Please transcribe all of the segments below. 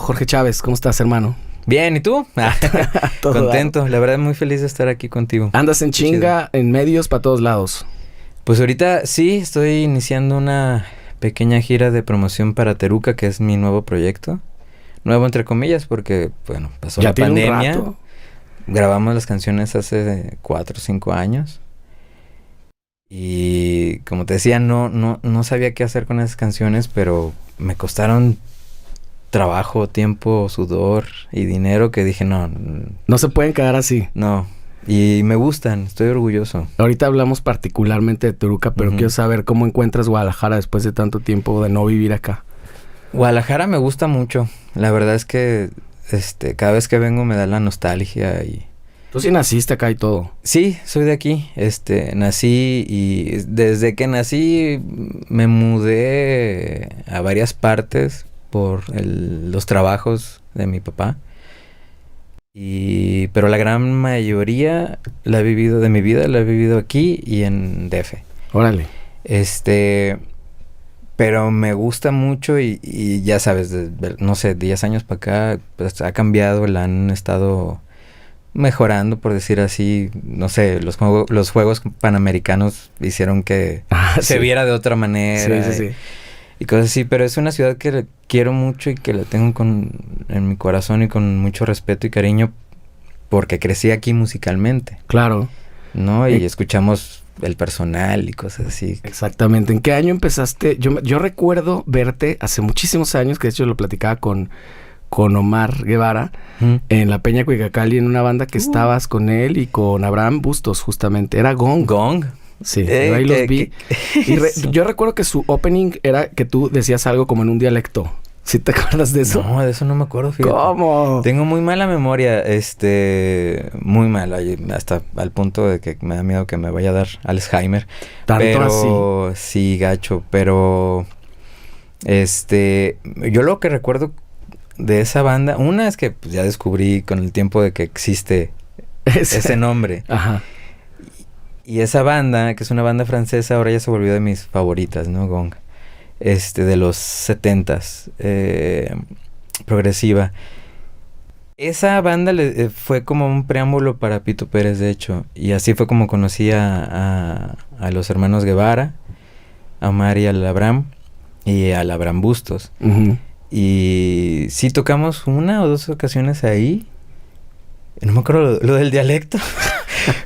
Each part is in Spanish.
Jorge Chávez, ¿cómo estás, hermano? Bien, ¿y tú? Contento, dado. la verdad muy feliz de estar aquí contigo. Andas en chinga, en medios, para todos lados. Pues ahorita sí, estoy iniciando una pequeña gira de promoción para Teruca, que es mi nuevo proyecto. Nuevo entre comillas, porque, bueno, pasó la pandemia. Un rato. Grabamos las canciones hace 4 o 5 años. Y como te decía, no sabía qué hacer con esas canciones, pero me costaron trabajo, tiempo, sudor y dinero que dije, No se pueden quedar así. No. Y me gustan, estoy orgulloso. Ahorita hablamos particularmente de Teruca, pero quiero saber cómo encuentras Guadalajara después de tanto tiempo de no vivir acá. Guadalajara me gusta mucho. La verdad es que cada vez que vengo me da la nostalgia y... Tú sí naciste acá y todo. Sí, soy de aquí. Nací y desde que nací me mudé a varias partes por los trabajos de mi papá. Pero la gran mayoría de mi vida la he vivido aquí y en DF. Órale. Pero me gusta mucho y ya sabes, no sé, 10 años para acá, pues ha cambiado, la han estado mejorando, por decir así. No sé, los Juegos Panamericanos hicieron que se viera de otra manera. Sí. Y cosas así, pero es una ciudad que quiero mucho y que la tengo en mi corazón y con mucho respeto y cariño porque crecí aquí musicalmente. Claro. ¿No? Y escuchamos El Personal y cosas así. Exactamente. ¿En qué año empezaste? Yo recuerdo verte hace muchísimos años, que de hecho lo platicaba con Omar Guevara, en la Peña Cuicacali, en una banda que estabas con él y con Abraham Bustos, justamente. Era Gong. ¿Gong? Sí, ahí los vi. Yo recuerdo que su opening era que tú decías algo como en un dialecto. ¿Sí te acuerdas de eso? No, de eso no me acuerdo, fíjate. ¿Cómo? Tengo muy mala memoria, muy mala, hasta al punto de que me da miedo que me vaya a dar Alzheimer. Tanto así. Sí, gacho, pero yo lo que recuerdo de esa banda, una es que pues, ya descubrí con el tiempo de que existe ese nombre. Ajá. Y esa banda, que es una banda francesa, ahora ya se volvió de mis favoritas, ¿no? Gong. De los 70s. Progresiva. Esa banda fue como un preámbulo para Pito Pérez, de hecho. Y así fue como conocí a los hermanos Guevara, a Omar y al Abraham, y al Abraham Bustos. Uh-huh. Y sí tocamos 1 o 2 ocasiones ahí. No me acuerdo lo del dialecto.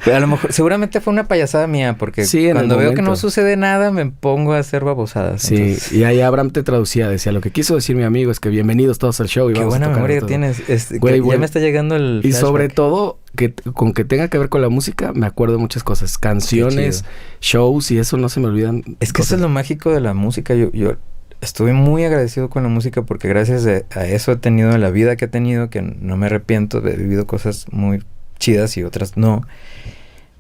Pero a lo mejor, seguramente fue una payasada mía, porque cuando veo que no sucede nada, me pongo a hacer babosadas. Sí, entonces... y ahí Abraham te traducía, decía, lo que quiso decir mi amigo es que bienvenidos todos al show. Y qué vamos buena memoria tienes. Ya me está llegando el Y flashback. sobre todo, con que tenga que ver con la música, me acuerdo de muchas cosas. Canciones, shows, y eso no se me olvidan. Es que eso es lo mágico de la música. Yo estuve muy agradecido con la música porque gracias a eso he tenido la vida que he tenido, que no me arrepiento. He vivido cosas muy chidas y otras no.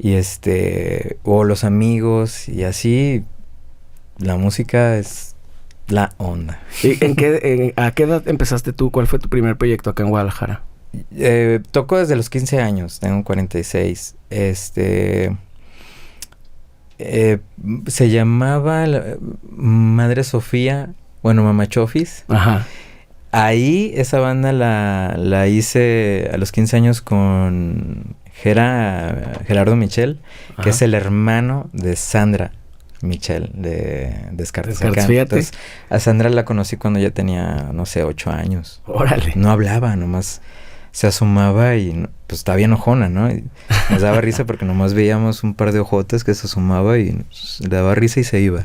Y o los amigos y así, la música es la onda. ¿Y a qué edad empezaste tú? ¿Cuál fue tu primer proyecto acá en Guadalajara? Toco desde los 15 años, tengo 46. Se llamaba Madre Sofía, Mamá Chofis. Ajá. Ahí esa banda la hice a los 15 años con Gerardo Michel, ajá, que es el hermano de Sandra Michel de Descartes. Entonces, a Sandra la conocí cuando ya tenía, no sé, 8 años. Órale. No hablaba, nomás se asomaba y pues estaba bien enojona, ¿no? Y nos daba risa porque nomás veíamos un par de ojotes que se asomaba y le daba risa y se iba.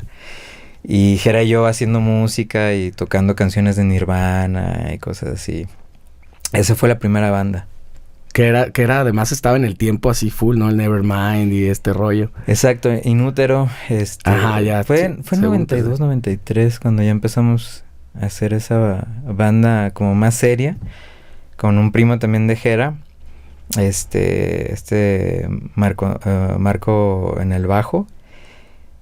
Y Gera y yo haciendo música y tocando canciones de Nirvana y cosas así. Esa fue la primera banda. Que era además estaba en el tiempo así full, ¿no? El Nevermind y este rollo. Exacto, Inútero. Ajá, ya. Fue 92, 93 cuando ya empezamos a hacer esa banda como más seria. Con un primo también de Gera. Marco en el bajo.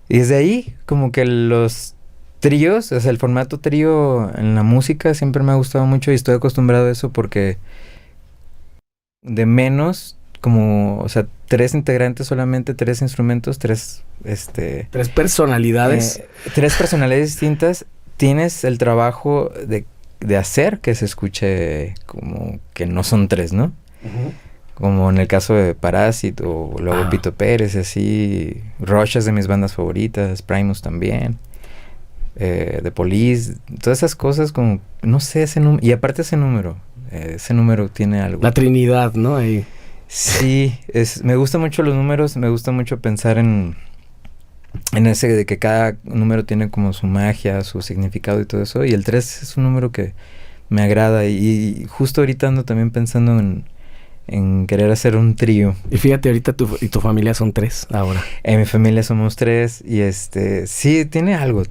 Y desde ahí, como que los tríos, o sea, el formato trío en la música siempre me ha gustado mucho y estoy acostumbrado a eso porque de menos, como, o sea, 3 integrantes solamente, 3 instrumentos, 3 personalidades. 3 personalidades distintas. Tienes el trabajo de de hacer que se escuche como que no son tres, ¿no? Como en el caso de Parásito, o luego Pito Pérez, así. Rush es de mis bandas favoritas, Primus también. The Police, todas esas cosas como, no sé, ese número. Y aparte ese número tiene algo. La Trinidad, ¿no? Ahí. Sí, me gustan mucho los números, me gusta mucho pensar en ese de que cada número tiene como su magia, su significado y todo eso. Y el 3 es un número que me agrada. Y justo ahorita ando también pensando en querer hacer un trío. Y fíjate, ahorita tu familia son 3 ahora. En mi familia somos 3 y sí, tiene algo.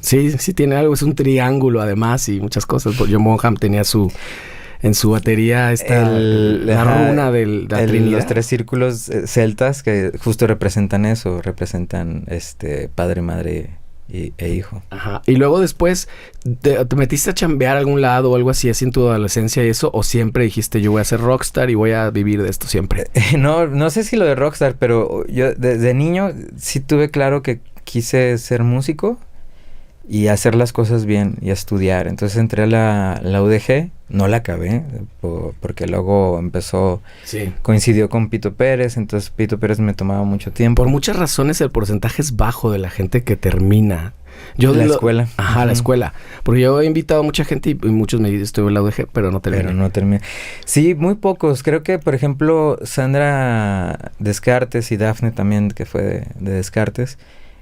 Sí, tiene algo. Es un triángulo además y muchas cosas. John Bonham tenía en su batería la runa de la Trinidad. Los 3 círculos celtas que justo representan eso, representan padre, madre e hijo. Ajá. Y luego después, ¿te metiste a chambear a algún lado o algo así en tu adolescencia y eso? ¿O siempre dijiste, yo voy a ser rockstar y voy a vivir de esto siempre? No sé si lo de rockstar, pero yo desde niño sí tuve claro que quise ser músico y hacer las cosas bien y a estudiar. Entonces entré a la UDG, no la acabé, porque luego coincidió con Pito Pérez, entonces Pito Pérez me tomaba mucho tiempo. Por muchas razones el porcentaje es bajo de la gente que termina. La escuela. Ajá, la escuela. Porque yo he invitado a mucha gente y muchos me dicen, estuve en la UDG, pero no terminé. Sí, muy pocos. Creo que, por ejemplo, Sandra Descartes y Dafne también, que fue de Descartes,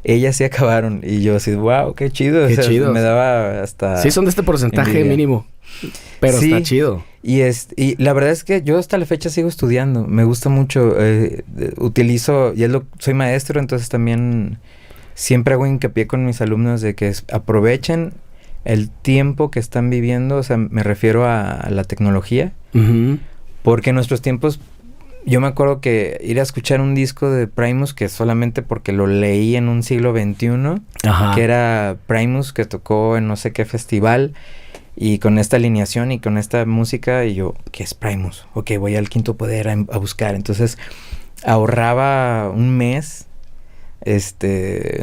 ellas sí acabaron. Y yo así, wow, qué chido. Qué chido. Me daba hasta... Sí, son de este porcentaje mínimo. Pero sí, está chido. Y la verdad es que yo hasta la fecha sigo estudiando. Me gusta mucho. Utilizo... soy maestro, entonces también siempre hago hincapié con mis alumnos de que aprovechen el tiempo que están viviendo. O sea, me refiero a la tecnología. Uh-huh. Porque en nuestros tiempos... Yo me acuerdo que ir a escuchar un disco de Primus que solamente porque lo leí en un siglo XXI, ajá, que era Primus, que tocó en no sé qué festival, y con esta alineación y con esta música, y yo, ¿qué es Primus? Ok, voy al Quinto Poder a buscar. Entonces, ahorraba un mes,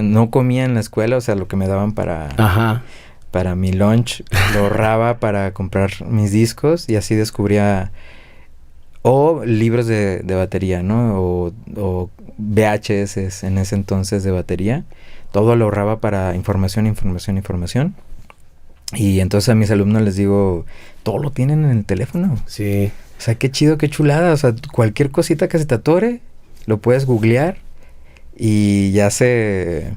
no comía en la escuela, o sea, lo que me daban para mi lunch, lo ahorraba para comprar mis discos, y así descubría... O libros de batería, ¿no? O VHS en ese entonces de batería. Todo lo ahorraba para información. Y entonces a mis alumnos les digo, todo lo tienen en el teléfono. Sí. O sea, qué chido, qué chulada. O sea, cualquier cosita que se te atore, lo puedes googlear y ya se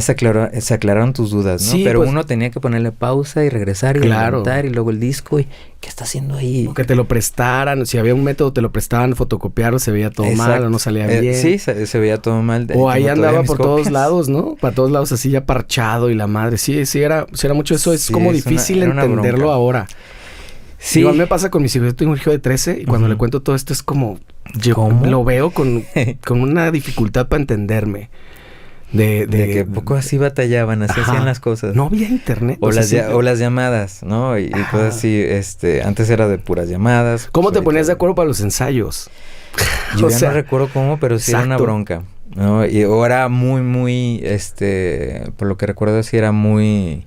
aclararon tus dudas, ¿no? Sí, pero pues, uno tenía que ponerle pausa y regresar y levantar y luego el disco y ¿qué está haciendo ahí? O que te lo prestaran, si había un método te lo prestaban, fotocopiarlo, se veía todo mal o no salía bien. Sí, se veía todo mal. O ahí andaba por todos lados, ¿no? Para todos lados así ya parchado y la madre. Sí, era mucho eso. Es como difícil entenderlo ahora. Sí. Igual me pasa con mis hijos. Yo tengo un hijo de 13 y cuando le cuento todo esto es como... ¿Cómo? Lo veo con una dificultad para entenderme. De que poco así batallaban, así hacían las cosas. No había internet. O las llamadas, ¿no? Y cosas así, antes era de puras llamadas. ¿Cómo te ponías de acuerdo para los ensayos? Yo no recuerdo cómo, pero sí era una bronca, ¿no? Y ahora muy, por lo que recuerdo sí era muy...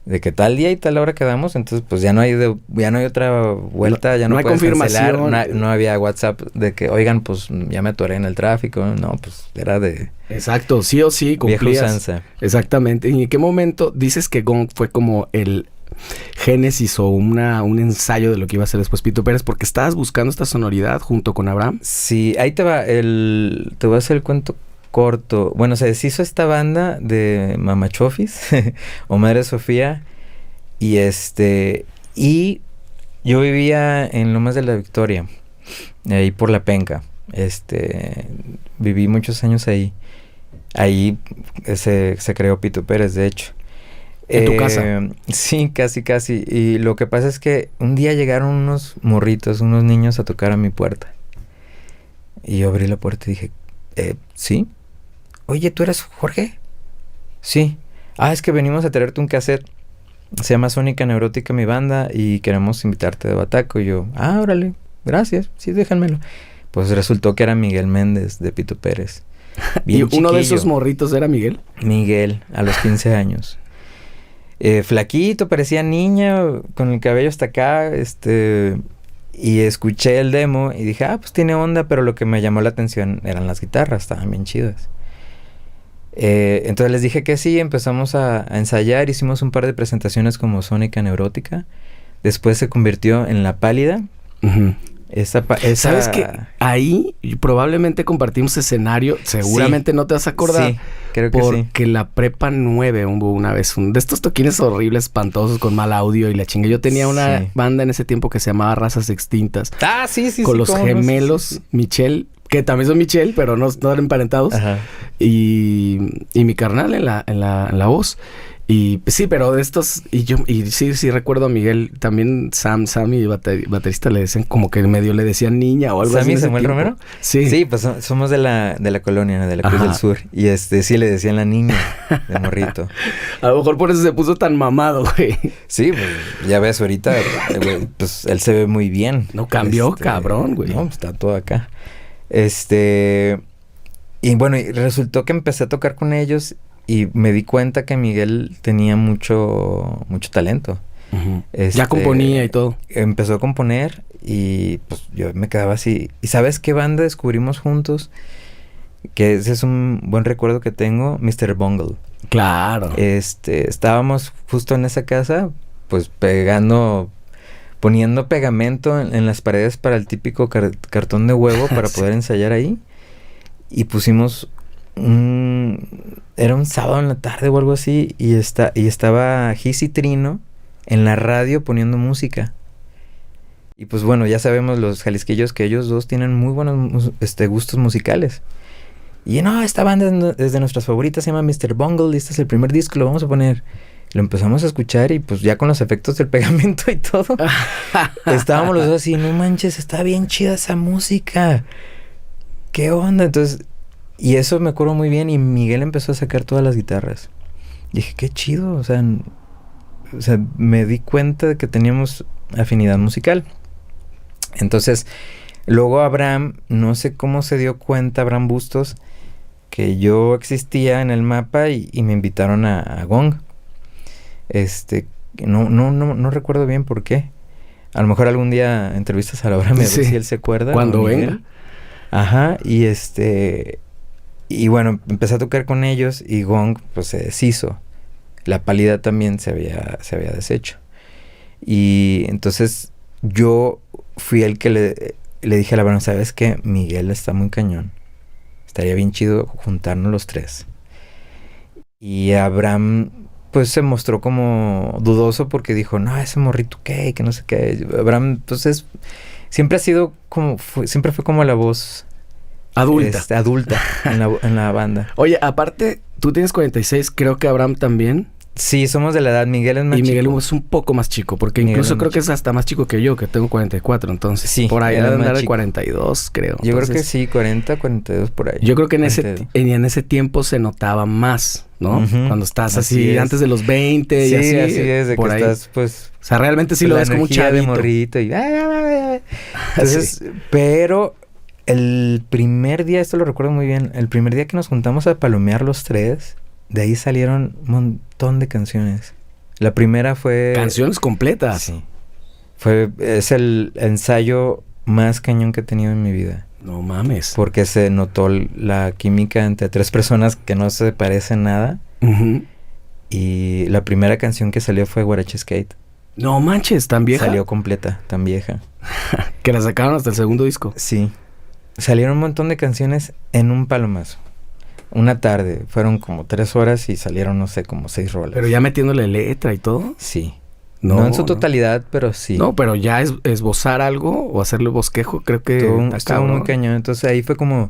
De que tal día y tal hora quedamos, entonces pues ya no hay otra vuelta, ya no hay puedes confirmación. No había WhatsApp de que, oigan, pues ya me atoré en el tráfico, no, pues era de... Exacto, sí o sí, cumplías. Vieja usanza. Exactamente. ¿Y en qué momento dices que Gong fue como el génesis o un ensayo de lo que iba a ser después Pito Pérez? Porque estabas buscando esta sonoridad junto con Abraham. Sí, ahí te voy a hacer el cuento corto. Bueno, se deshizo esta banda de Mamachofis o Madre Sofía y yo vivía en Lomas de la Victoria, ahí por La Penca. Viví muchos años ahí. Ahí se creó Pito Pérez, de hecho. ¿En tu casa? Sí, casi. Y lo que pasa es que un día llegaron unos morritos, unos niños a tocar a mi puerta. Y yo abrí la puerta y dije, ¿sí? Oye, ¿tú eres Jorge? Sí. Es que venimos a traerte un cassette. Se llama Sónica Neurótica mi banda y queremos invitarte de Bataco. Y yo, órale, gracias, sí, déjenmelo. Pues resultó que era Miguel Méndez de Pito Pérez. ¿Y uno de esos morritos era Miguel? Miguel, a los 15 años. Flaquito, parecía niña, con el cabello hasta acá, y escuché el demo y dije, pues tiene onda, pero lo que me llamó la atención eran las guitarras, estaban bien chidas. Entonces les dije que sí, empezamos a ensayar, hicimos un par de presentaciones como Sónica Neurótica, después se convirtió en La Pálida. Uh-huh. Esa... ¿Sabes qué? Ahí probablemente compartimos escenario, seguramente no te vas a acordar. Sí, creo que sí. Porque la Prepa 9 hubo una vez de estos toquines horribles, espantosos, con mal audio y la chinga. Yo tenía una banda en ese tiempo que se llamaba Razas Extintas. Sí. Con los gemelos, Michelle, que también son Michelle, pero no eran emparentados. Ajá. Y mi carnal en la voz. Y sí, pero de estos... Y sí recuerdo a Miguel. También Sammy, baterista, le decían como que medio le decían niña o algo así. ¿Sammy Samuel Romero? Sí. Sí, pues somos de la colonia, de la Cruz del Sur. Y sí le decían la niña de morrito. A lo mejor por eso se puso tan mamado, güey. Sí, pues ya ves ahorita, pues él se ve muy bien. No cambió, cabrón, güey. No, está todo acá. Y bueno, y resultó que empecé a tocar con ellos... Y me di cuenta que Miguel tenía mucho talento. Uh-huh. Ya componía y todo. Empezó a componer y pues yo me quedaba así. ¿Y sabes qué banda descubrimos juntos? Que ese es un buen recuerdo que tengo, Mr. Bungle. Claro. Estábamos justo en esa casa, pues poniendo pegamento en las paredes para el típico cartón de huevo para poder ensayar ahí. Y pusimos... Era un sábado en la tarde o algo así y estaba Gis y Trino en la radio poniendo música. Y pues bueno, ya sabemos los jalisquillos que ellos dos tienen muy buenos gustos musicales. Y no, esta banda es de nuestras favoritas, se llama Mr. Bungle y este es el primer disco, lo vamos a poner. Lo empezamos a escuchar y pues ya con los efectos del pegamento y todo. Estábamos los dos así, no manches, está bien chida esa música. ¿Qué onda? Entonces... Y eso me acuerdo muy bien y Miguel empezó a sacar todas las guitarras. Y dije, qué chido, o sea, me di cuenta de que teníamos afinidad musical. Entonces, luego Abraham, no sé cómo se dio cuenta, Abraham Bustos, que yo existía en el mapa y me invitaron a Gong. No recuerdo bien por qué. A lo mejor algún día entrevistas a Abraham, a ver si él se acuerda. Cuando venga. Ajá, y bueno, empecé a tocar con ellos y Gong pues se deshizo. La Pálida también se había deshecho. Y entonces yo fui el que le dije a la banda, ¿sabes qué? Miguel está muy cañón. Estaría bien chido juntarnos los tres. Y Abraham pues se mostró como dudoso porque dijo, no, ese morrito qué, que no sé qué. Abraham pues siempre ha sido como, siempre fue como la voz... adulta en la banda. Oye, aparte, tú tienes 46, creo que Abraham también. Sí, somos de la edad. Miguel es más chico. Y Miguel es un poco más chico, porque Miguel incluso creo que es hasta más chico que yo, que tengo 44, entonces. Sí. Por ahí debe andar de 42, creo. Yo creo que sí, 40, 42 por ahí. Yo creo que en ese tiempo se notaba más, ¿no? Uh-huh. Cuando estás así antes de los 20 y así. Sí, así es, de por que ahí. Estás, pues... O sea, realmente sí lo ves como un chavito. De morrito y... Entonces, pero... El primer día, esto lo recuerdo muy bien, el primer día que nos juntamos a palomear los tres, de ahí salieron un montón de canciones. La primera fue... ¿Canciones completas? Sí. Es el ensayo más cañón que he tenido en mi vida. No mames. Porque se notó la química entre tres personas que no se parecen nada. Uh-huh. Y la primera canción que salió fue Guarache Skate. No manches, ¿tan vieja? Salió completa, tan vieja. Que la sacaron hasta el segundo disco. Sí. Salieron un montón de canciones en un palomazo. Una tarde. Fueron como 3 horas y salieron, no sé, como 6 rolas. ¿Pero ya metiéndole letra y todo? Sí. No en su totalidad, pero sí. No, pero ya esbozar algo o hacerle bosquejo, creo que estuvo muy cañón. Entonces ahí fue como...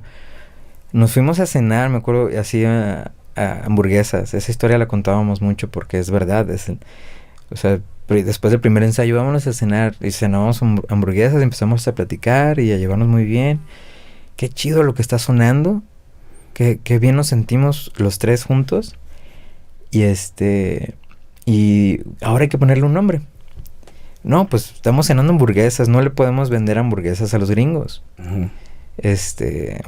Nos fuimos a cenar, me acuerdo, así a hamburguesas. Esa historia la contábamos mucho porque es verdad. O sea, después del primer ensayo, vámonos a cenar. Y cenamos hamburguesas, empezamos a platicar y a llevarnos muy bien. Qué chido lo que está sonando. Qué bien nos sentimos los tres juntos. Y y ahora hay que ponerle un nombre. No, pues estamos cenando hamburguesas. No le podemos vender hamburguesas a los gringos. Uh-huh.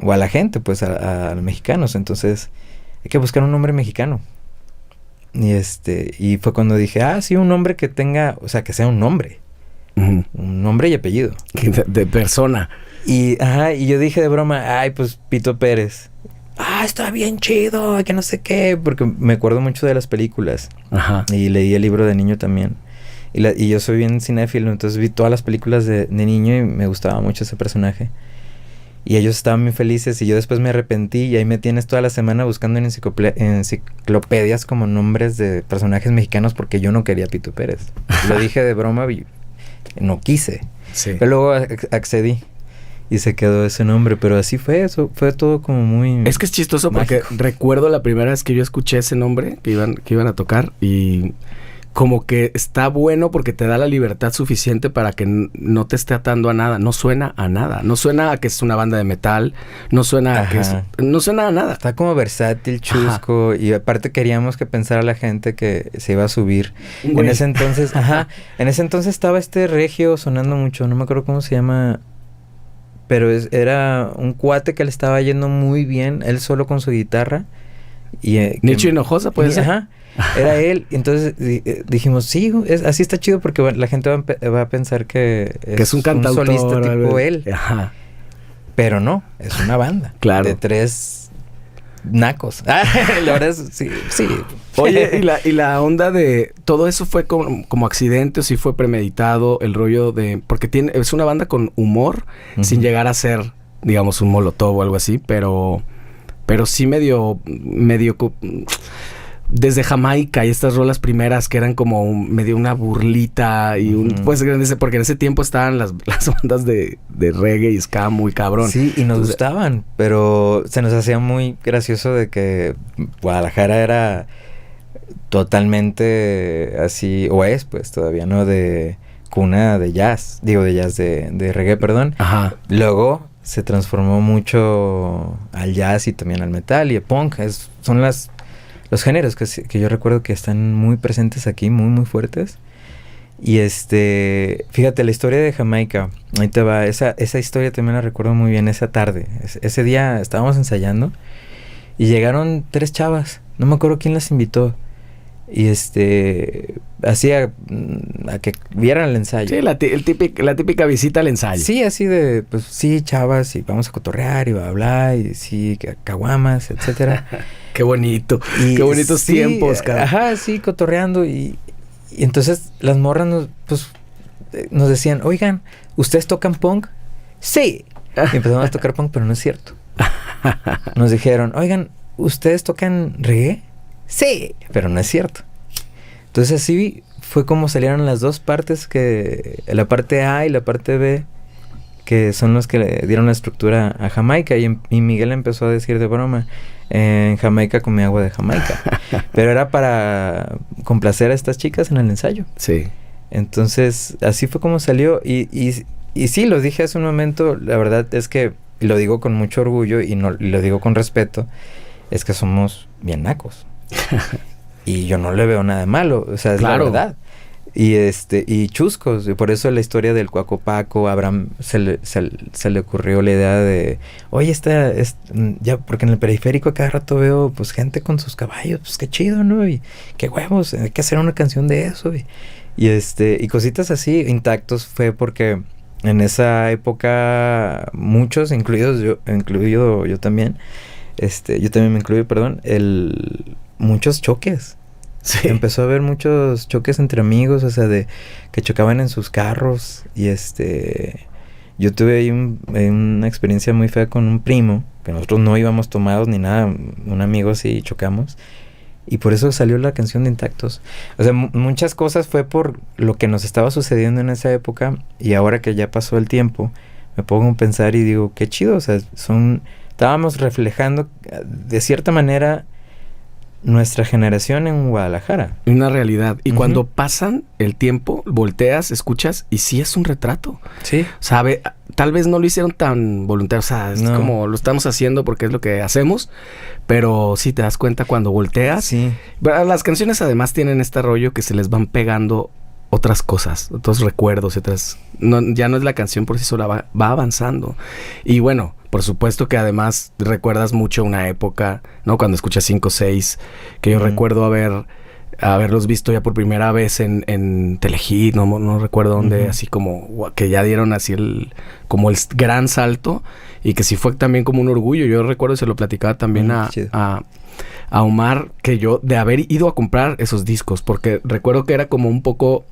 O a la gente, pues a los mexicanos. Entonces hay que buscar un nombre mexicano. Y fue cuando dije, sí, un nombre que tenga, o sea, que sea un nombre. Ujú. Un nombre y apellido. De persona. Y yo dije de broma, pues Pito Pérez. Está bien chido, que no sé qué. Porque me acuerdo mucho de las películas. Ajá. Y leí el libro de niño también. Y yo soy bien cinéfilo, entonces vi todas las películas de niño y me gustaba mucho ese personaje. Y ellos estaban muy felices y yo después me arrepentí y ahí me tienes toda la semana buscando en enciclopedias como nombres de personajes mexicanos porque yo no quería Pito Pérez. Lo dije de broma y no quise. Sí. Pero luego accedí y se quedó ese nombre, pero así fue, eso fue todo como muy... Es que es chistoso mágico. porque recuerdo la primera vez que yo escuché ese nombre que iban a tocar y como que está bueno porque te da la libertad suficiente para que no te esté atando a nada. No suena a nada. No suena a que es una banda de metal. No suena a que no suena a nada. Está como versátil, chusco. Ajá. Y aparte queríamos que pensara la gente que se iba a subir. En ese entonces, en ese entonces estaba este regio sonando mucho. No me acuerdo cómo se llama. Pero era un cuate que le estaba yendo muy bien. Él solo con su guitarra. Nicho Hinojosa, puede ser. Ajá. Era él, entonces dijimos, sí, así está chido porque la gente va a pensar que es un cantautor, solista tipo él. Ajá. Pero no, es una banda. Claro. De 3 nacos. La verdad es, sí. Oye, y la onda de todo eso fue como accidente o sí fue premeditado, el rollo de... Porque es una banda con humor, sin llegar a ser, digamos, un Molotov o algo así, pero sí medio desde Jamaica y estas rolas primeras que eran como medio una burlita y pues porque en ese tiempo estaban las bandas de reggae y ska muy cabrón. Sí, y nos gustaban, pero se nos hacía muy gracioso de que Guadalajara era totalmente así, o es pues todavía, ¿no? De cuna de jazz, de reggae, perdón. Ajá. Luego se transformó mucho al jazz y también al metal y al punk. Son los géneros que yo recuerdo que están muy presentes aquí, muy, muy fuertes. Y fíjate, la historia de Jamaica, ahí te va, esa historia también la recuerdo muy bien, esa tarde. Ese día estábamos ensayando y llegaron 3 chavas, no me acuerdo quién las invitó. Y así a que vieran el ensayo. Sí, la típica visita al ensayo. Sí, así de, pues sí, chavas, y vamos a cotorrear y bla, bla, bla, y sí, caguamas, etcétera. Qué bonito. Qué bonitos tiempos, cara. Ajá, sí, cotorreando. Y entonces las morras nos decían, oigan, ¿ustedes tocan punk? Sí. Y empezamos a tocar punk, pero no es cierto. Nos dijeron, oigan, ¿ustedes tocan reggae? Sí, pero no es cierto. Entonces así fue como salieron las dos partes, la parte A y la parte B, que son los que le dieron la estructura a Jamaica. Y Miguel empezó a decir de broma, en Jamaica comí agua de Jamaica. Pero era para complacer a estas chicas en el ensayo. Sí. Entonces así fue como salió. Y sí, lo dije hace un momento, la verdad es que lo digo con mucho orgullo y lo digo con respeto, es que somos bien nacos. Y yo no le veo nada de malo, o sea, es claro. La verdad. Y chuscos, y por eso la historia del Cuaco Paco, Abraham se le ocurrió la idea de, oye, ya, porque en el periférico cada rato veo pues gente con sus caballos, pues qué chido, ¿no? Y qué huevos, hay que hacer una canción de eso, y cositas así. Intactos fue porque en esa época muchos, incluido yo también, yo también me incluyo, perdón, muchos choques. Sí. Empezó a haber muchos choques entre amigos, o sea, de que chocaban en sus carros. Y yo tuve ahí una experiencia muy fea con un primo, que nosotros no íbamos tomados ni nada, un amigo sí chocamos. Y por eso salió la canción de Intactos. O sea, muchas cosas fue por lo que nos estaba sucediendo en esa época. Y ahora que ya pasó el tiempo, me pongo a pensar y digo, qué chido, o sea, estábamos reflejando de cierta manera nuestra generación en Guadalajara. Una realidad. Y cuando pasan el tiempo, volteas, escuchas y sí es un retrato. Sí. ¿Sabe? Tal vez no lo hicieron tan voluntario. O sea, es como lo estamos haciendo porque es lo que hacemos. Pero sí te das cuenta cuando volteas. Sí. Las canciones además tienen este rollo que se les van pegando otras cosas, otros recuerdos, ya no es la canción por sí sola, va avanzando. Y bueno, por supuesto que además recuerdas mucho una época, ¿no? Cuando escuchas 5-6, que yo recuerdo haber haberlos visto ya por primera vez en Telehit, no recuerdo dónde, así como que ya dieron así como el gran salto y que sí fue también como un orgullo. Yo recuerdo y se lo platicaba también a Omar, que yo de haber ido a comprar esos discos, porque recuerdo que era como un poco,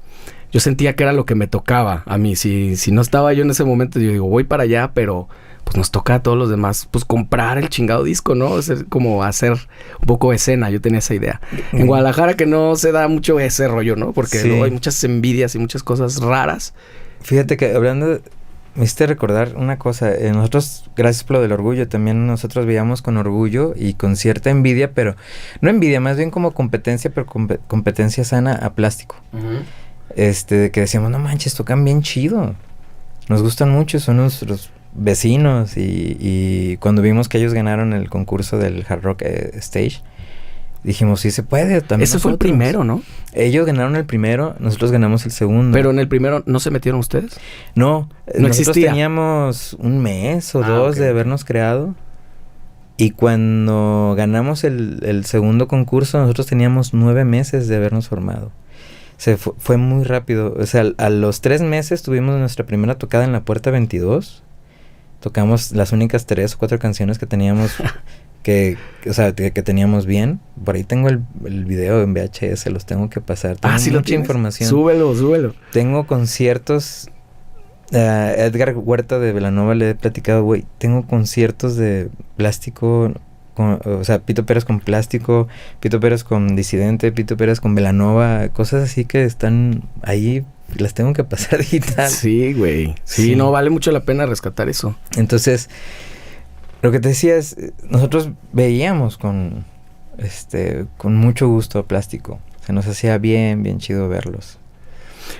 yo sentía que era lo que me tocaba a mí. Si no estaba yo en ese momento, yo digo, voy para allá, pero pues nos toca a todos los demás, pues comprar el chingado disco, ¿no? Es como hacer un poco escena, yo tenía esa idea. En Guadalajara que no se da mucho ese rollo, ¿no? Porque luego hay muchas envidias y muchas cosas raras. Fíjate que hablando, me hiciste recordar una cosa, nosotros, gracias por lo del orgullo, también nosotros veíamos con orgullo y con cierta envidia, pero no envidia, más bien como competencia, pero competencia sana a Plástico. De que decíamos, no manches, tocan bien chido, nos gustan mucho, son nuestros vecinos, y cuando vimos que ellos ganaron el concurso del Hard Rock Stage, dijimos, sí se puede también. Ese fue el primero, ¿no? Ellos ganaron el primero, nosotros ganamos el segundo. Pero en el primero, ¿no se metieron ustedes? No, no nosotros existía. Teníamos un mes o dos de habernos creado. Y cuando ganamos el segundo concurso, nosotros teníamos 9 meses de habernos formado. Fue muy rápido. O sea, a los 3 meses tuvimos nuestra primera tocada en la Puerta 22. Tocamos las únicas 3 o 4 canciones que teníamos que teníamos bien. Por ahí tengo el video en VHS, los tengo que pasar. Tengo sí, mucha información. Súbelo. Tengo conciertos. Edgar Huerta de Belanova le he platicado, güey. Tengo conciertos de Plástico, Pito Pérez con Plástico, Pito Pérez con Disidente, Pito Pérez con Belanova, cosas así que están ahí. Las tengo que pasar digital. Sí, güey. Sí, no, vale mucho la pena rescatar eso. Entonces, lo que te decía es, nosotros veíamos con mucho gusto a Plástico. Se nos hacía bien chido verlos.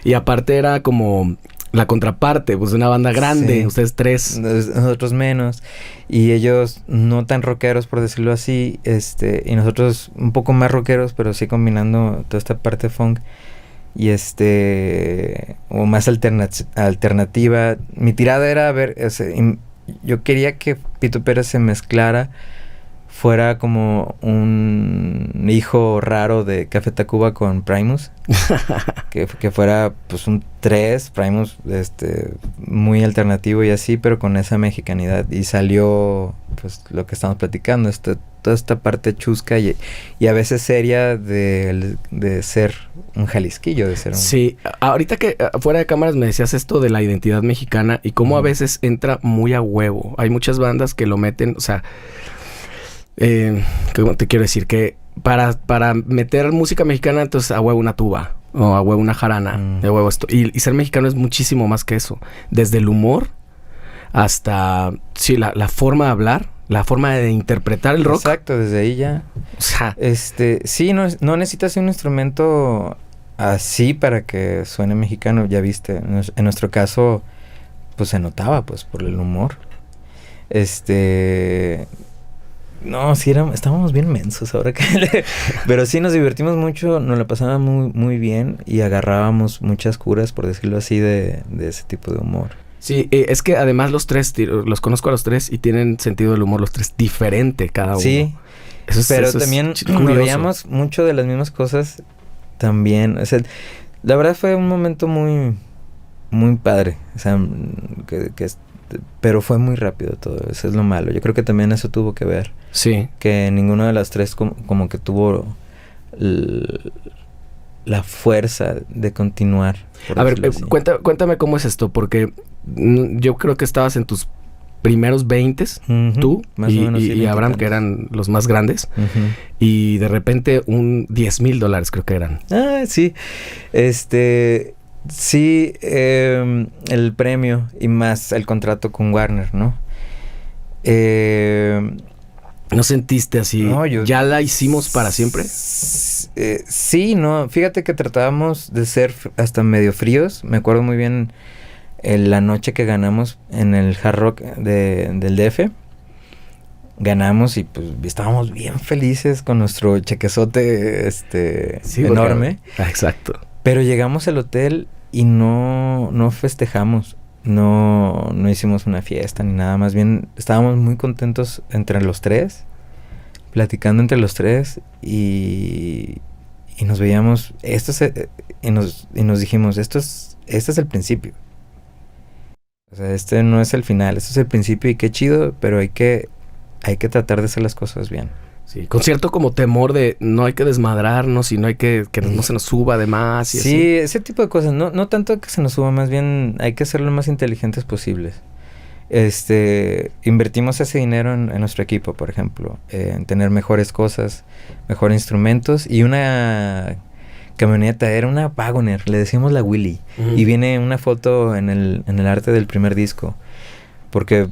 Y aparte era como la contraparte, pues una banda grande, ustedes 3. Nosotros menos. Y ellos no tan rockeros, por decirlo así, y nosotros un poco más rockeros, pero sí combinando toda esta parte funk. Y o más alternativa. Mi tirada era, yo quería que Pito Pérez se mezclara, fuera como un hijo raro de Café Tacuba con Primus. que fuera pues un 3, Primus muy alternativo y así, pero con esa mexicanidad. Y salió pues lo que estamos platicando, toda esta parte chusca y a veces seria de ser un jalisquillo, de ser un... Sí, ahorita que fuera de cámaras me decías esto de la identidad mexicana y cómo a veces entra muy a huevo. Hay muchas bandas que lo meten, o sea, ¿cómo te quiero decir? Que para meter música mexicana, entonces a huevo una tuba o a huevo una jarana, de huevo esto. Y ser mexicano es muchísimo más que eso. Desde el humor hasta, la forma de hablar, la forma de interpretar el rock. Exacto, desde ahí ya. O sea, sí, no necesitas un instrumento así para que suene mexicano, ya viste. En nuestro caso, pues se notaba, pues, por el humor. No, sí, estábamos bien mensos ahora que... Pero sí, nos divertimos mucho, nos la pasábamos muy, muy bien y agarrábamos muchas curas, por decirlo así, de ese tipo de humor. Sí, es que además los 3, los conozco a los 3 y tienen sentido del humor los 3 diferente cada uno. Sí, pero también veíamos mucho de las mismas cosas también. O sea, la verdad fue un momento muy, muy padre. O sea, pero fue muy rápido todo, eso es lo malo. Yo creo que también eso tuvo que ver. Sí. Que ninguna de las 3 como que tuvo la fuerza de continuar. A ver, cuéntame cómo es esto, porque yo creo que estabas en tus primeros 20, tú más o menos, y Abraham, que eran los más grandes, y de repente un $10,000 creo que eran. Sí. Sí, el premio y más el contrato con Warner, ¿no? ¿No sentiste así? No, ¿ya la hicimos para siempre? Sí, no. Fíjate que tratábamos de ser hasta medio fríos. Me acuerdo muy bien la noche que ganamos en el Hard Rock del DF. Ganamos y pues estábamos bien felices con nuestro chequezote enorme. Exacto. Pero llegamos al hotel y no festejamos. No hicimos una fiesta ni nada. Más bien estábamos muy contentos entre los 3. Platicando entre los 3. Y y nos veíamos, y nos dijimos, este es el principio. O sea, este no es el final, este es el principio y qué chido, pero hay que tratar de hacer las cosas bien. Sí, con cierto como temor de no hay que desmadrarnos y no hay que no se nos suba de más. Y sí, así. Ese tipo de cosas. No tanto que se nos suba, más bien hay que ser lo más inteligentes posibles. Invertimos ese dinero en nuestro equipo, por ejemplo, en tener mejores cosas, mejores instrumentos y una camioneta, era una Wagoner, le decíamos la Willy. Uh-huh. Y viene una foto en el arte del primer disco, porque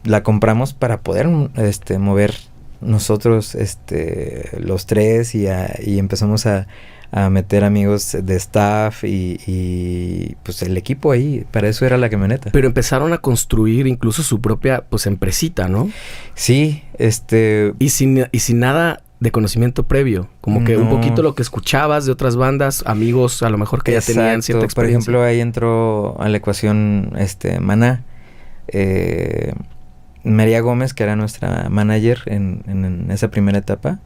la compramos para poder mover nosotros los tres y empezamos a meter amigos de staff y pues el equipo ahí, para eso era la camioneta. Pero empezaron a construir incluso su propia pues empresita, ¿no? Sí, y sin nada de conocimiento previo, como que un poquito lo que escuchabas de otras bandas, amigos a lo mejor que ya tenían cierta experiencia. Por ejemplo, ahí entró a la ecuación Maná. María Gómez, que era nuestra manager en esa primera etapa,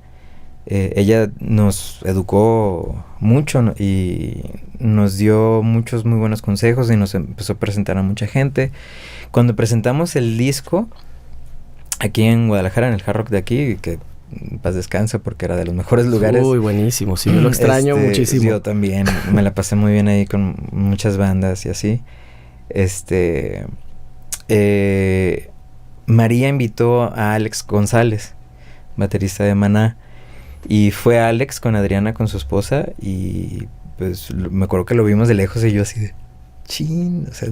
ella nos educó mucho, ¿no? Y nos dio muchos muy buenos consejos y nos empezó a presentar a mucha gente. Cuando presentamos el disco aquí en Guadalajara, en el Hard Rock de aquí, que paz descansa porque era de los mejores lugares. Uy, buenísimo, sí, yo lo extraño muchísimo. Yo también, me la pasé muy bien ahí con muchas bandas y así. María invitó a Alex González, baterista de Maná, y fue Alex con Adriana, con su esposa, y pues me acuerdo que lo vimos de lejos y yo así de chin, o sea,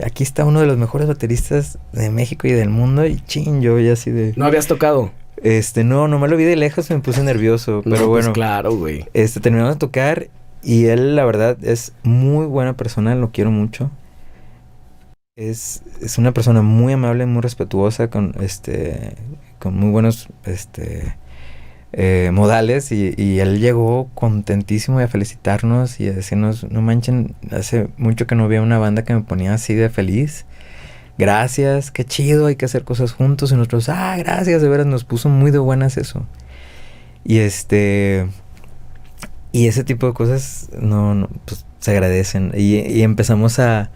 aquí está uno de los mejores bateristas de México y del mundo, y chin, yo ya así de... ¿No habías tocado? No, nomás lo vi de lejos y me puse nervioso, pero bueno. Pues claro, güey. Terminamos de tocar y él, la verdad, es muy buena persona, lo quiero mucho. Es una persona muy amable, muy respetuosa, con muy buenos modales, y él llegó contentísimo a felicitarnos y a decirnos, no manchen, hace mucho que no había una banda que me ponía así de feliz. Gracias, qué chido, hay que hacer cosas juntos. Y nosotros, gracias, de veras, nos puso muy de buenas eso. Y y ese tipo de cosas pues se agradecen. Y empezamos a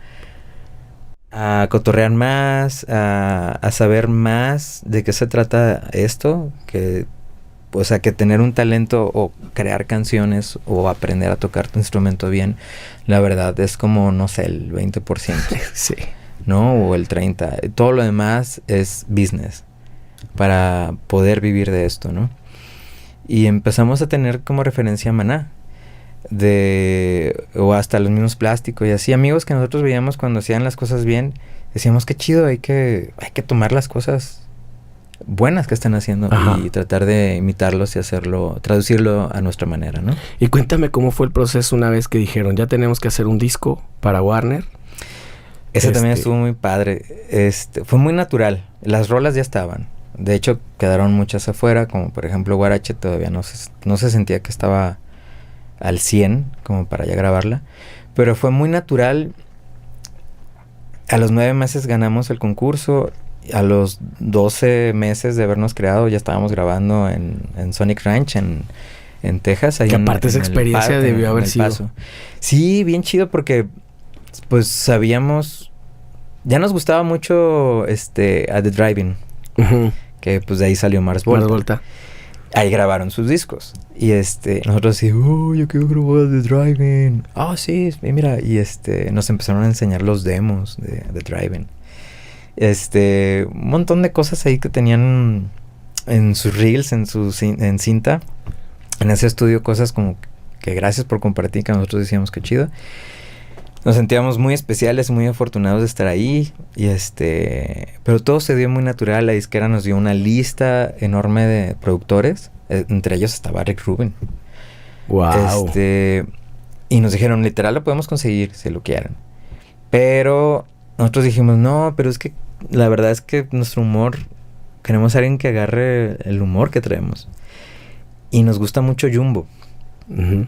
cotorrear más, a saber más de qué se trata esto, que tener un talento o crear canciones o aprender a tocar tu instrumento bien, la verdad es como, no sé, el 20%. Sí. ¿No? O el 30%. Todo lo demás es business para poder vivir de esto, ¿no? Y empezamos a tener como referencia a Maná, o hasta los mismos Plásticos y así, amigos que nosotros veíamos cuando hacían las cosas bien, decíamos qué chido, hay que tomar las cosas buenas que están haciendo. Ajá. Y tratar de imitarlos y traducirlo a nuestra manera, ¿no? Y cuéntame cómo fue el proceso una vez que dijeron, ya tenemos que hacer un disco para Warner. Ese también estuvo muy padre. Fue muy natural. Las rolas ya estaban. De hecho, quedaron muchas afuera, como por ejemplo Guarache todavía no se sentía que estaba al 100 como para ya grabarla. Pero fue muy natural. A los 9 meses ganamos el concurso. A los 12 meses de habernos creado ya estábamos grabando en Sonic Ranch en Texas. Ahí que aparte esa experiencia debió haber sido. Paso. Sí, bien chido porque pues sabíamos, ya nos gustaba mucho A The Drive-In, uh-huh, que pues de ahí salió Mars Volta. Ahí grabaron sus discos y nosotros así, yo quiero grabar The Drive-In. Sí, mira, y nos empezaron a enseñar los demos de The Drive-In. Un montón de cosas ahí que tenían en sus reels, en cinta, en ese estudio, cosas como que gracias por compartir, que nosotros decíamos que chido. Nos sentíamos muy especiales, muy afortunados de estar ahí. Y pero todo se dio muy natural. La disquera nos dio una lista enorme de productores. Entre ellos estaba Rick Rubin. Wow. Y nos dijeron, literal, lo podemos conseguir si lo quieren. Pero nosotros dijimos, no, pero es que la verdad es que nuestro humor, queremos a alguien que agarre el humor que traemos. Y nos gusta mucho Jumbo. Uh-huh.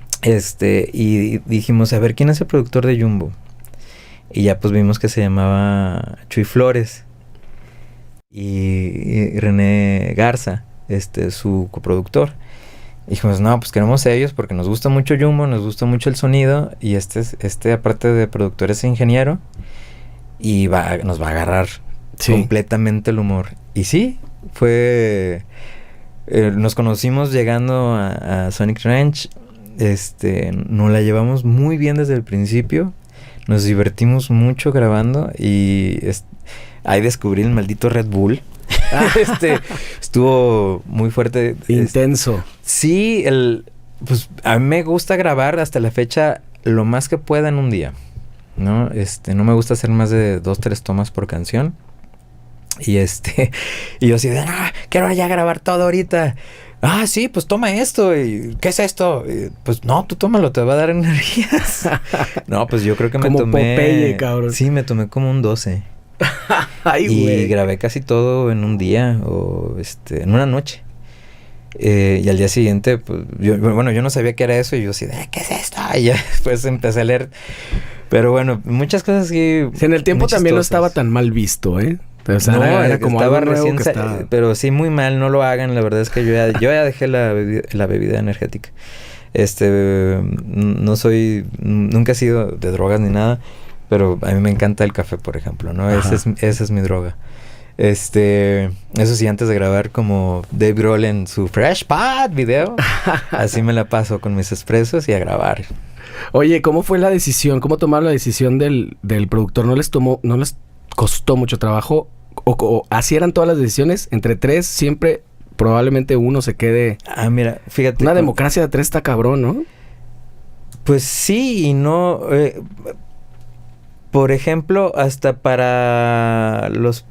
Y dijimos, a ver, ¿quién es el productor de Jumbo? Y ya pues vimos que se llamaba Chuy Flores y René Garza, su coproductor. dijimos, no, pues queremos sellos porque nos gusta mucho Jumbo, nos gusta mucho el sonido y aparte de productor es ingeniero y nos va a agarrar completamente el humor. Y sí, fue... nos conocimos llegando a Sonic Ranch, nos la llevamos muy bien desde el principio, nos divertimos mucho grabando y ahí descubrí el maldito Red Bull. Estuvo muy fuerte. Intenso. Sí, pues a mí me gusta grabar hasta la fecha lo más que pueda en un día, ¿no? No me gusta hacer más de 2-3 tomas por canción. Y y yo así de, quiero ya grabar todo ahorita. Ah, sí, pues toma esto. Y, ¿qué es esto? Y, pues no, tú tómalo, te va a dar energías. No, pues yo creo que me como tomé... Popeye, cabrón. Sí, me tomé como un 12. Ay, y güey. grabé casi todo en un día o en una noche. Y al día siguiente, pues, yo no sabía qué era eso y yo así, ¿qué es esto? Y ya después empecé a leer. Pero bueno, muchas cosas que... En el tiempo también no estaba tan mal visto, ¿eh? O sea, no, era como estaba algo nuevo recién, que estaba... pero sí muy mal, no lo hagan. La verdad es que yo ya dejé la bebida energética. No soy, nunca he sido de drogas ni nada, pero a mí me encanta el café, por ejemplo, ¿no? Esa es mi droga. Eso sí, antes de grabar como Dave Grohl en su Fresh Pod video, así me la paso con mis expresos y a grabar. Oye, ¿cómo fue la decisión? ¿Cómo tomaron la decisión del productor? ¿No les costó mucho trabajo? ¿O así eran todas las decisiones? Entre tres, siempre, probablemente uno se quede... Ah, mira, fíjate. Una democracia de tres está cabrón, ¿no? Pues sí y no. Por ejemplo, hasta para los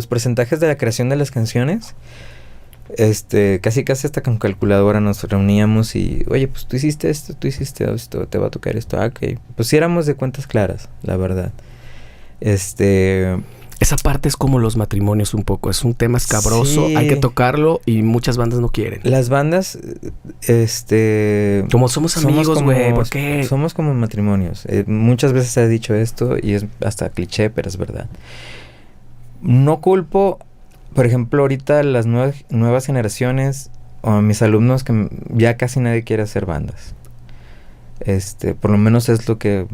porcentajes de la creación de las canciones, casi hasta con calculadora nos reuníamos y, oye, pues tú hiciste esto, te va a tocar esto. Ah, ok. Pues sí éramos de cuentas claras, la verdad. Esa parte es como los matrimonios un poco. Es un tema escabroso. Sí. Hay que tocarlo y muchas bandas no quieren. Las bandas, como somos amigos, güey. ¿Por qué? Somos como matrimonios. Muchas veces se ha dicho esto y es hasta cliché, pero es verdad. No culpo, por ejemplo, ahorita las nuevas generaciones o a mis alumnos que ya casi nadie quiere hacer bandas. Por lo menos es lo que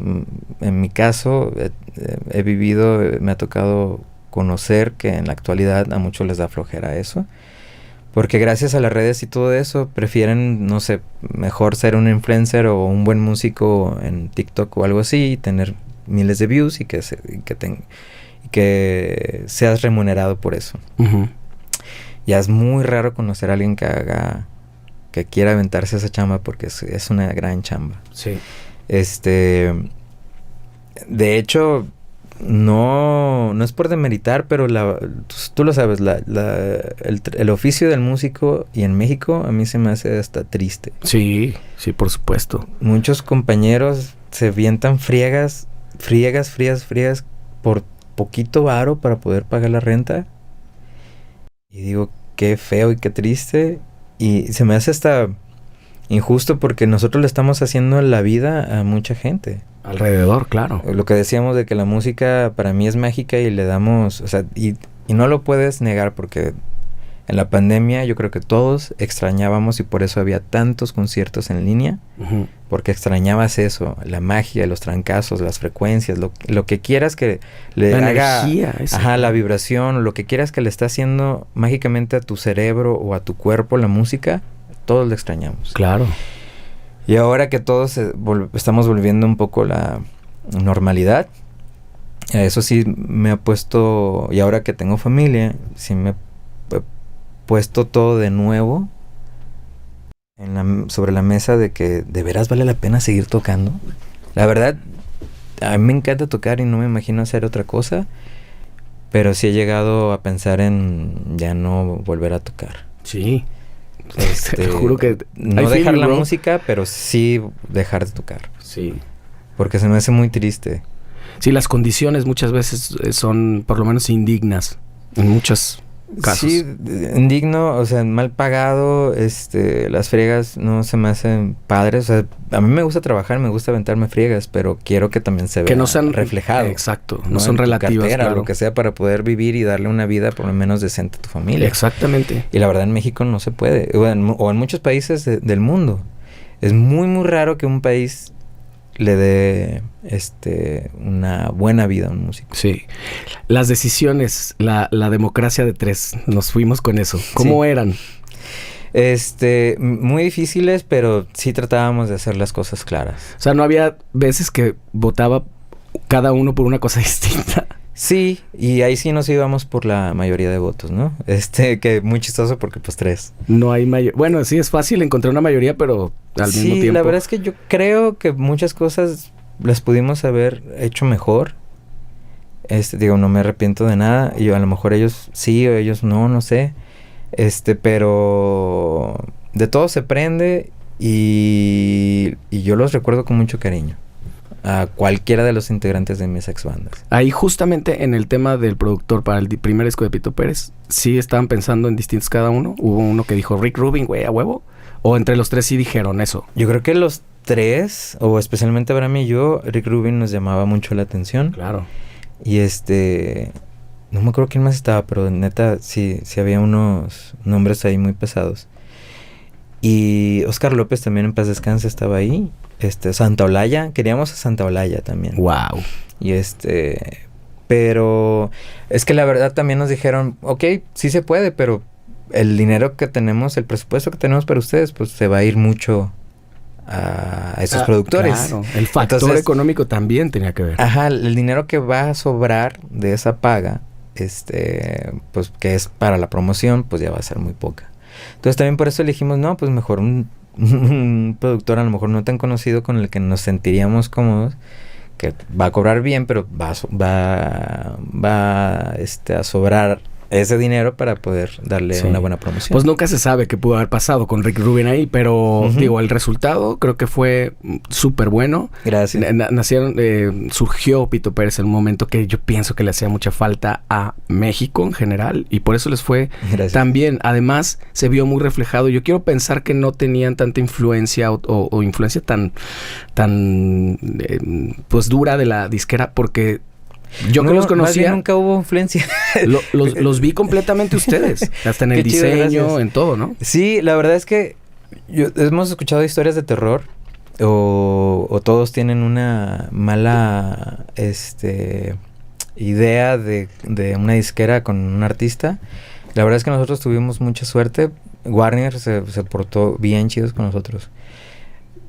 en mi caso he vivido, me ha tocado conocer que en la actualidad a muchos les da flojera eso. Porque gracias a las redes y todo eso, prefieren, no sé, mejor ser un influencer o un buen músico en TikTok o algo así y tener miles de views y que seas remunerado por eso. Uh-huh. Ya es muy raro conocer a alguien que quiera aventarse esa chamba porque es una gran chamba. Sí. De hecho, no es por demeritar, pero tú lo sabes, el oficio del músico y en México a mí se me hace hasta triste. Sí, por supuesto. Muchos compañeros se avientan friegas por poquito varo para poder pagar la renta. Y digo, qué feo y qué triste. Y se me hace hasta injusto porque nosotros le estamos haciendo la vida a mucha gente. Alrededor, claro. Lo que decíamos de que la música para mí es mágica y le damos... O sea, y no lo puedes negar porque en la pandemia yo creo que todos extrañábamos y por eso había tantos conciertos en línea. Uh-huh. Porque extrañabas eso, la magia, los trancazos, las frecuencias, lo que quieras que le haga... Energía, ajá, la vibración, lo que quieras que le está haciendo mágicamente a tu cerebro o a tu cuerpo, la música, todos lo extrañamos. Claro. Y ahora que todos estamos volviendo un poco la normalidad, eso sí me ha puesto, y ahora que tengo familia, sí me he puesto todo de nuevo sobre la mesa de que de veras vale la pena seguir tocando. La verdad, a mí me encanta tocar y no me imagino hacer otra cosa, pero sí he llegado a pensar en ya no volver a tocar. Sí. Te juro que... No dejar la música, pero sí dejar de tocar. Sí. Porque se me hace muy triste. Sí, las condiciones muchas veces son por lo menos indignas en muchas casos. Sí, indigno, o sea, mal pagado, las friegas no se me hacen padres, o sea, a mí me gusta trabajar, me gusta aventarme friegas, pero quiero que también se vea Que no sean reflejado. Exacto, no En son tu relativas, cartera, claro. lo que sea, para poder vivir y darle una vida por lo menos decente a tu familia. Exactamente. Y la verdad en México no se puede, o en muchos países del mundo. Es muy, muy raro que un país le dé una buena vida a un músico. Sí. Las decisiones, la democracia de tres, nos fuimos con eso. ¿Cómo Sí. eran? Muy difíciles, pero sí tratábamos de hacer las cosas claras. O sea, no había veces que votaba cada uno por una cosa distinta. Sí, y ahí sí nos íbamos por la mayoría de votos, ¿no? Que muy chistoso porque pues 3. No hay mayor... Bueno, sí, es fácil encontrar una mayoría, pero al mismo tiempo... Sí, la verdad es que yo creo que muchas cosas las pudimos haber hecho mejor. Digo, no me arrepiento de nada. Y a lo mejor ellos sí o ellos no sé. Pero de todo se aprende y yo los recuerdo con mucho cariño. A cualquiera de los integrantes de mis ex bandas. Ahí justamente en el tema del productor para el primer disco de Pito Pérez, ¿sí estaban pensando en distintos cada uno? ¿Hubo uno que dijo Rick Rubin, güey, a huevo? ¿O entre los tres sí dijeron eso? Yo creo que los 3, o especialmente Abraham y yo, Rick Rubin nos llamaba mucho la atención. Claro. Y no me acuerdo quién más estaba, pero neta sí había unos nombres ahí muy pesados. Y Oscar López también, en paz descanse, estaba ahí. Santa Olaya, queríamos a Santa Olaya también. Wow. Y pero es que la verdad también nos dijeron, ok, sí se puede, pero el dinero que tenemos, el presupuesto que tenemos para ustedes, pues se va a ir mucho a esos productores. Claro. El factor Entonces, económico también tenía que ver. Ajá, el dinero que va a sobrar de esa paga, pues que es para la promoción, pues ya va a ser muy poca. Entonces también por eso elegimos, no, pues mejor un productor a lo mejor no tan conocido con el que nos sentiríamos cómodos, que va a cobrar bien, pero va a sobrar ese dinero para poder darle una buena promoción. Pues nunca se sabe qué pudo haber pasado con Rick Rubin ahí, pero digo, el resultado creo que fue súper bueno. Gracias. Surgió Pito Pérez en un momento que yo pienso que le hacía mucha falta a México en general y por eso les fue tan bien. Además, se vio muy reflejado. Yo quiero pensar que no tenían tanta influencia o influencia tan pues dura de la disquera porque... Yo que los conocía... Nunca hubo influencia. Los vi completamente ustedes. Hasta en el diseño, chido, en todo, ¿no? Sí, la verdad es que hemos escuchado historias de terror. O todos tienen una mala idea de una disquera con un artista. La verdad es que nosotros tuvimos mucha suerte. Warner se portó bien chidos con nosotros.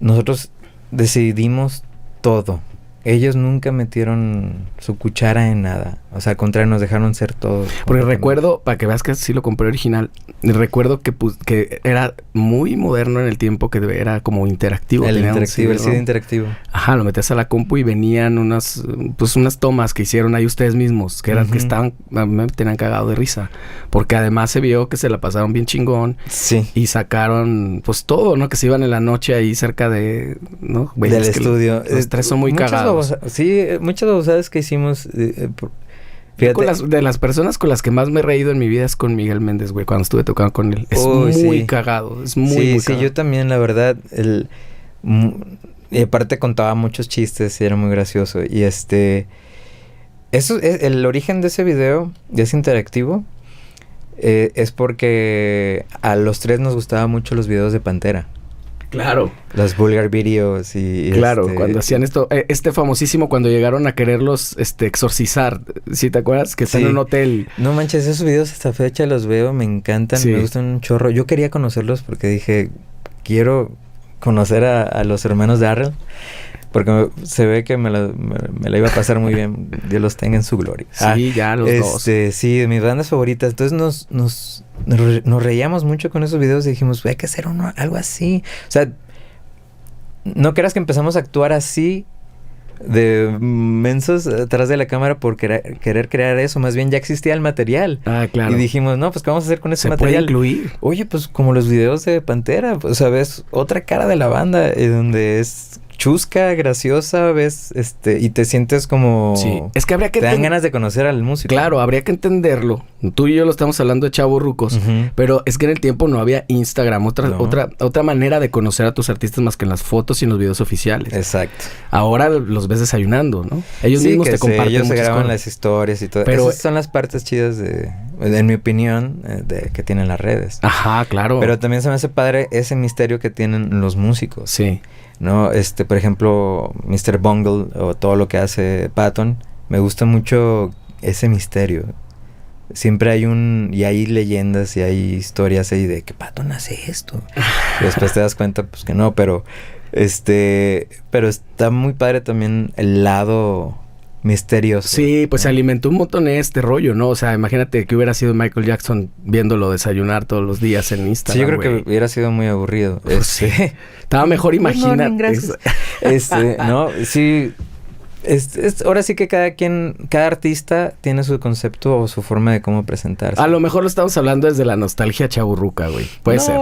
Nosotros decidimos todo. Ellos nunca metieron su cuchara en nada. O sea, al contrario, nos dejaron ser todos. Porque recuerdo, para que veas que sí lo compré original, recuerdo que era muy moderno en el tiempo, que era como interactivo. El CD interactivo. Ajá, lo metías a la compu y venían unas tomas que hicieron ahí ustedes mismos, que eran que estaban, me tenían cagado de risa. Porque además se vio que se la pasaron bien chingón. Sí. Y sacaron, pues todo, ¿no? Que se iban en la noche ahí cerca de, ¿no? Güey, del estudio. Los tres son muy cagados. Sí, muchas babosadas que hicimos. Fíjate. De las personas con las que más me he reído en mi vida es con Miguel Méndez, güey, cuando estuve tocando con él. Es muy cagado, es muy cagado. Sí, yo también, la verdad. Y aparte contaba muchos chistes y era muy gracioso. Y eso es el origen de ese video, de ese interactivo, es porque a los 3 nos gustaban mucho los videos de Pantera. Claro. Los vulgar videos y... Claro, cuando hacían esto... famosísimo cuando llegaron a quererlos exorcizar. ¿Sí te acuerdas? Que están en un hotel. No manches, esos videos hasta fecha los veo, me encantan, me gustan un chorro. Yo quería conocerlos porque dije, quiero conocer a los hermanos Darrell. Porque se ve que me la iba a pasar muy bien. Dios los tenga en su gloria. Sí, ya los dos. Sí, de mis bandas favoritas. Entonces nos reíamos mucho con esos videos y dijimos, hay que hacer algo así. O sea, no creas que empezamos a actuar así de mensos atrás de la cámara por querer crear eso. Más bien ya existía el material. Ah, claro. Y dijimos, no, pues ¿qué vamos a hacer con ese material? ¿Se puede incluir? Oye, pues como los videos de Pantera. Pues, o sea, ves otra cara de la banda donde es chusca, graciosa, ves, y te sientes como... Sí, es que habría que... Te dan ganas de conocer al músico. Claro, habría que entenderlo. Tú y yo lo estamos hablando de chavorrucos, pero es que en el tiempo no había Instagram, otra manera de conocer a tus artistas más que en las fotos y en los videos oficiales. Exacto. Ahora los ves desayunando, ¿no? Ellos mismos te comparten ellos se graban cosas. las historias y todo. Pero esas son las partes chidas en mi opinión, que tienen las redes. Ajá, claro. Pero también se me hace padre ese misterio que tienen los músicos. Sí. ¿No? Por ejemplo, Mr. Bungle o todo lo que hace Patton, me gusta mucho ese misterio. Siempre y hay leyendas y hay historias ahí de que Patton hace esto. Y después te das cuenta, pues que no, pero está muy padre también el lado misterioso. Sí, pues ¿no? se alimentó un montón este rollo, ¿no? O sea, imagínate que hubiera sido Michael Jackson viéndolo desayunar todos los días en Instagram. Sí, yo creo que hubiera sido muy aburrido. Pues sí. Estaba mejor imaginar. No, sí. Ahora sí que cada artista tiene su concepto o su forma de cómo presentarse. A lo mejor lo estamos hablando desde la nostalgia chaburruca, güey. Puede ser.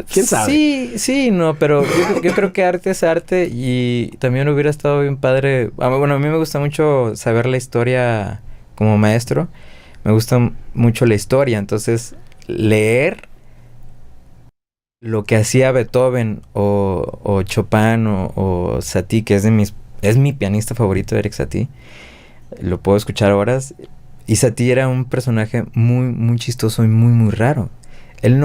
¿Quién sabe? Sí, no, pero yo creo que arte es arte y también hubiera estado bien padre. Bueno, a mí me gusta mucho saber la historia como maestro. Me gusta mucho la historia, entonces leer lo que hacía Beethoven o Chopin o Satie, que es mi pianista favorito, Erik Satie. Lo puedo escuchar horas. Y Satie era un personaje muy, muy chistoso y muy, muy raro. Él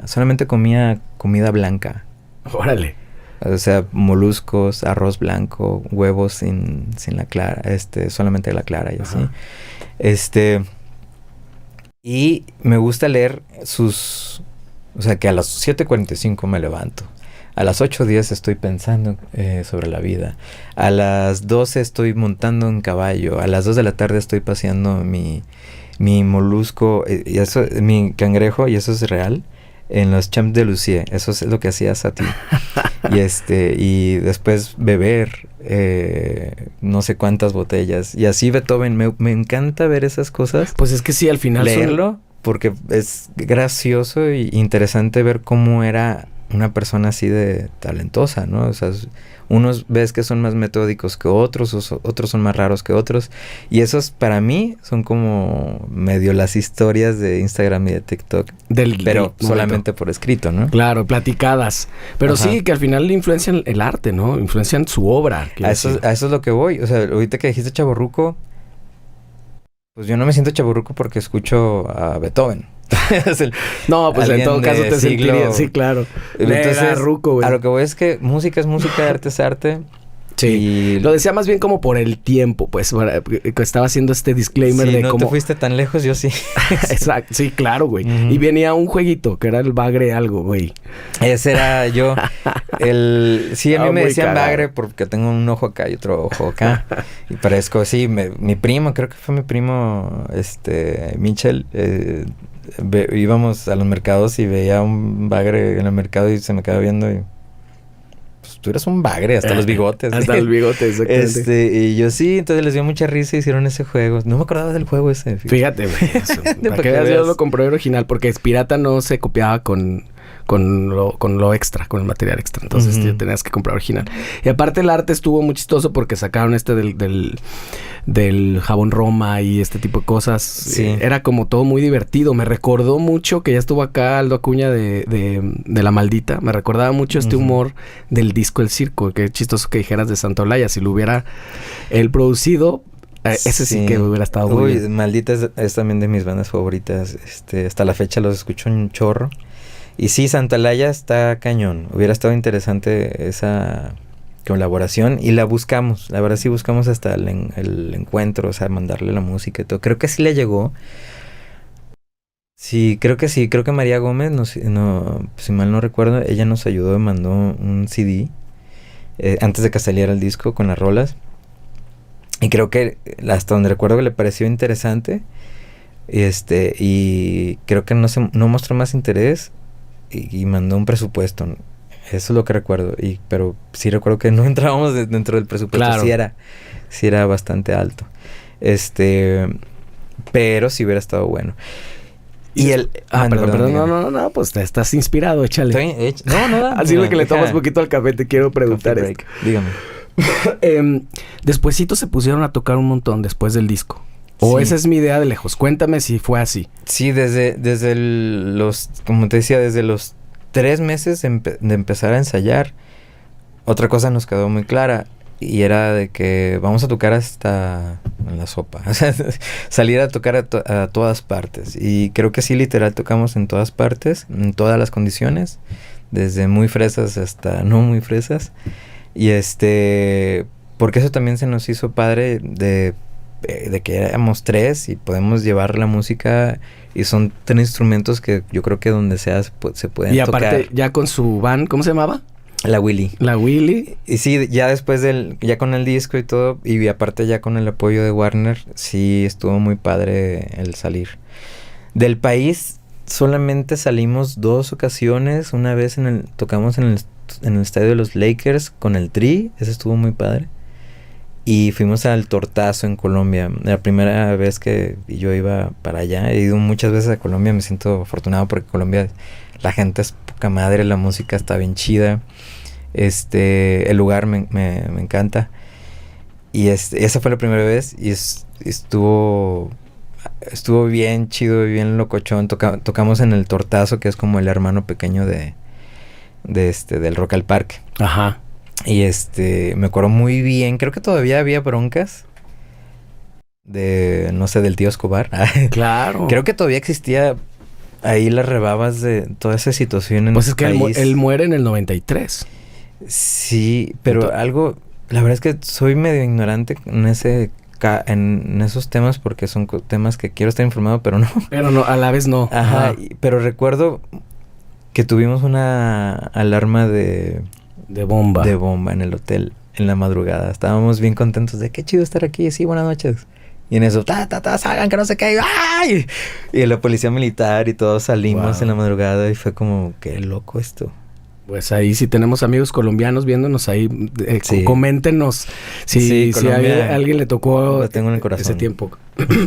solamente comía comida blanca. Órale. O sea, moluscos, arroz blanco, huevos sin la clara, solamente la clara y así. Ajá. Y me gusta leer o sea, que a las 7:45 me levanto. A las 8:10 estoy pensando sobre la vida. A las 12 estoy montando un caballo. A las 2 de la tarde estoy paseando mi molusco, mi cangrejo, y eso es real, en los Champs de Lucie. Eso es lo que hacía Satie. Y después beber no sé cuántas botellas. Y así Beethoven. Me encanta ver esas cosas. Pues es que sí, al final leerlo, porque es gracioso e interesante ver cómo era una persona así de talentosa, ¿no? O sea, unos ves que son más metódicos que otros, otros son más raros que otros. Y esos, para mí, son como medio las historias de Instagram y de TikTok. Pero solamente por escrito, ¿no? Claro, platicadas. Pero ajá, sí, que al final influencian el arte, ¿no? Influencian su obra. A eso es lo que voy. O sea, ahorita que dijiste chavorruco, pues yo no me siento chavorruco porque escucho a Beethoven. No, pues en todo caso te sentirías, sí, claro. Entonces, ruco, güey. A lo que voy es que música es música, arte es arte. Sí, y lo decía más bien como por el tiempo, pues, estaba haciendo este disclaimer sí, de no cómo... te fuiste tan lejos, yo sí. Exacto, sí, claro, güey. Y venía un jueguito, que era el bagre algo, güey. Ese era yo. Sí, a mí me decían bagre porque tengo un ojo acá y otro ojo acá. Y parezco, sí, mi primo, creo que fue mi primo, Michel, íbamos a los mercados y veía un bagre en el mercado y se me quedaba viendo y... Pues tú eres un bagre, hasta los bigotes. Hasta los bigotes, exactamente. Y yo sí, entonces les dio mucha risa y hicieron ese juego. No me acordaba del juego ese. Fíjate, güey. Para que veas, yo lo compré original porque Pirata no se copiaba con lo extra, con el material extra. Entonces tenías que comprar original. Y aparte el arte estuvo muy chistoso porque sacaron del jabón Roma y este tipo de cosas. Sí. Era como todo muy divertido. Me recordó mucho que ya estuvo acá Aldo Acuña de La Maldita. Me recordaba mucho este humor del disco El Circo. Qué chistoso que dijeras de Santa Olaya. Si lo hubiera él producido... ese sí que hubiera estado muy bien. Maldita es también de mis bandas favoritas. Hasta la fecha los escucho un chorro. Y sí, Santa Olaya está cañón. Hubiera estado interesante esa colaboración y la buscamos. La verdad sí buscamos hasta el encuentro, o sea, mandarle la música y todo. Creo que sí le llegó. Sí, creo que sí. Creo que María Gómez, no, si mal no recuerdo, ella nos ayudó y mandó un CD antes de que saliera el disco con las rolas. Y creo que hasta donde recuerdo que le pareció interesante. Y creo que no mostró más interés. Y mandó un presupuesto. Eso es lo que recuerdo. Pero sí recuerdo que no entrábamos dentro del presupuesto. Claro. Sí era bastante alto. Pero sí hubiera estado bueno. Y el... perdón, no, pues te estás inspirado, échale. No. Así lo que le tomas poquito al café, te quiero preguntar esto. Dígame. Despuésito se pusieron a tocar un montón después del disco. O esa es mi idea de lejos. Cuéntame si fue así. Sí, desde los... Como te decía, desde los 3 meses de empezar a ensayar, otra cosa nos quedó muy clara. Y era de que vamos a tocar hasta en la sopa. O sea, salir a tocar a todas partes. Y creo que sí, literal, tocamos en todas partes, en todas las condiciones. Desde muy fresas hasta no muy fresas. Y porque eso también se nos hizo padre de que éramos 3 y podemos llevar la música. Y son 3 instrumentos que yo creo que donde sea se pueden tocar. Y aparte, ya con su band, ¿cómo se llamaba? La Willy. La Willy. Y sí, ya después ya con el disco y todo, y aparte ya con el apoyo de Warner, sí estuvo muy padre el salir. Del país solamente salimos 2 ocasiones. Una vez tocamos en el estadio de los Lakers con el Tri, ese estuvo muy padre. Y fuimos al Tortazo en Colombia. La primera vez que yo iba para allá, he ido muchas veces a Colombia, me siento afortunado porque Colombia, la gente es poca madre, la música está bien chida. El lugar me encanta. Y esa fue la primera vez y estuvo bien chido, bien locochón. Tocamos en el Tortazo, que es como el hermano pequeño del Rock al Parque. Ajá. Y me acuerdo muy bien, creo que todavía había broncas no sé, del tío Escobar. Claro. Creo que todavía existía ahí las rebabas de toda esa situación en pues es que país. Él muere en el 93. Sí, pero la verdad es que soy medio ignorante en esos temas porque son temas que quiero estar informado, pero no. Pero no, a la vez no. Ajá. Pero recuerdo que tuvimos una alarma de bomba. De bomba en el hotel en la madrugada. Estábamos bien contentos de qué chido estar aquí. Sí, buenas noches. Y en eso, salgan, que no sé qué. ¡Ay! Y la policía militar y todos salimos en la madrugada y fue como, qué loco esto. Pues ahí, si tenemos amigos colombianos viéndonos ahí, sí. Coméntenos si a alguien le tocó lo tengo en el corazón. Ese tiempo.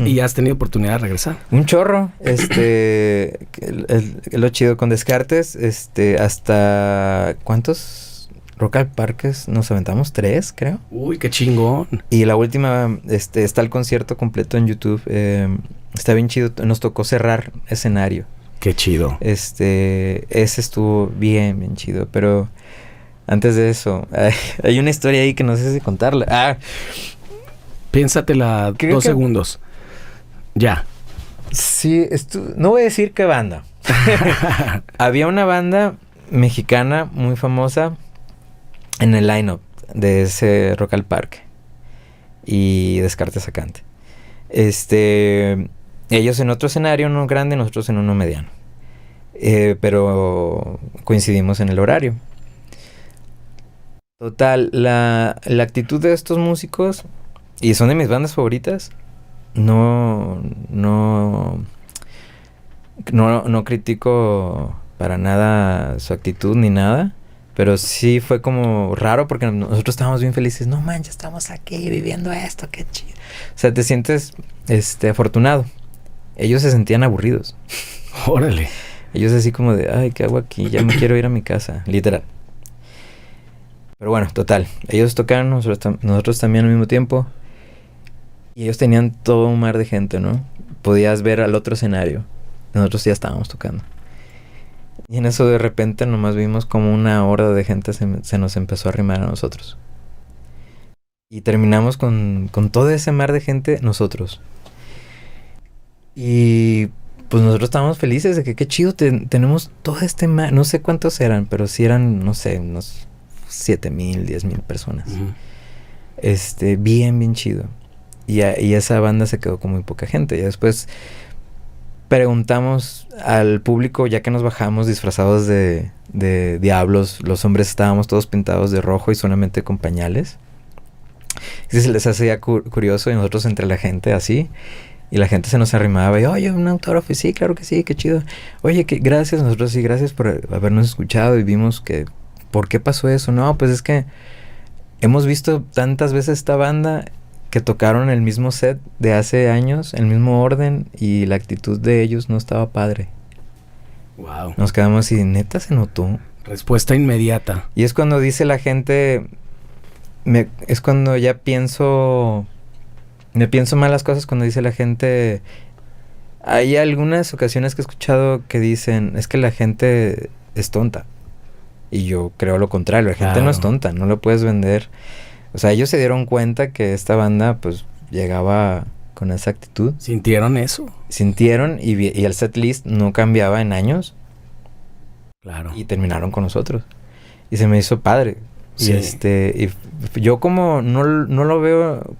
Y has tenido oportunidad de regresar. Un chorro. Lo chido con Descartes, hasta ¿cuántos Rock al Parques? Nos aventamos 3, creo. Uy, qué chingón. Y la última, está el concierto completo en YouTube. Está bien chido. Nos tocó cerrar escenario. Qué chido. Ese estuvo bien chido. Pero antes de eso, hay una historia ahí que no sé si contarla. Piénsatela 2 segundos. Ya. Sí, no voy a decir qué banda. Había una banda mexicana muy famosa en el line-up de ese Rock al Parque. Y Descartes Sacante. Ellos en otro escenario, uno grande, nosotros en uno mediano. Pero coincidimos en el horario. Total, la actitud de estos músicos, y son de mis bandas favoritas, no critico para nada su actitud ni nada, pero sí fue como raro porque nosotros estábamos bien felices. No manches, estamos aquí viviendo esto, qué chido. O sea, te sientes afortunado. Ellos se sentían aburridos. Órale. Ellos así como de, ay, ¿qué hago aquí? Ya me quiero ir a mi casa, literal. Pero bueno, total. Ellos tocaron, nosotros también al mismo tiempo. Y ellos tenían todo un mar de gente, ¿no? Podías ver al otro escenario. Nosotros ya estábamos tocando. Y en eso de repente nomás vimos como una horda de gente se nos empezó a arrimar a nosotros. Y terminamos con todo ese mar de gente nosotros. Y pues nosotros estábamos felices de que qué chido tenemos todo este mar. No sé cuántos eran, pero sí eran, no sé, unos 7,000, 10,000 personas. Uh-huh. Bien chido. Y esa banda se quedó con muy poca gente. Y después preguntamos al público, ya que nos bajamos disfrazados de diablos. Los hombres estábamos todos pintados de rojo y solamente con pañales. Y se les hacía curioso y nosotros entre la gente así. Y la gente se nos arrimaba y, oye, un autógrafo. Y sí, claro que sí, qué chido. Oye, gracias. Nosotros sí, gracias por habernos escuchado. Y vimos que, ¿por qué pasó eso? No, pues es que hemos visto tantas veces esta banda que tocaron el mismo set de hace años, el mismo orden, y la actitud de ellos no estaba padre. Wow. Nos quedamos así, neta se notó. Respuesta inmediata. Y es cuando dice la gente, es cuando ya me pienso mal las cosas cuando dice la gente. Hay algunas ocasiones que he escuchado que dicen, es que la gente es tonta. Y yo creo lo contrario, la gente no es tonta, no lo puedes vender. O sea, ellos se dieron cuenta que esta banda pues llegaba con esa actitud. ¿Sintieron eso? Sintieron y el setlist no cambiaba en años. Claro. Y terminaron con nosotros. Y se me hizo padre. Sí. Y yo como no lo veo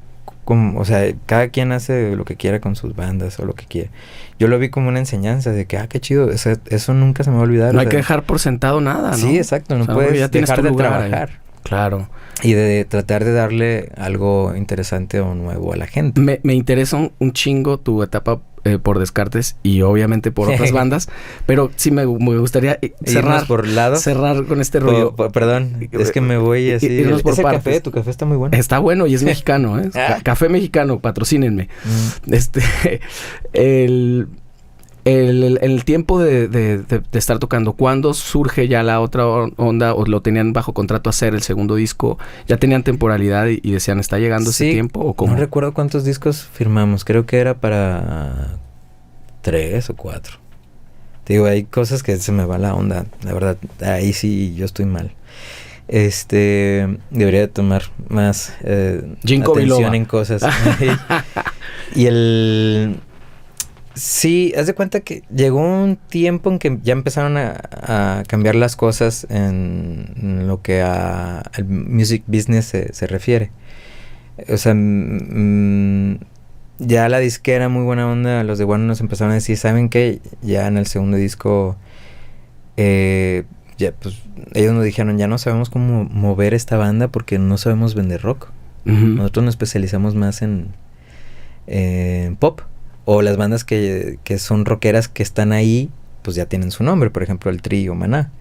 como, o sea, cada quien hace lo que quiera con sus bandas o lo que quiera. Yo lo vi como una enseñanza de que, qué chido, eso nunca se me va a olvidar. No hay que dejar por sentado nada, ¿no? Sí, exacto, no puedes dejar de trabajar. Claro. Y de tratar de darle algo interesante o nuevo a la gente. Me interesa un chingo tu etapa por Descartes y obviamente por otras bandas, pero sí me gustaría cerrar con este rollo. Perdón, es que me voy así. Ese café, tu café está muy bueno. Está bueno y es mexicano, ¿eh? Café mexicano, patrocínenme. El tiempo de estar tocando, ¿cuándo surge ya la otra onda? ¿O lo tenían bajo contrato a hacer el segundo disco? ¿Ya tenían temporalidad y decían, está llegando ese tiempo? ¿O cómo? No recuerdo cuántos discos firmamos. Creo que era para 3 o 4. Te digo, hay cosas que se me va la onda. La verdad, ahí sí yo estoy mal. Debería de tomar más atención en cosas. Y sí, haz de cuenta que llegó un tiempo en que ya empezaron a cambiar las cosas en lo que al music business se refiere. O sea, ya la disquera, muy buena onda, los de Warner nos empezaron a decir, ¿saben qué? Ya en el segundo disco, ya pues ellos nos dijeron, ya no sabemos cómo mover esta banda porque no sabemos vender rock. Uh-huh. Nosotros nos especializamos más en pop. O las bandas que son rockeras que están ahí, pues ya tienen su nombre. Por ejemplo, el Tri o Maná.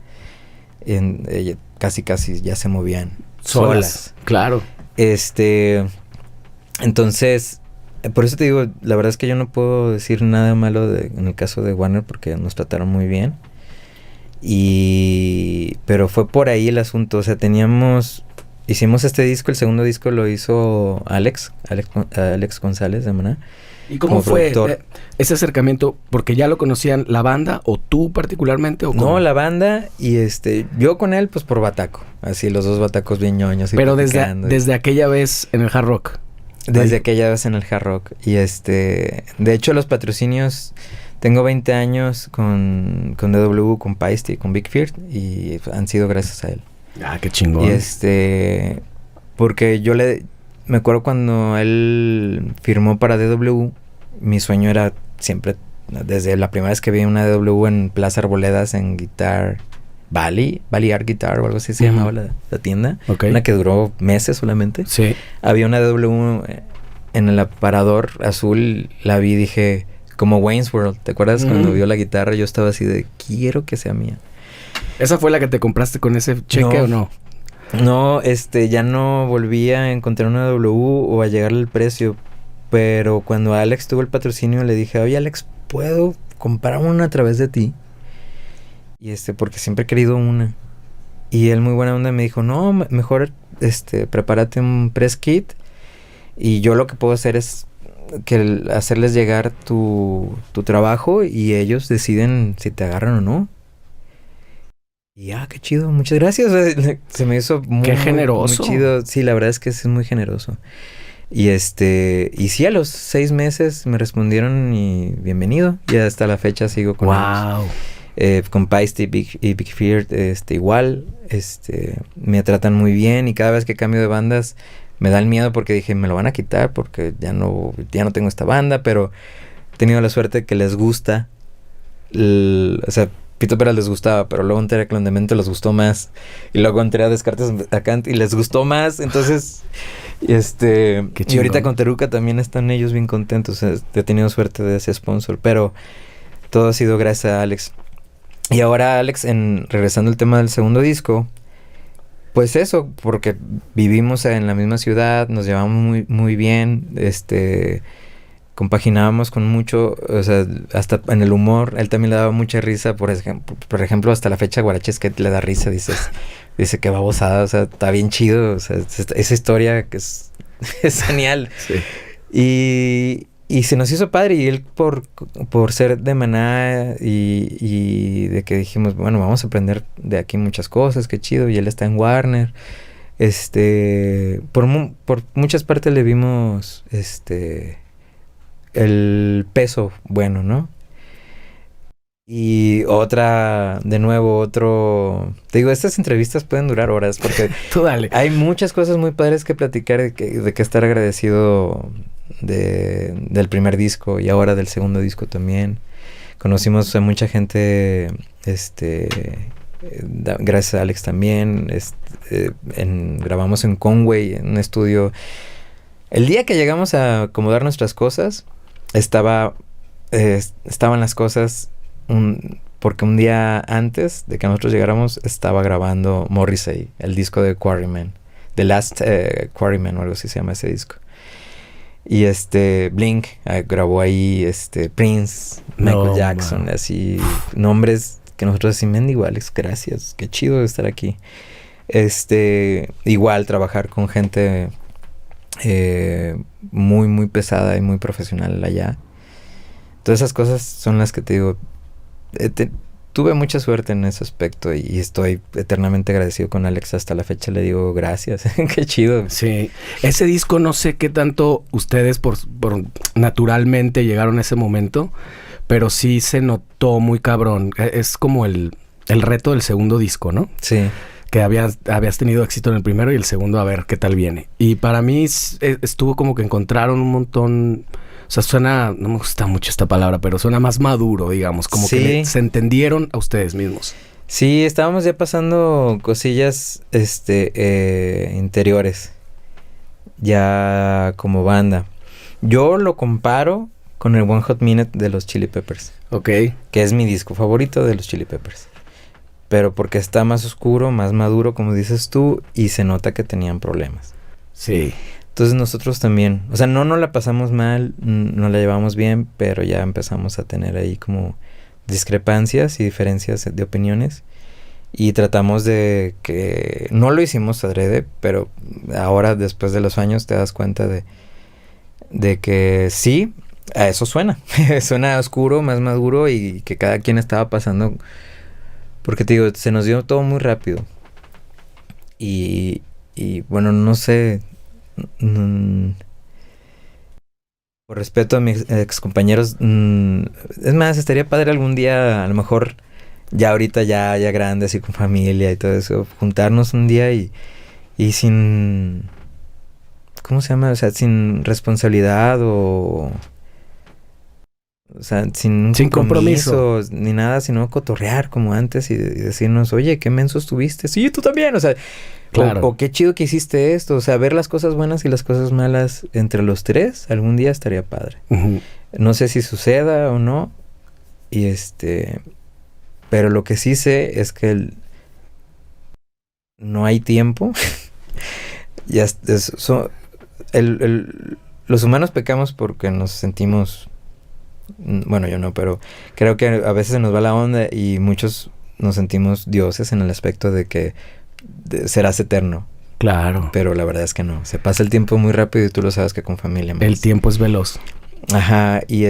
Casi ya se movían solas. Claro. Entonces, por eso te digo, la verdad es que yo no puedo decir nada malo en el caso de Warner porque nos trataron muy bien. Pero fue por ahí el asunto. O sea, hicimos este disco, el segundo disco lo hizo Alex González de Maná. ¿Y cómo fue ese acercamiento? ¿Porque ya lo conocían la banda o tú particularmente? ¿O cómo? No, la banda y yo con él pues por bataco. Así los dos batacos bien ñoños. Pero desde aquella vez en el hard rock. Desde aquella vez en el hard rock. Y de hecho los patrocinios, tengo 20 años con DW, con Paiste, con Big Fear y han sido gracias a él. Qué chingón. Y porque me acuerdo cuando él firmó para DW, mi sueño era siempre, desde la primera vez que vi una DW en Plaza Arboledas en Guitar Valley Art Guitar o algo así se llamaba la tienda. Okay. Una que duró meses solamente. Sí. Había una DW en el aparador azul, la vi y dije, como Wayne's World, ¿te acuerdas? Cuando vio la guitarra yo estaba así de, quiero que sea mía. ¿Esa fue la que te compraste con ese cheque o no? No, ya no volví a encontrar una W o a llegarle el precio. Pero cuando Alex tuvo el patrocinio le dije, oye Alex, ¿puedo comprar una a través de ti? Y porque siempre he querido una. Y él muy buena onda me dijo, no, mejor prepárate un press kit. Y yo lo que puedo hacer es hacerles llegar tu trabajo y ellos deciden si te agarran o no. Y qué chido, muchas gracias. Se me hizo qué generoso. Muy chido. Sí, la verdad es que es muy generoso. Y sí, a los 6 meses me respondieron y bienvenido. Y hasta la fecha sigo con ellos. Con Paiste y Big Fear, igual. Me tratan muy bien y cada vez que cambio de bandas me da el miedo porque dije, me lo van a quitar porque ya no tengo esta banda, pero he tenido la suerte que les gusta. O sea, Pito Pera les gustaba, pero luego entré a Clon Demente, les gustó más. Y luego entré a Descartes acá y les gustó más. Entonces, y ahorita con Teruca también están ellos bien contentos. O sea, he tenido suerte de ese sponsor, pero todo ha sido gracias a Alex. Y ahora Alex, regresando al tema del segundo disco, Pues eso, porque vivimos en la misma ciudad, nos llevamos muy, muy bien, compaginábamos con mucho, o sea, hasta en el humor, él también le daba mucha risa, por ejemplo, hasta la fecha Guaraches que le da risa, dice que babosada, o sea, está bien chido, o sea, esa historia que es genial. Sí. Y se nos hizo padre, y él por ser de Maná y de que dijimos, bueno, vamos a aprender de aquí muchas cosas, qué chido, y él está en Warner, por muchas partes le vimos, el peso bueno, ¿no? Y de nuevo, te digo, estas entrevistas pueden durar horas porque Tú dale. hay muchas cosas muy padres que platicar, de que estar agradecido del primer disco y ahora del segundo disco también. Conocimos a mucha gente, gracias a Alex también, grabamos en Conway, en un estudio. El día que llegamos a acomodar nuestras cosas, estaban las cosas, porque un día antes de que nosotros llegáramos estaba grabando Morrissey, el disco de Quarrymen, The Last Quarrymen o algo así se llama ese disco. Y Blink grabó ahí, Prince, Michael Jackson, así nombres que nosotros decimos, mendigo Alex, gracias, qué chido estar aquí. Igual trabajar con gente muy, muy pesada y muy profesional allá. Todas esas cosas son las que te digo. Tuve mucha suerte en ese aspecto y estoy eternamente agradecido con Alex. Hasta la fecha le digo gracias. Qué chido. Sí. Ese disco no sé qué tanto ustedes por naturalmente llegaron a ese momento, pero sí se notó muy cabrón. Es como el reto del segundo disco, ¿no? Sí. Que habías tenido éxito en el primero y el segundo a ver qué tal viene. Y para mí estuvo como que encontraron un montón... O sea, suena... No me gusta mucho esta palabra, pero suena más maduro, digamos. Como sí. que se entendieron a ustedes mismos. Sí, estábamos ya pasando cosillas interiores. Ya como banda. Yo lo comparo con el One Hot Minute de los Chili Peppers. Ok. Que es mi disco favorito de los Chili Peppers. Pero porque está más oscuro, más maduro, como dices tú, y se nota que tenían problemas. Sí. Entonces nosotros también, o sea, no la pasamos mal, no la llevamos bien, pero ya empezamos a tener ahí como discrepancias y diferencias de opiniones. Y tratamos de que, no lo hicimos adrede, pero ahora después de los años te das cuenta de que sí, a eso suena. Suena oscuro, más maduro y que cada quien estaba pasando. Porque te digo, se nos dio todo muy rápido. Y bueno, no sé. Por respeto a mis excompañeros, es más, estaría padre algún día, a lo mejor ya ahorita ya grandes y con familia y todo eso, juntarnos un día y sin, ¿cómo se llama? O sea, sin responsabilidad o sea, sin compromiso ni nada, sino cotorrear como antes y decirnos, oye, qué menso estuviste. Sí, tú también, o sea, claro. O qué chido que hiciste esto. O sea, ver las cosas buenas y las cosas malas entre los tres, algún día estaría padre. Uh-huh. No sé si suceda o no. Y pero lo que sí sé es que no hay tiempo. Los humanos pecamos porque nos sentimos... Bueno, yo no, pero creo que a veces se nos va la onda y muchos nos sentimos dioses en el aspecto de que serás eterno. Claro. Pero la verdad es que no. Se pasa el tiempo muy rápido y tú lo sabes que con familia más. El tiempo es veloz. Ajá. Y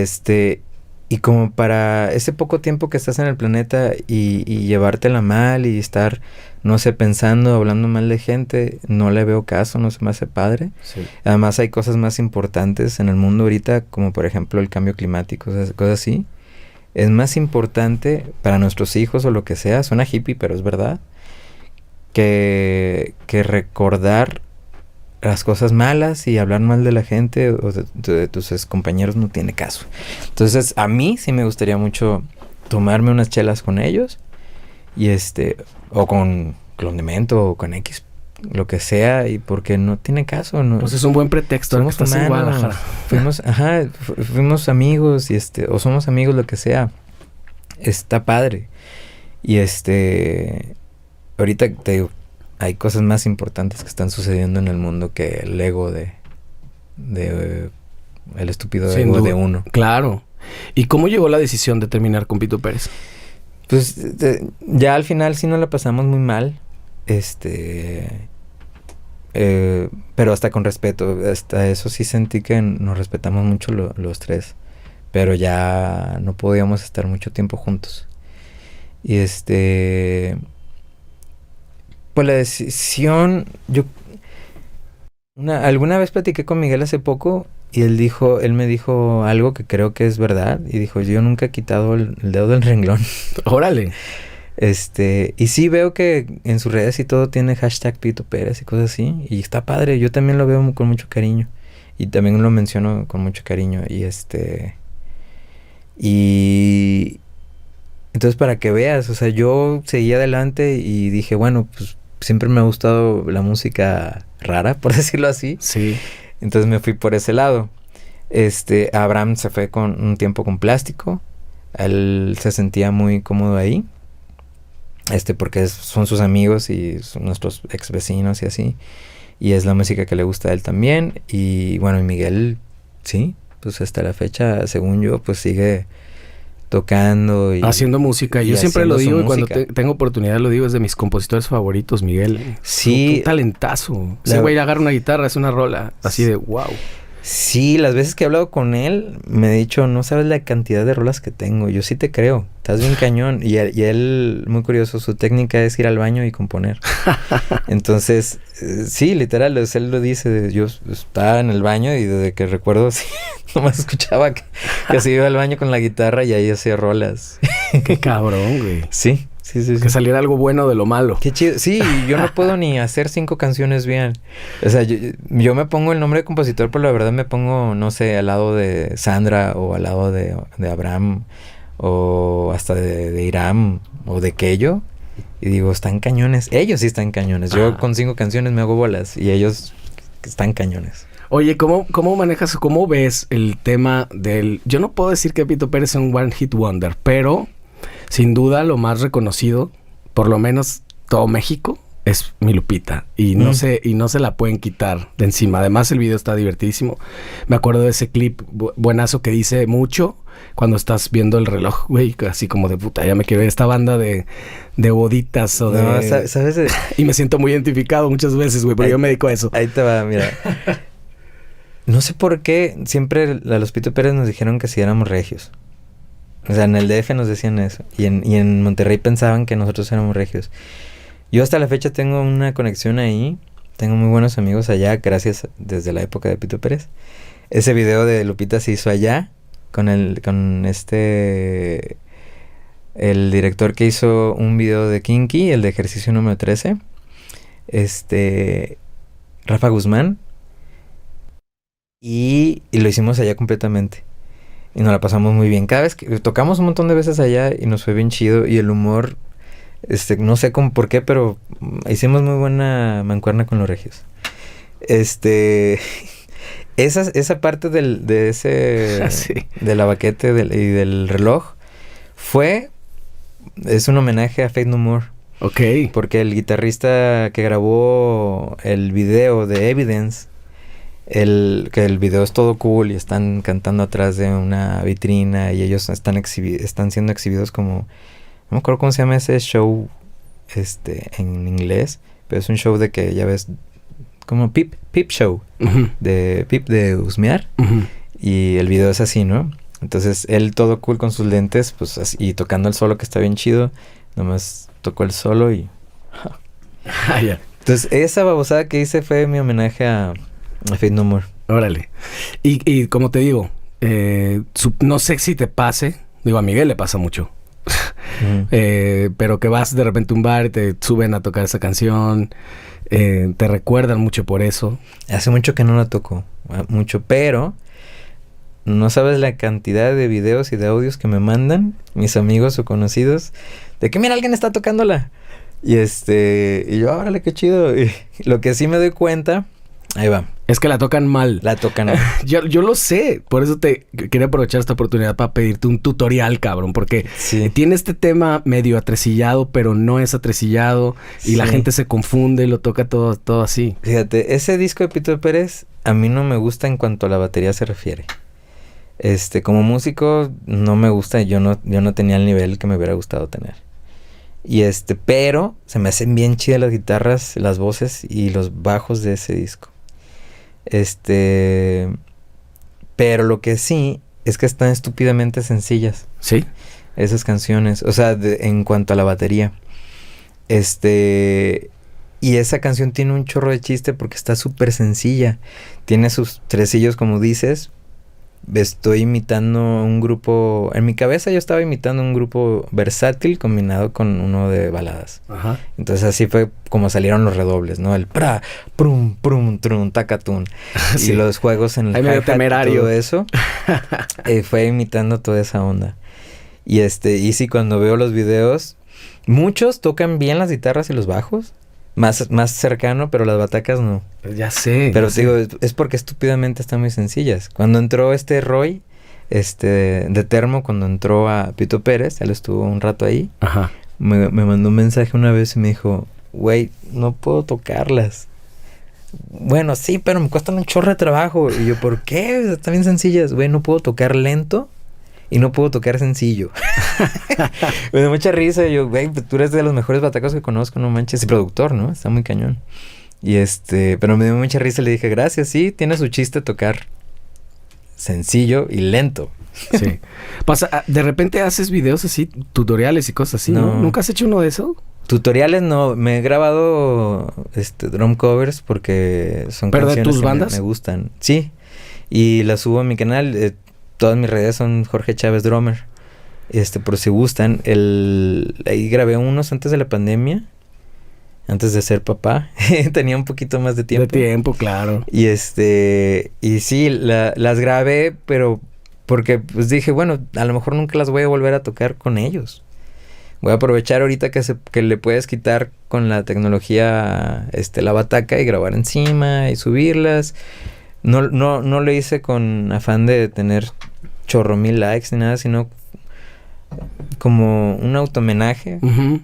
y como para ese poco tiempo que estás en el planeta y llevártela mal y estar, no sé, pensando, hablando mal de gente, no le veo caso, no se me hace padre. Sí. Además hay cosas más importantes en el mundo ahorita, como por ejemplo el cambio climático, o sea, cosas así. Es más importante para nuestros hijos o lo que sea, suena hippie, pero es verdad, que recordar las cosas malas y hablar mal de la gente o de tus compañeros no tiene caso. Entonces, a mí sí me gustaría mucho tomarme unas chelas con ellos y o con Clondemento o con X, lo que sea, y porque no tiene caso. No, pues es un buen pretexto. Somos humanos, en Guadalajara. Fuimos amigos y o somos amigos, lo que sea. Está padre. Y ahorita te digo, hay cosas más importantes que están sucediendo en el mundo que el ego de el estúpido Sin ego duda. de uno. Claro. ¿Y cómo llegó la decisión de terminar con Pito Pérez? Pues ya al final sí nos la pasamos muy mal. Pero hasta con respeto. Hasta eso sí sentí que nos respetamos mucho los tres. Pero ya no podíamos estar mucho tiempo juntos. Y pues la decisión, alguna vez platiqué con Miguel hace poco y él me dijo algo que creo que es verdad y dijo, yo nunca he quitado el dedo del renglón. Órale. Y sí veo que en sus redes y todo tiene hashtag Pito Pérez y cosas así y está padre, yo también lo veo con mucho cariño y también lo menciono con mucho cariño y entonces para que veas, o sea, yo seguí adelante y dije, bueno, pues siempre me ha gustado la música rara, por decirlo así. Sí. Entonces me fui por ese lado. Abraham se fue con un tiempo con Plástico. Él se sentía muy cómodo ahí. Porque son sus amigos y son nuestros ex vecinos y así. Y es la música que le gusta a él también. Y bueno, y Miguel, sí, pues hasta la fecha, según yo, pues sigue tocando y haciendo música. y Yo siempre lo haciendo digo su y cuando música. tengo oportunidad lo digo, es de mis compositores favoritos, Miguel. Sí. Un talentazo. Ese güey agarra una guitarra, es una rola así de wow. Sí, las veces que he hablado con él me ha dicho, no sabes la cantidad de rolas que tengo. Yo sí te creo, estás bien cañón. Y él, muy curioso, su técnica es ir al baño y componer. Entonces, sí, literal, él lo dice. Yo estaba en el baño y desde que recuerdo, sí, nomás escuchaba que se iba al baño con la guitarra y ahí hacía rolas. Qué cabrón, güey. Sí. Que saliera algo bueno de lo malo. Qué chido. Sí, yo no puedo ni hacer 5 canciones bien. O sea, yo me pongo el nombre de compositor, pero la verdad me pongo, no sé, al lado de Sandra o al lado de Abraham o hasta de Iram o de Kello. Y digo, están cañones. Ellos sí están cañones. Yo con 5 canciones me hago bolas y ellos están cañones. Oye, ¿cómo manejas, cómo ves el tema del... Yo no puedo decir que Pito Pérez es un one hit wonder, pero... Sin duda, lo más reconocido, por lo menos todo México, es mi Lupita. Y no se la pueden quitar de encima. Además, el video está divertidísimo. Me acuerdo de ese clip buenazo que dice mucho cuando estás viendo el reloj, güey. Así como de puta, ya me quiero ver esta banda de boditas o de... No, ¿sabes? Y me siento muy identificado muchas veces, güey, pero yo me dedico a eso. Ahí te va, mira. No sé por qué siempre a los Pito Pérez nos dijeron que si éramos regios. O sea, en el DF nos decían eso. Y en Monterrey pensaban que nosotros éramos regios. Yo hasta la fecha tengo una conexión ahí. Tengo muy buenos amigos allá, gracias desde la época de Pito Pérez. Ese video de Lupita se hizo allá. El director que hizo un video de Kinky, el de ejercicio número 13. Rafa Guzmán. Y lo hicimos allá completamente. Y nos la pasamos muy bien. Cada vez que tocamos un montón de veces allá y nos fue bien chido. Y el humor, no sé por qué, pero hicimos muy buena mancuerna con los regios. Esa parte de ese... Sí. De la baquete y del reloj es un homenaje a Faith No More. Ok. Porque el guitarrista que grabó el video de Evidence... que el video es todo cool y están cantando atrás de una vitrina y ellos están siendo exhibidos como... No me acuerdo cómo se llama ese show en inglés, pero es un show de que ya ves como Peep Show. Uh-huh. De Peep de husmear. Uh-huh. Y el video es así, ¿no? Entonces él todo cool con sus lentes, pues así, y tocando el solo que está bien chido. Nomás tocó el solo y... Ya. Entonces esa babosada que hice fue mi homenaje a Faith No More. Órale. Y como te digo, no sé si te pase, digo, a Miguel le pasa mucho. Pero que vas de repente a un bar y te suben a tocar esa canción, te recuerdan mucho por eso. Hace mucho que no la toco, mucho, pero no sabes la cantidad de videos y de audios que me mandan mis amigos o conocidos de que mira, alguien está tocándola. Y yo, órale, qué chido. Y lo que sí me doy cuenta, ahí va. Es que la tocan mal. La tocan mal. Yo lo sé. Por eso te quería aprovechar esta oportunidad para pedirte un tutorial, cabrón. Porque tiene este tema medio atresillado, pero no es atresillado. Y la gente se confunde, lo toca todo así. Fíjate, ese disco de Pito Pérez a mí no me gusta en cuanto a la batería se refiere. Como músico no me gusta. Yo no tenía el nivel que me hubiera gustado tener. Y pero se me hacen bien chidas las guitarras, las voces y los bajos de ese disco. Pero lo que sí es que están estúpidamente sencillas. ¿Sí? Esas canciones, o sea, en cuanto a la batería. Y esa canción tiene un chorro de chiste porque está súper sencilla. Tiene sus tresillos, como dices. Estoy imitando un grupo... En mi cabeza yo estaba imitando un grupo versátil combinado con uno de baladas. Ajá. Entonces así fue como salieron los redobles, ¿no? El pra, prum, prum, trum, tacatún. Sí. Y los juegos en el hi-hat y todo eso. Fue imitando toda esa onda. Y sí, cuando veo los videos, muchos tocan bien las guitarras y los bajos. Más cercano, pero las batacas no. Ya sé. Pero digo, es porque estúpidamente están muy sencillas. Cuando entró Roy, de Termo, cuando entró a Pito Pérez, él estuvo un rato ahí. Ajá. Me mandó un mensaje una vez y me dijo, güey, no puedo tocarlas. Bueno, sí, pero me cuestan un chorro de trabajo. Y yo, ¿por qué? Están bien sencillas. Güey, no puedo tocar lento y no puedo tocar sencillo. Me dio mucha risa. Y yo, güey, tú eres de los mejores batacos que conozco, no manches. Y productor, ¿no? Está muy cañón. Y pero me dio mucha risa. Le dije, gracias, sí, tiene su chiste tocar sencillo y lento. Sí. Pasa, de repente haces videos así, tutoriales y cosas así, ¿no? ¿Nunca has hecho uno de eso? Tutoriales no. Me he grabado drum covers porque son ¿pero canciones de tus que bandas? me gustan. Sí. Y las subo a mi canal. Todas mis redes son Jorge Chávez Drummer. Por si gustan. Ahí grabé unos antes de la pandemia. Antes de ser papá. Tenía un poquito más de tiempo. De tiempo, claro. Y y sí, las grabé, pero porque pues dije, bueno, a lo mejor nunca las voy a volver a tocar con ellos. Voy a aprovechar ahorita que le puedes quitar con la tecnología la bataca y grabar encima y subirlas. No lo hice con afán de tener chorro mil likes ni nada, sino como un auto-homenaje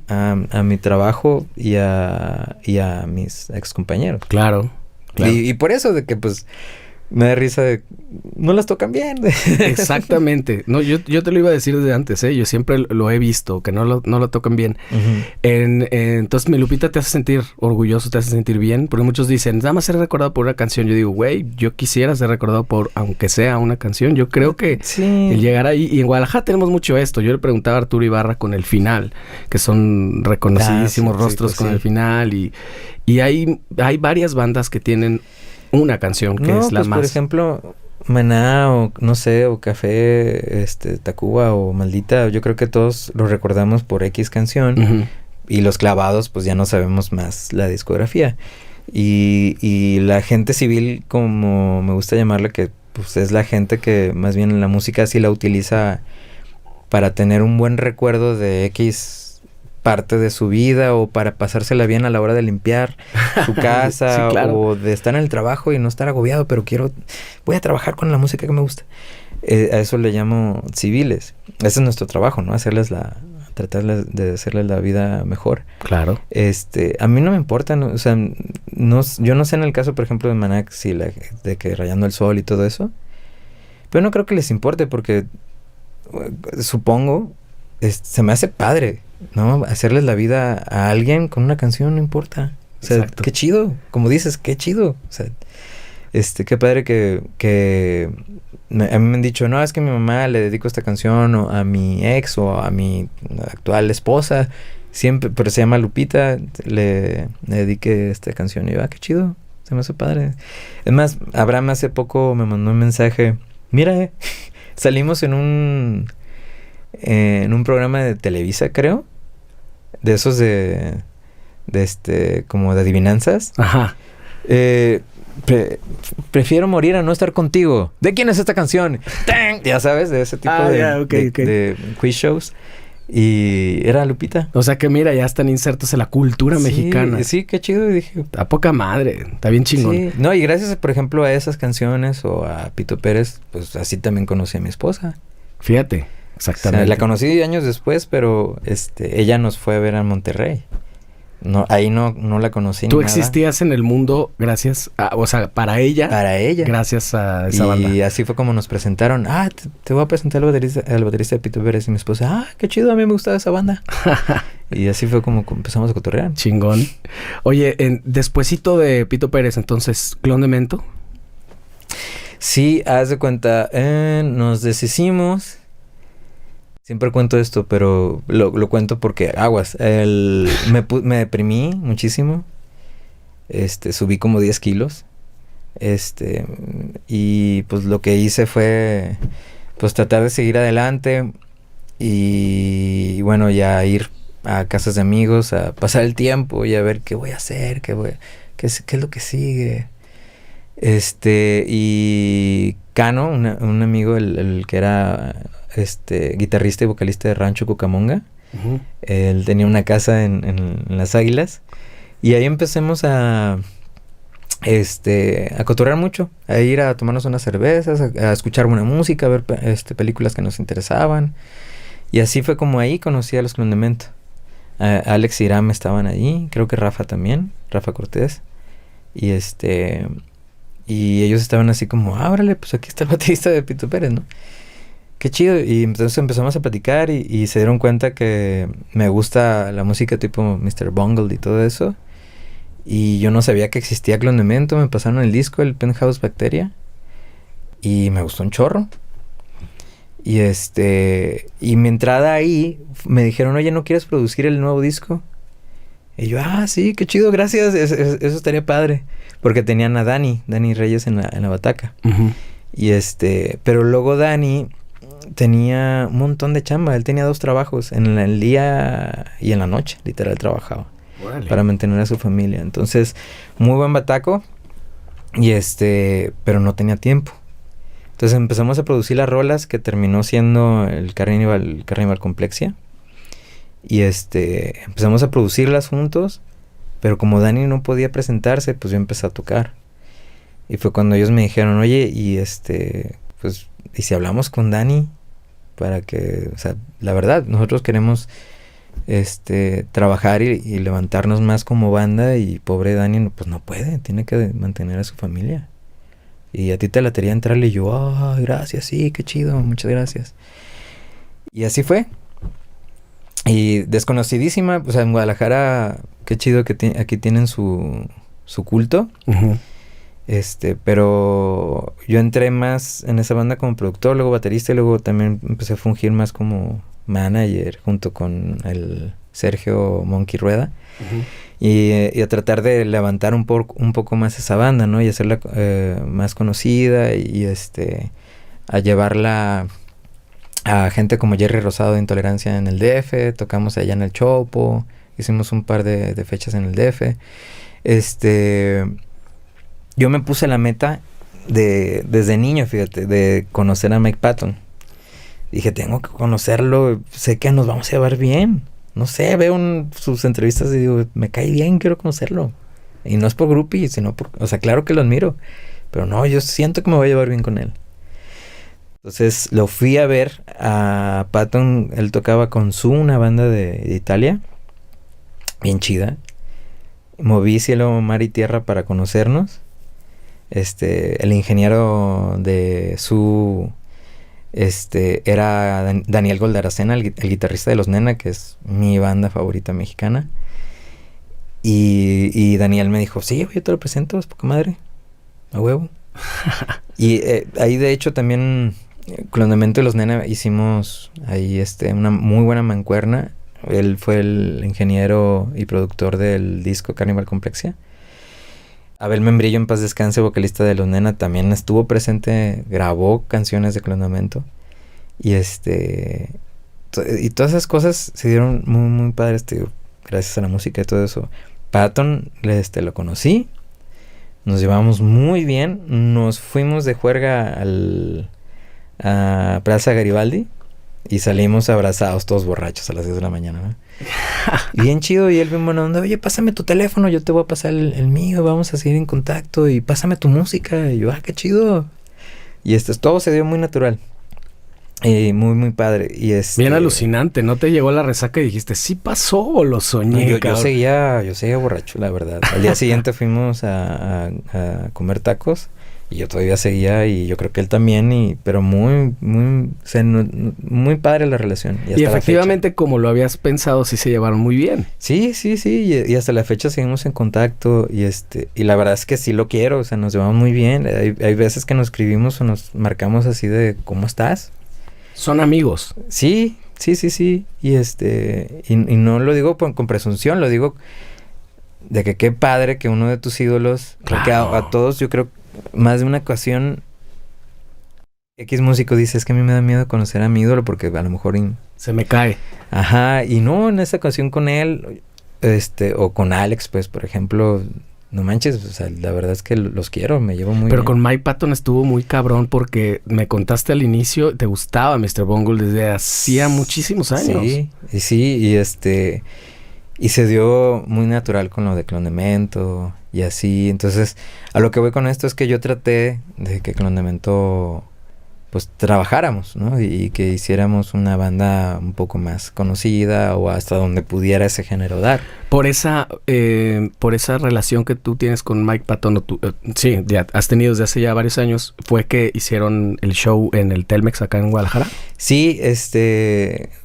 a mi trabajo y a mis ex compañeros. Claro. Y por eso de que pues me da risa de no las tocan bien. Exactamente. No, yo te lo iba a decir desde antes, ¿eh? Yo siempre lo he visto, que no lo tocan bien. Entonces, mi Lupita te hace sentir orgulloso, te hace sentir bien, porque muchos dicen, nada más ser recordado por una canción. Yo digo, güey, yo quisiera ser recordado por, aunque sea una canción. Yo creo que el llegar ahí, y en Guadalajara tenemos mucho esto. Yo le preguntaba a Arturo Ibarra con El Final, que son reconocidísimos rostros con El Final, y hay varias bandas que tienen una canción que es la pues, más... por ejemplo, Maná o no sé, o Café, Tacuba o Maldita, yo creo que todos los recordamos por X canción. Y los clavados, pues ya no sabemos más la discografía. Y la gente civil, como me gusta llamarla, que pues es la gente que más bien la música sí la utiliza para tener un buen recuerdo de X parte de su vida, o para pasársela bien a la hora de limpiar su casa, sí, claro. o de estar en el trabajo y no estar agobiado, pero voy a trabajar con la música que me gusta. A eso le llamo civiles. Ese es nuestro trabajo, ¿no? Tratar de hacerles la vida mejor. Claro. A mí no me importa, ¿no? O sea, yo no sé en el caso, por ejemplo, de Manac, de que Rayando el Sol y todo eso, pero no creo que les importe, porque supongo, se me hace padre, ¿no? Hacerles la vida a alguien con una canción, no importa. O sea, exacto. Qué chido. Como dices, qué chido. O sea, qué padre que a mí me han dicho, no, es que a mi mamá le dedico esta canción, o a mi ex, o a mi actual esposa, siempre, pero se llama Lupita, le dediqué esta canción. Y yo, qué chido. Se me hace padre. Es más, Abraham hace poco me mandó un mensaje. Mira, salimos en un programa de Televisa, creo, de esos como de adivinanzas. Ajá. Prefiero morir a no estar contigo. ¿De quién es esta canción? ¡Tang! Ya sabes, de ese tipo de quiz shows. Y era Lupita. O sea que mira, ya están insertos en la cultura mexicana. Sí, qué chido. Y dije, a poca madre, está bien chingón. Sí. No, y gracias, por ejemplo, a esas canciones o a Pito Pérez, pues así también conocí a mi esposa. Fíjate, exactamente. O sea, la conocí años después, pero ella nos fue a ver a Monterrey. No, ahí no la conocí. Tú ni existías nada. en el mundo gracias a, o sea, para ella. Para ella. Gracias a esa banda. Y así fue como nos presentaron. Te voy a presentar al baterista de Pito Pérez. Y mi esposa, qué chido, a mí me gustaba esa banda. Y así fue como empezamos a cotorrear. Chingón. Oye, despuesito de Pito Pérez, entonces, ¿Clon de Mento? Sí, haz de cuenta, nos deshicimos. Siempre cuento esto, pero lo cuento porque aguas. Me deprimí muchísimo. Subí como 10 kilos. Y pues lo que hice fue pues tratar de seguir adelante. Y bueno, ya ir a casas de amigos, a pasar el tiempo y a ver qué voy a hacer, qué es lo que sigue. Y Cano, un amigo, el que era guitarrista y vocalista de Rancho Cucamonga. Uh-huh. Él tenía una casa en Las Águilas. Y ahí empecemos a cotorrear mucho, a ir a tomarnos unas cervezas, a escuchar buena música, a ver películas que nos interesaban. Y así fue como ahí conocí a los Clon de Mento. Alex y Iram estaban allí, creo que Rafa también, Rafa Cortés. Y y ellos estaban así como, órale, pues aquí está el baterista de Pito Pérez, ¿no? Qué chido. Y entonces empezamos a platicar y se dieron cuenta que me gusta la música tipo Mr. Bungle y todo eso. Y yo no sabía que existía Clon de Mento. Me pasaron el disco, el Penthouse Bacteria. Y me gustó un chorro. Y mi entrada ahí, me dijeron, oye, ¿no quieres producir el nuevo disco? Y yo, sí, qué chido, gracias. Eso estaría padre. Porque tenían a Dani Reyes en la bataca. Uh-huh. Y pero luego Dani tenía un montón de chamba. Él tenía 2 trabajos, en el día y en la noche, literal trabajaba. Órale. Para mantener a su familia. Entonces, muy buen bataco. Y pero no tenía tiempo. Entonces empezamos a producir las rolas, que terminó siendo el Carnival Complexia. Y empezamos a producirlas juntos. Pero como Dani no podía presentarse, pues yo empecé a tocar. Y fue cuando ellos me dijeron, oye, y pues, ¿y si hablamos con Dani? Para que, o sea, la verdad, nosotros queremos trabajar y levantarnos más como banda. Y pobre Dani, pues no puede, tiene que mantener a su familia. Y a ti te latería entrarle. Y yo, gracias, sí, qué chido, muchas gracias. Y así fue. Y desconocidísima, o sea, en Guadalajara, qué chido que aquí tienen su culto. Uh-huh. Pero yo entré más en esa banda como productor, luego baterista, y luego también empecé a fungir más como manager junto con el Sergio Monkey Rueda. Uh-huh. Y a tratar de levantar un poco más esa banda, ¿no? Y hacerla más conocida y a llevarla a gente como Jerry Rosado de Intolerancia en el DF. Tocamos allá en el Chopo, hicimos un par de fechas en el DF. Yo me puse la meta desde niño, fíjate, de conocer a Mike Patton. Dije, tengo que conocerlo, sé que nos vamos a llevar bien. No sé, veo sus entrevistas y digo, me cae bien, quiero conocerlo. Y no es por groupie, sino o sea, claro que lo admiro. Pero no, yo siento que me voy a llevar bien con él. Entonces lo fui a ver a Patton. Él tocaba con una banda de Italia. Bien chida. Moví cielo, mar y tierra para conocernos. El ingeniero de su... era Daniel Goldaracena, el guitarrista de Los Nena, que es mi banda favorita mexicana. Y Daniel me dijo, sí, yo te lo presento, es poca madre, a huevo. Y ahí de hecho también Clon de Mento y Los Nena hicimos ahí una muy buena mancuerna. Él fue el ingeniero y productor del disco Carnival Complexia. Abel Membrillo, en paz descanse, vocalista de Los Nena, también estuvo presente, grabó canciones de Clon de Mento. Y y todas esas cosas se dieron muy, muy padres, gracias a la música y todo eso. Patton, lo conocí, nos llevamos muy bien, nos fuimos de juerga a Plaza Garibaldi, Y salimos abrazados, todos borrachos a las 10 de la mañana, ¿no? Y bien chido, y él bien bueno, oye, pásame tu teléfono, yo te voy a pasar el mío, vamos a seguir en contacto, y pásame tu música. Y yo, qué chido. Y todo se dio muy natural. Muy, muy padre. Y bien alucinante, ¿no te llegó la resaca y dijiste, sí pasó o lo soñé? Yo seguía borracho, la verdad. Al día siguiente fuimos a comer tacos y yo todavía seguía, y yo creo que él también, pero muy, muy, o sea, muy padre la relación. Y efectivamente, como lo habías pensado, sí se llevaron muy bien. Sí, y hasta la fecha seguimos en contacto, y la verdad es que sí lo quiero, o sea, nos llevamos muy bien. Hay veces que nos escribimos o nos marcamos así de, ¿cómo estás? Son amigos. Sí. Y no lo digo con presunción, lo digo de que qué padre que uno de tus ídolos, claro. Porque a todos, yo creo, más de una ocasión, X músico dice, es que a mí me da miedo conocer a mi ídolo porque a lo mejor... se me cae. Ajá, y no, en esa ocasión con él, o con Alex, pues, por ejemplo... No manches, o sea, la verdad es que los quiero, me llevo muy bien. Pero con Mike Patton estuvo muy cabrón porque me contaste al inicio, te gustaba Mr. Bungle desde hacía muchísimos años. Sí, y se dio muy natural con lo de Clondemento y así. Entonces, a lo que voy con esto es que yo traté de que Clondemento pues trabajáramos, ¿no? Y que hiciéramos una banda un poco más conocida o hasta donde pudiera ese género dar. Por esa relación que tú tienes con Mike Patton, sí, ya has tenido desde hace ya varios años, ¿fue que hicieron el show en el Telmex acá en Guadalajara? Sí,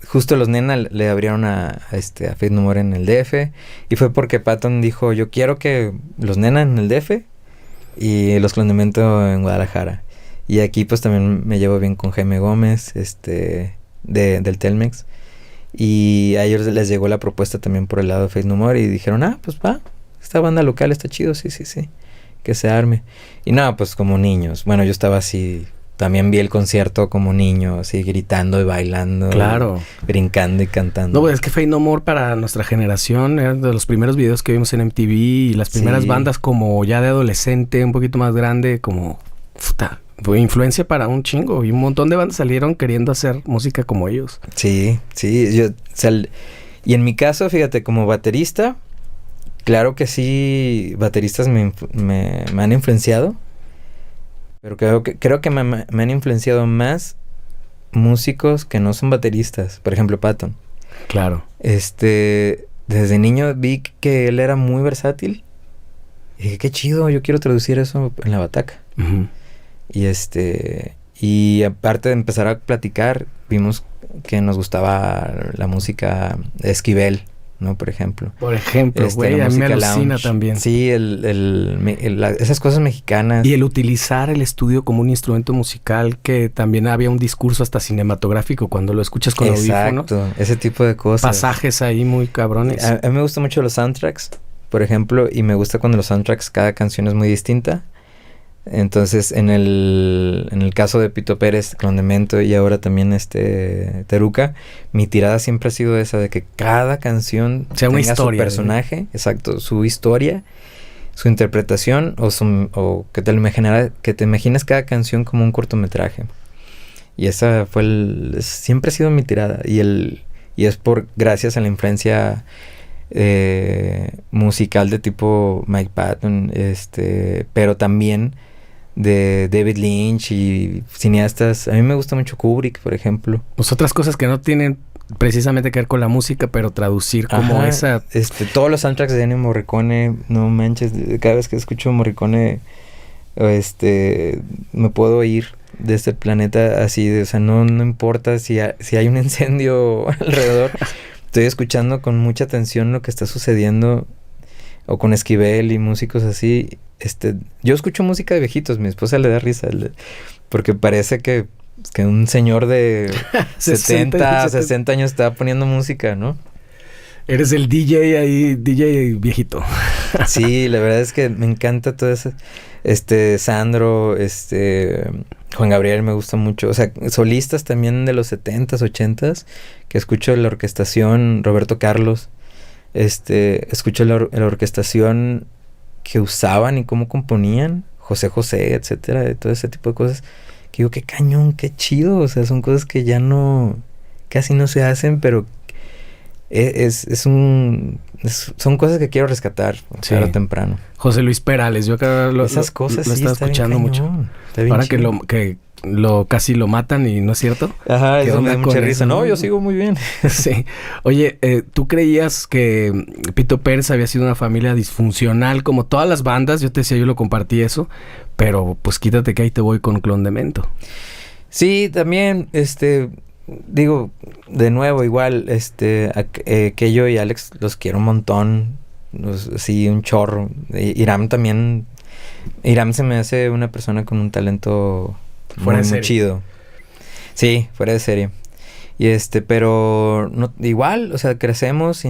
justo los Nena le abrieron a Faith No More en el DF, y fue porque Patton dijo, yo quiero que los Nena en el DF y los Clondemento en Guadalajara. Y aquí pues también me llevo bien con Jaime Gómez, del Telmex. Y a ellos les llegó la propuesta también por el lado de Faith No More y dijeron, pues va, esta banda local está chido, sí, que se arme. Y no, pues como niños. Bueno, yo estaba así, también vi el concierto como niño, así gritando y bailando. Claro. Y brincando y cantando. No, pues es que Faith No More para nuestra generación era de los primeros videos que vimos en MTV y las primeras bandas como ya de adolescente, un poquito más grande, como... fue influencia para un chingo y un montón de bandas salieron queriendo hacer música como ellos. Sí, y en mi caso, fíjate, como baterista, claro que sí, bateristas me han influenciado, pero creo que me han influenciado más músicos que no son bateristas, por ejemplo, Patton. Claro. Desde niño vi que él era muy versátil y dije, qué chido, yo quiero traducir eso en la bataca. Uh-huh. Y aparte de empezar a platicar, vimos que nos gustaba la música de Esquivel, ¿no? Por ejemplo. Güey, a mí me alucina también. Sí, esas cosas mexicanas. Y el utilizar el estudio como un instrumento musical, que también había un discurso hasta cinematográfico cuando lo escuchas con audífonos. Exacto, ese tipo de cosas. Pasajes ahí muy cabrones. A mí me gustan mucho los soundtracks, por ejemplo, y me gusta cuando los soundtracks, cada canción es muy distinta. Entonces, en el caso de Pito Pérez, Clondemento y ahora también Teruca, mi tirada siempre ha sido esa de que cada canción sea una historia, su personaje, ¿no? Exacto, su historia, su interpretación o que te imaginas cada canción como un cortometraje. Y esa siempre ha sido mi tirada y es gracias a la influencia musical de tipo Mike Patton, pero también de David Lynch y cineastas. A mí me gusta mucho Kubrick, por ejemplo. Pues otras cosas que no tienen precisamente que ver con la música, pero traducir como Ajá, esa... todos los soundtracks de Ennio Morricone, no manches, cada vez que escucho Morricone, me puedo ir de este planeta así, o sea, no importa si hay un incendio alrededor, estoy escuchando con mucha atención lo que está sucediendo, o con Esquivel y músicos así. Yo escucho música de viejitos, mi esposa le da risa, porque parece que un señor de 70, 60 años está poniendo música, ¿no? Eres el DJ ahí, DJ viejito. Sí, la verdad es que me encanta todo eso. Sandro, Juan Gabriel me gusta mucho. O sea, solistas también de los 70s, 80s, que escucho la orquestación, Roberto Carlos. Escucho la orquestación que usaban y cómo componían, José José, etcétera, de todo ese tipo de cosas, que digo, qué cañón, qué chido, o sea, son cosas que ya no casi no se hacen, pero son cosas que quiero rescatar tarde o temprano. José Luis Perales, yo acá esas cosas lo estaba escuchando mucho. Para que casi lo matan y no es cierto. Ajá, eso me da mucha risa. No, yo sigo muy bien. Sí. Oye, ¿tú creías que Pito Pérez había sido una familia disfuncional como todas las bandas? Yo te decía, yo lo compartí eso, pero pues quítate que ahí te voy con Clon de Mento. Sí, también, digo, de nuevo, igual, que yo y Alex los quiero un montón, sí, un chorro. Iram también, Iram se me hace una persona con un talento muy chido. Sí, fuera de serie. Y pero no, igual, o sea, crecemos y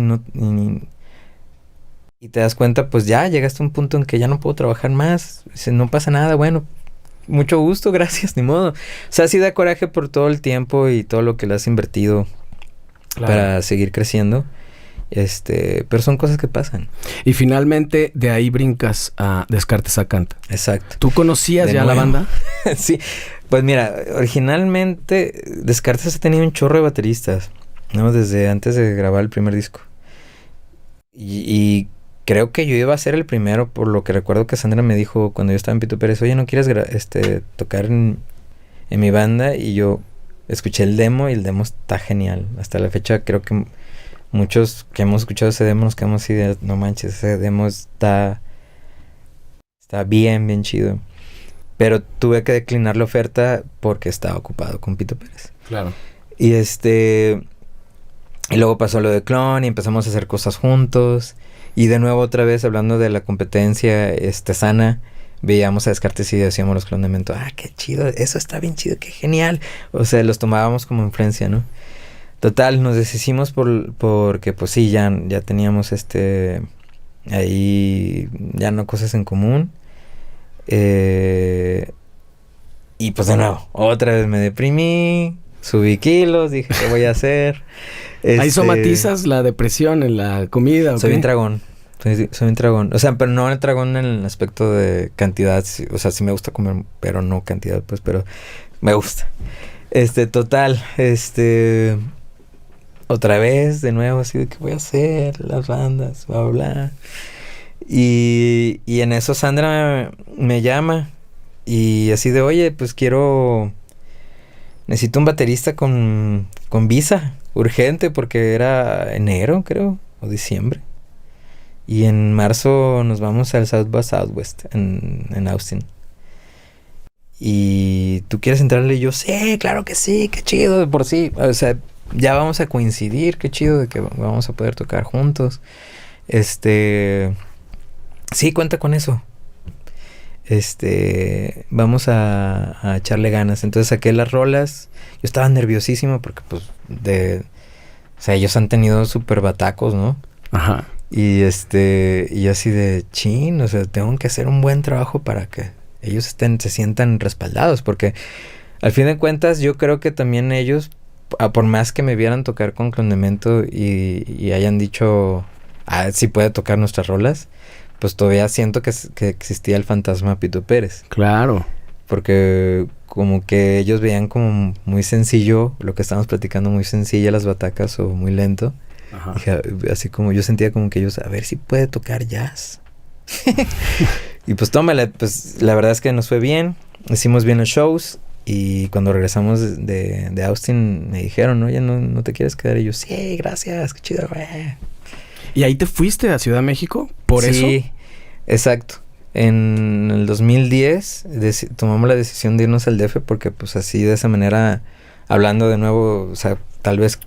y te das cuenta, pues ya llegaste a un punto en que ya no puedo trabajar más. No pasa nada, bueno, mucho gusto, gracias, ni modo. O sea, sí da coraje por todo el tiempo y todo lo que le has invertido para seguir creciendo. Pero son cosas que pasan. Y finalmente de ahí brincas a Descartes a Canta. Exacto. ¿Tú conocías ya la banda? Sí. Pues mira, originalmente Descartes ha tenido un chorro de bateristas, ¿no? Desde antes de grabar el primer disco. Y creo que yo iba a ser el primero, por lo que recuerdo que Sandra me dijo cuando yo estaba en Pito Pérez, oye, ¿no quieres tocar en mi banda? Y yo escuché el demo y el demo está genial. Hasta la fecha creo que muchos que hemos escuchado ese demo nos quedamos así de, no manches, ese demo está bien, bien chido. Pero tuve que declinar la oferta porque estaba ocupado con Pito Pérez. Claro. Y y luego pasó lo de Clon y empezamos a hacer cosas juntos. Y de nuevo otra vez hablando de la competencia sana, veíamos a Descartes y decíamos los Clon de Mento, qué chido, eso está bien chido, qué genial. O sea, los tomábamos como influencia, ¿no? Total, nos deshicimos porque pues sí, ya teníamos ahí ya no cosas en común. Y pues de nuevo, otra vez me deprimí, subí kilos, dije, ¿qué voy a hacer? ¿Ahí somatizas la depresión en la comida? Soy un dragón. Soy un dragón. O sea, pero no el dragón en el aspecto de cantidad. O sea, sí me gusta comer, pero no cantidad, pues, pero me gusta. Total, otra vez, de nuevo, así de, ¿qué voy a hacer? Las bandas, bla, bla, bla. Y en eso Sandra me llama y así de, oye, pues necesito un baterista con visa, urgente, porque era enero, creo, o diciembre. Y en marzo nos vamos al South by Southwest en Austin. Y tú quieres entrarle y yo, sí, claro que sí, qué chido, de por sí. O sea, ya vamos a coincidir, qué chido de que vamos a poder tocar juntos. Sí, cuenta con eso. Vamos a echarle ganas. Entonces saqué las rolas. Yo estaba nerviosísimo porque pues o sea, ellos han tenido súper batacos, ¿no? Ajá. Y y así de chin, o sea, tengo que hacer un buen trabajo para que ellos se sientan respaldados, porque al fin de cuentas yo creo que también ellos, por más que me vieran tocar con Clon de Mento y hayan dicho, sí puede tocar nuestras rolas, pues todavía siento que existía el fantasma Pito Pérez. Claro. Porque como que ellos veían como muy sencillo, lo que estábamos platicando, muy sencilla las batacas o muy lento. Ajá. Así como yo sentía como que ellos, a ver si puede tocar jazz. Y pues tómala, pues la verdad es que nos fue bien, hicimos bien los shows y cuando regresamos de Austin me dijeron, oye, ¿no te quieres quedar? Y yo, sí, gracias, qué chido, güey. ¿Y ahí te fuiste a Ciudad de México? ¿Por eso? Sí, exacto. En el 2010 tomamos la decisión de irnos al DF porque pues así de esa manera, hablando de nuevo, o sea, tal vez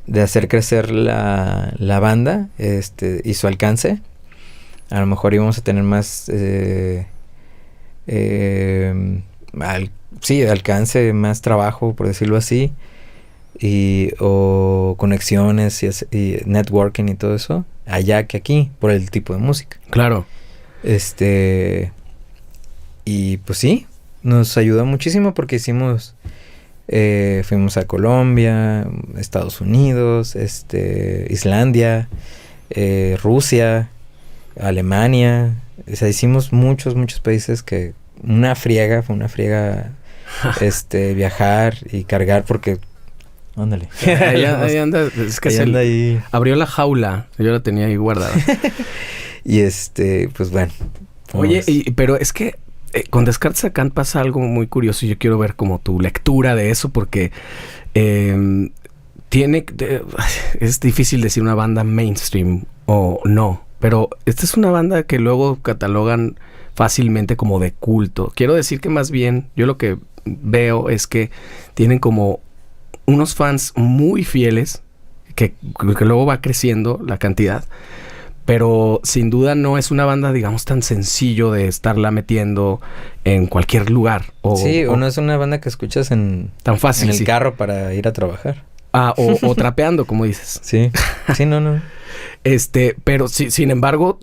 de hacer crecer la banda y su alcance, a lo mejor íbamos a tener más alcance, más trabajo, por decirlo así, o conexiones y networking y todo eso allá que aquí, por el tipo de música. Claro. Y pues sí, nos ayudó muchísimo porque fuimos a Colombia, Estados Unidos, Islandia, Rusia, Alemania. O sea, hicimos muchos países que fue una friega viajar y cargar porque Ándale. Ahí anda, es que ahí anda ahí. Abrió la jaula, yo la tenía ahí guardada. Y pues bueno. Oye, pero es que con Descartes acá pasa algo muy curioso y yo quiero ver como tu lectura de eso porque es difícil decir una banda mainstream o no, pero esta es una banda que luego catalogan fácilmente como de culto. Quiero decir que más bien yo lo que veo es que tienen como unos fans muy fieles que luego va creciendo la cantidad, pero sin duda no es una banda, digamos, tan sencillo de estarla metiendo en cualquier lugar. Sí, o no es una banda que escuchas tan fácil, en el carro para ir a trabajar. O trapeando, como dices. Sí, no. Pero sin embargo,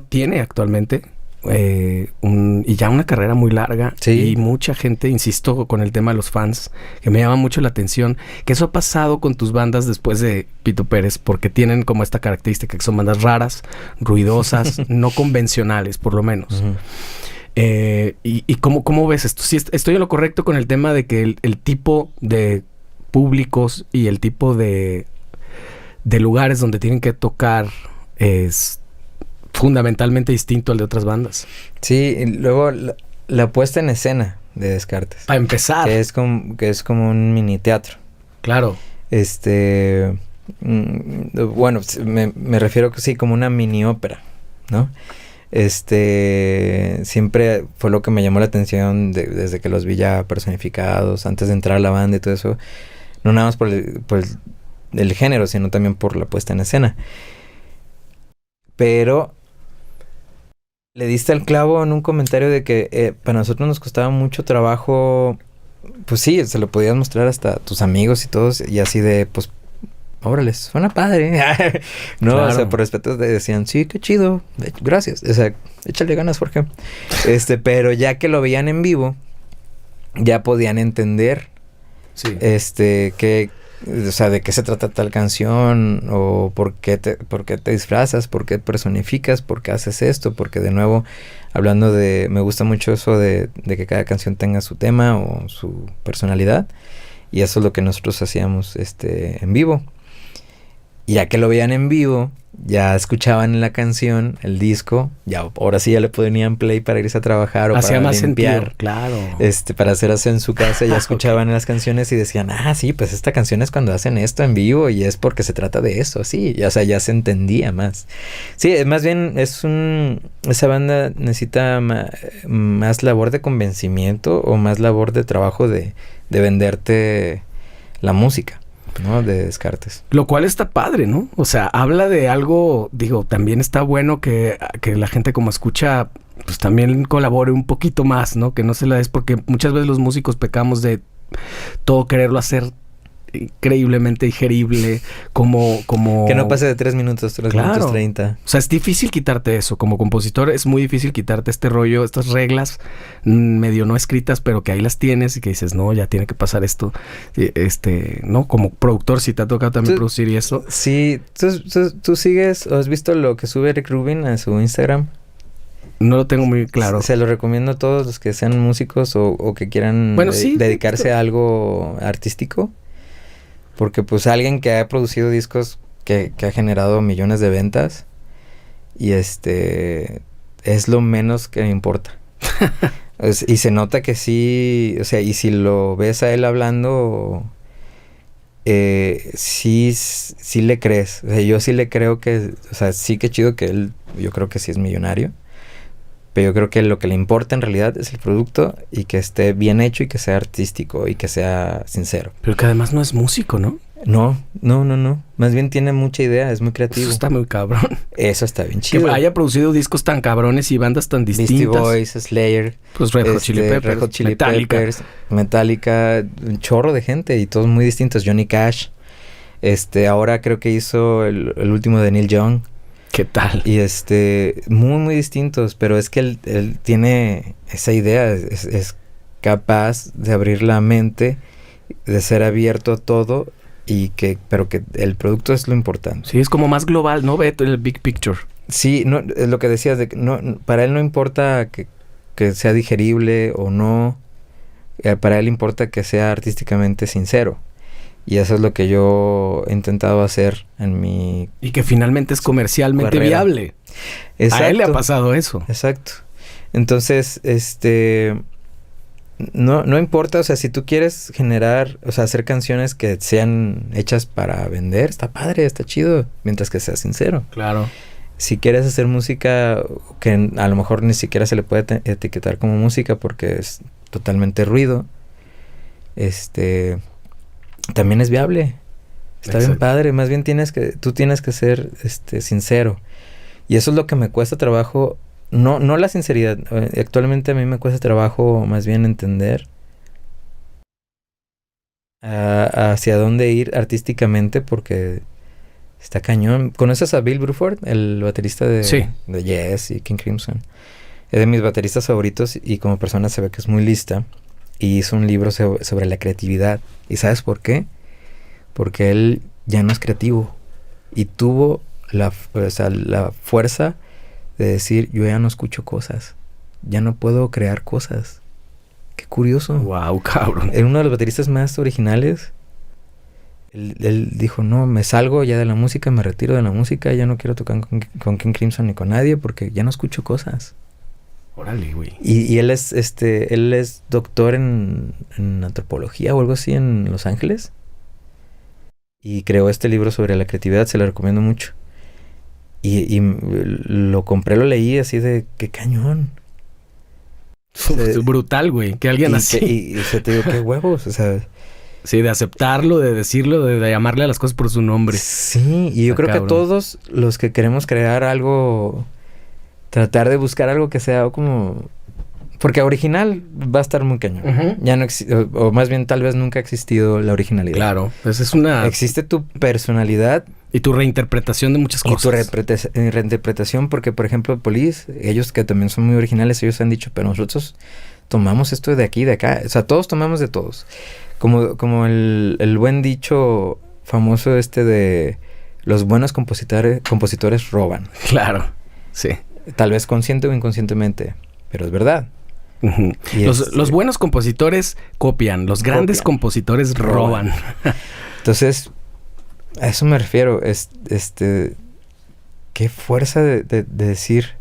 tiene actualmente y ya una carrera muy larga. Sí. Y mucha gente, insisto, con el tema de los fans, que me llama mucho la atención, que eso ha pasado con tus bandas después de Pito Pérez, porque tienen como esta característica que son bandas raras, ruidosas, no convencionales, por lo menos. Uh-huh. ¿Y cómo ves esto? Si estoy en lo correcto con el tema de que el tipo de públicos y el tipo de lugares donde tienen que tocar es fundamentalmente distinto al de otras bandas. Sí, y luego la puesta en escena de Descartes. Para empezar. Que es como un mini teatro. Claro. Bueno, me refiero que sí, como una mini ópera, ¿no? Siempre fue lo que me llamó la atención desde que los vi ya personificados, antes de entrar a la banda y todo eso. No nada más por el género, sino también por la puesta en escena. Pero le diste al clavo en un comentario de que para nosotros nos costaba mucho trabajo. Pues sí, se lo podías mostrar hasta a tus amigos y todos, y así de, pues, órale, suena padre. No, claro. O sea, por respeto te decían, sí, qué chido, gracias. O sea, échale ganas, Jorge. Pero ya que lo veían en vivo, ya podían entender, sí. O sea, de qué se trata tal canción, o por qué te disfrazas, por qué personificas, por qué haces esto, porque de nuevo, hablando me gusta mucho eso de que cada canción tenga su tema o su personalidad, y eso es lo que nosotros hacíamos en vivo. Y ya que lo veían en vivo, ya escuchaban la canción, el disco, ya ahora sí ya le ponían play para irse a trabajar o hacía para más limpiar. Sentido, claro. Para hacer así en su casa, ya escuchaban las canciones y decían, sí, pues esta canción es cuando hacen esto en vivo y es porque se trata de eso, sí. O sea, ya se entendía más. Sí, más bien esa banda necesita más labor de convencimiento o más labor de trabajo de venderte la música, ¿no? De Descartes. Lo cual está padre, ¿no? O sea, habla de algo, digo, también está bueno que la gente como escucha, pues también colabore un poquito más, ¿no? Que no se la des, porque muchas veces los músicos pecamos de todo quererlo hacer increíblemente digerible, como... Que no pase de 3 minutos, minutos 30. O sea, es difícil quitarte eso. Como compositor es muy difícil quitarte este rollo, estas reglas medio no escritas, pero que ahí las tienes y que dices, no, ya tiene que pasar esto. ¿No? Como productor, si te ha tocado también producir y eso. Sí. ¿Tú sigues o has visto lo que sube Rick Rubin a su Instagram? No lo tengo muy claro. Se lo recomiendo a todos los que sean músicos o que quieran dedicarse a algo artístico. Porque pues alguien que ha producido discos que ha generado millones de ventas y es lo menos que me importa. Y se nota que sí, o sea, y si lo ves a él hablando, sí le crees. O sea, yo sí le creo que, o sea, sí que chido que él, yo creo que sí es millonario. Pero yo creo que lo que le importa en realidad es el producto y que esté bien hecho y que sea artístico y que sea sincero. Pero que además no es músico, ¿no? No. Más bien tiene mucha idea, es muy creativo. Eso está muy cabrón. Eso está bien chido. Que haya producido discos tan cabrones y bandas tan distintas. Beastie Boys, Slayer. Pues Red Hot Chili Peppers, Metallica, un chorro de gente y todos muy distintos. Johnny Cash. Ahora creo que hizo el último de Neil Young. ¿Qué tal? Y muy, muy distintos, pero es que él tiene esa idea, es capaz de abrir la mente, de ser abierto a todo, pero que el producto es lo importante. Sí, es como más global, ¿no? Ve el big picture. Sí, no, es lo que decías, de que no, para él no importa que sea digerible o no, Para él importa que sea artísticamente sincero. Y eso es lo que yo he intentado hacer en mi... Y que finalmente es comercialmente carrera. viable. Exacto. A él le ha pasado eso. Exacto. Entonces, no importa, o sea, si tú quieres generar, o sea, hacer canciones que sean hechas para vender, está padre, está chido, mientras que sea sincero. Claro. Si quieres hacer música que a lo mejor ni siquiera se le puede etiquetar como música porque es totalmente ruido, también es viable. Está bien padre, más bien tú tienes que ser sincero. Y eso es lo que me cuesta trabajo, no la sinceridad. Actualmente a mí me cuesta trabajo más bien entender hacia dónde ir artísticamente porque está cañón. ¿Conoces a Bill Bruford, el baterista de Yes y King Crimson? Es de mis bateristas favoritos y como persona se ve que es muy lista. Y hizo un libro sobre la creatividad. ¿Y sabes por qué? Porque él ya no es creativo. Y tuvo la fuerza de decir, yo ya no escucho cosas. Ya no puedo crear cosas. Qué curioso. Wow, cabrón. Era uno de los bateristas más originales. Él dijo, no, me salgo ya de la música, me retiro de la música. Ya no quiero tocar con King Crimson ni con nadie porque ya no escucho cosas. Órale, güey. Y él es doctor en antropología o algo así en Los Ángeles. Y creó este libro sobre la creatividad, se lo recomiendo mucho. Y lo compré, lo leí así de, qué cañón. Es brutal, güey, que alguien así. Y te digo, qué huevos, o sea. Sí, de aceptarlo, de decirlo, de llamarle a las cosas por su nombre. Sí, y yo creo que todos los que queremos crear algo, tratar de buscar algo que sea como... Porque original va a estar muy cañón. Uh-huh. Ya no o más bien tal vez nunca ha existido la originalidad. Claro, pues es una... Existe tu personalidad. Y tu reinterpretación de muchas cosas. Y tu reinterpretación, porque por ejemplo Police, ellos que también son muy originales, ellos han dicho, pero nosotros tomamos esto de aquí, de acá. O sea, todos tomamos de todos. Como el buen dicho famoso de los buenos compositores roban. Claro, sí. Tal vez consciente o inconscientemente, pero es verdad. Uh-huh. Los buenos compositores copian, los grandes compositores roban. Entonces, a eso me refiero. Qué fuerza de decir,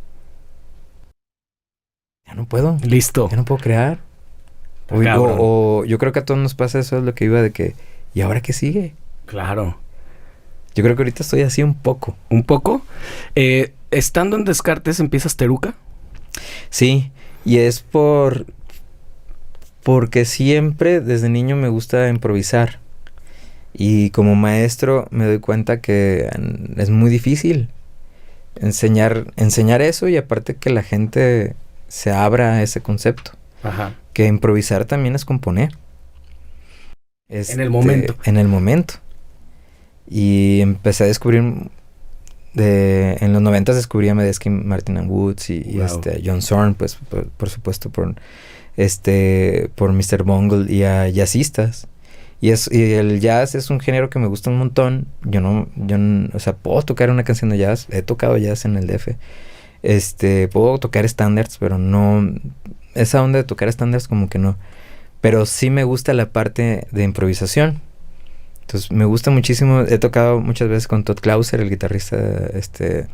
ya no puedo. Listo. Ya no puedo crear. O yo creo que a todos nos pasa eso, es lo que iba de que, ¿y ahora qué sigue? Claro. Yo creo que ahorita estoy así un poco. ¿Un poco? Estando en Descartes, ¿empiezas Teruca? Sí, y es porque siempre desde niño me gusta improvisar. Y como maestro me doy cuenta que es muy difícil enseñar eso y aparte que la gente se abra a ese concepto. Ajá. Que improvisar también es componer. En el momento. En el momento. Y empecé a descubrir... en los 90 descubrí a Medeski, Martin and Woods y wow. John Zorn, pues por supuesto por Mr. Bungle y a jazzistas. Y el jazz es un género que me gusta un montón. Yo no, o sea, puedo tocar una canción de jazz. He tocado jazz en el DF. Puedo tocar estándares, pero no... Esa onda de tocar estándares como que no. Pero sí me gusta la parte de improvisación. Entonces me gusta muchísimo. He tocado muchas veces con Todd Clauser, el guitarrista de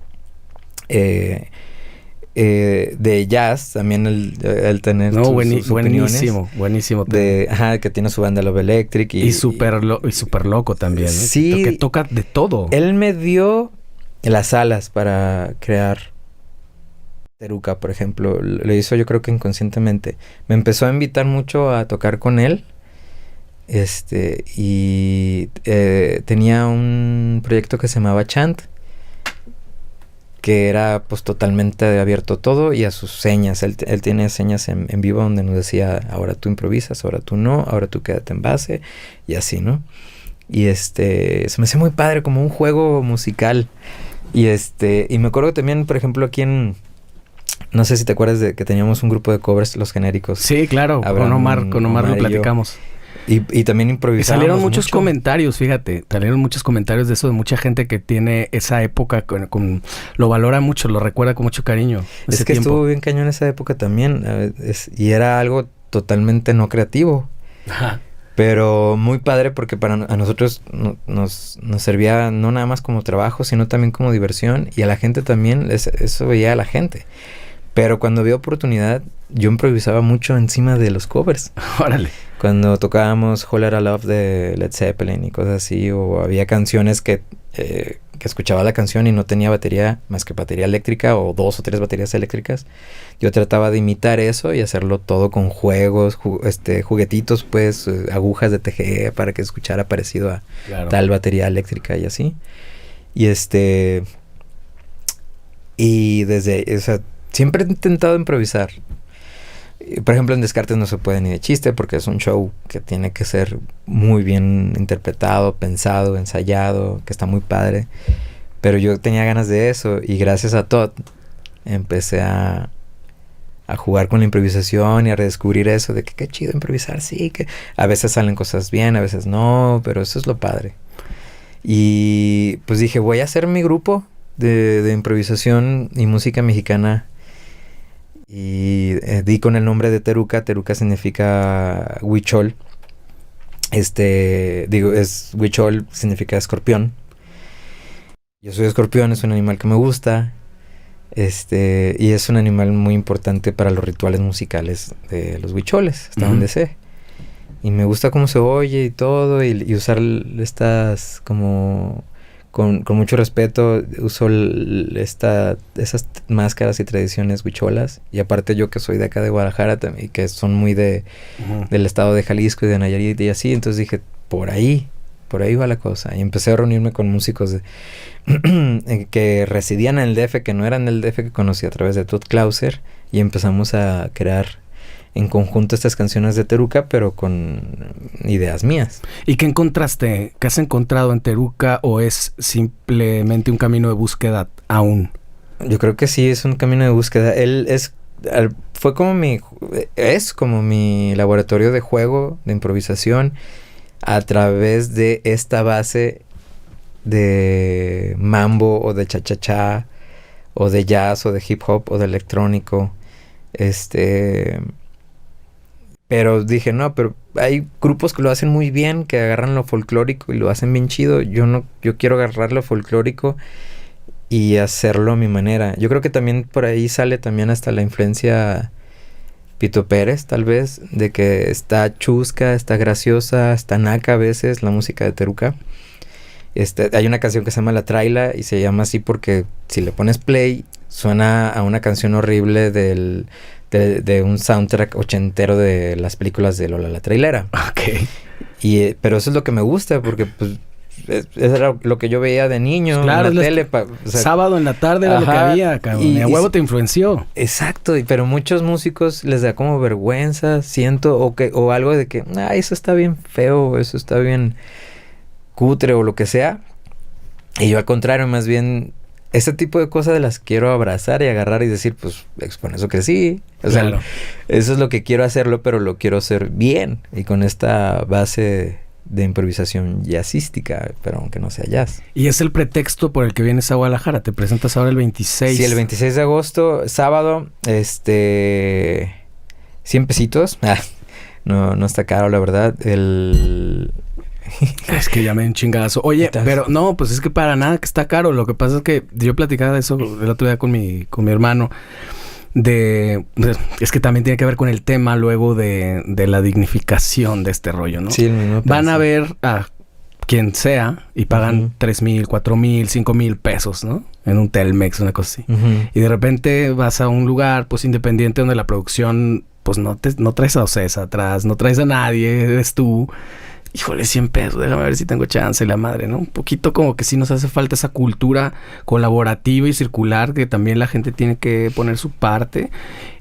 jazz. También el tener sus buenísimo, buenísimo. Que tiene su banda Love Electric. Y súper loco también, ¿no? Sí. Que toca de todo. Él me dio las alas para crear Teruca, por ejemplo. Lo hizo yo creo que inconscientemente. Me empezó a invitar mucho a tocar con él. Y tenía un proyecto que se llamaba Chant, que era pues totalmente abierto todo y a sus señas. Él tiene señas en vivo donde nos decía, ahora tú improvisas, ahora tú no, ahora tú quédate en base y así, ¿no? Y se me hacía muy padre, como un juego musical. Y me acuerdo también, por ejemplo, aquí no sé si te acuerdas de que teníamos un grupo de covers, los genéricos. Sí, claro, con Omar lo platicamos. Y también improvisamos. Salieron muchos comentarios, fíjate. Salieron muchos comentarios de eso, de mucha gente que tiene esa época, lo valora mucho, lo recuerda con mucho cariño. Es que estuvo bien cañón esa época también. Y era algo totalmente no creativo. Ajá. Pero muy padre porque a nosotros nos servía no nada más como trabajo, sino también como diversión. Y a la gente también, eso veía a la gente. Pero cuando había oportunidad, yo improvisaba mucho encima de los covers. Órale. Cuando tocábamos Whole Lotta Love de Led Zeppelin y cosas así, o había canciones que escuchaba la canción y no tenía batería más que batería eléctrica o 2 o 3 baterías eléctricas, yo trataba de imitar eso y hacerlo todo con juegos, juguetitos, pues, agujas de tejer para que escuchara parecido a tal batería eléctrica y así. Y desde, o sea, siempre he intentado improvisar. Por ejemplo, en Descartes no se puede ni de chiste porque es un show que tiene que ser muy bien interpretado, pensado, ensayado, que está muy padre. Pero yo tenía ganas de eso y gracias a Todd empecé a jugar con la improvisación y a redescubrir eso de que qué chido improvisar, sí, que a veces salen cosas bien, a veces no, pero eso es lo padre. Y pues dije, voy a hacer mi grupo de improvisación y música mexicana. Y di con el nombre de Teruca. Teruca significa huichol. Huichol significa escorpión. Yo soy escorpión, es un animal que me gusta. Y es un animal muy importante para los rituales musicales de los huicholes, hasta donde sé. Y me gusta cómo se oye y todo, y usar estas como... Con mucho respeto uso esas máscaras y tradiciones huicholas. Y aparte yo que soy de acá de Guadalajara y que son muy del estado de Jalisco y de Nayarit y así. Entonces dije, por ahí va la cosa. Y empecé a reunirme con músicos que residían en el DF, que no eran del DF, que conocí a través de Todd Clauser. Y empezamos a crear en conjunto estas canciones de Teruca, pero con ideas mías. ¿Y qué encontraste? ¿Qué has encontrado en Teruca o es simplemente un camino de búsqueda aún? Yo creo que sí, es un camino de búsqueda. Fue como mi laboratorio de juego, de improvisación, a través de esta base de mambo o de cha-cha-cha, o de jazz, o de hip hop, o de electrónico. Pero dije, no, pero hay grupos que lo hacen muy bien, que agarran lo folclórico y lo hacen bien chido. Yo quiero agarrar lo folclórico y hacerlo a mi manera. Yo creo que también por ahí sale también hasta la influencia Pito Pérez, tal vez, de que está chusca, está graciosa, está naca a veces la música de Teruca. Hay una canción que se llama La Traila y se llama así porque si le pones play suena a una canción horrible de un soundtrack ochentero de las películas de Lola la Trailera. Ok. Pero eso es lo que me gusta porque pues era lo que yo veía de niño, claro, en la tele. Sábado en la tarde era lo que había, cabrón. Y a huevo te influenció. Exacto, pero muchos músicos les da como vergüenza, siento, o algo de que, eso está bien feo, eso está bien cutre o lo que sea. Y yo al contrario, más bien, ese tipo de cosas las quiero abrazar y agarrar y decir, pues con eso crecí. O sea, eso es lo que quiero hacerlo, pero lo quiero hacer bien. Y con esta base de improvisación jazzística, pero aunque no sea jazz. Y es el pretexto por el que vienes a Guadalajara. Te presentas ahora el 26. Sí, el 26 de agosto, sábado, 100 pesitos. No está caro, la verdad. Es que ya me un chingazo. Oye, pero no, pues es que para nada que está caro. Lo que pasa es que yo platicaba de eso el otro día con mi hermano. Es que también tiene que ver con el tema luego de la dignificación de este rollo, ¿no? Sí, van a ver a quien sea y pagan 3,000, 4,000, 5,000 pesos, ¿no? En un Telmex, una cosa así. Y de repente vas a un lugar, pues, independiente donde la producción, pues, no traes a Ocesa atrás, no traes a nadie, eres tú. Híjole, 100 pesos, déjame ver si tengo chance, la madre, ¿no? Un poquito como que sí nos hace falta esa cultura colaborativa y circular, que también la gente tiene que poner su parte.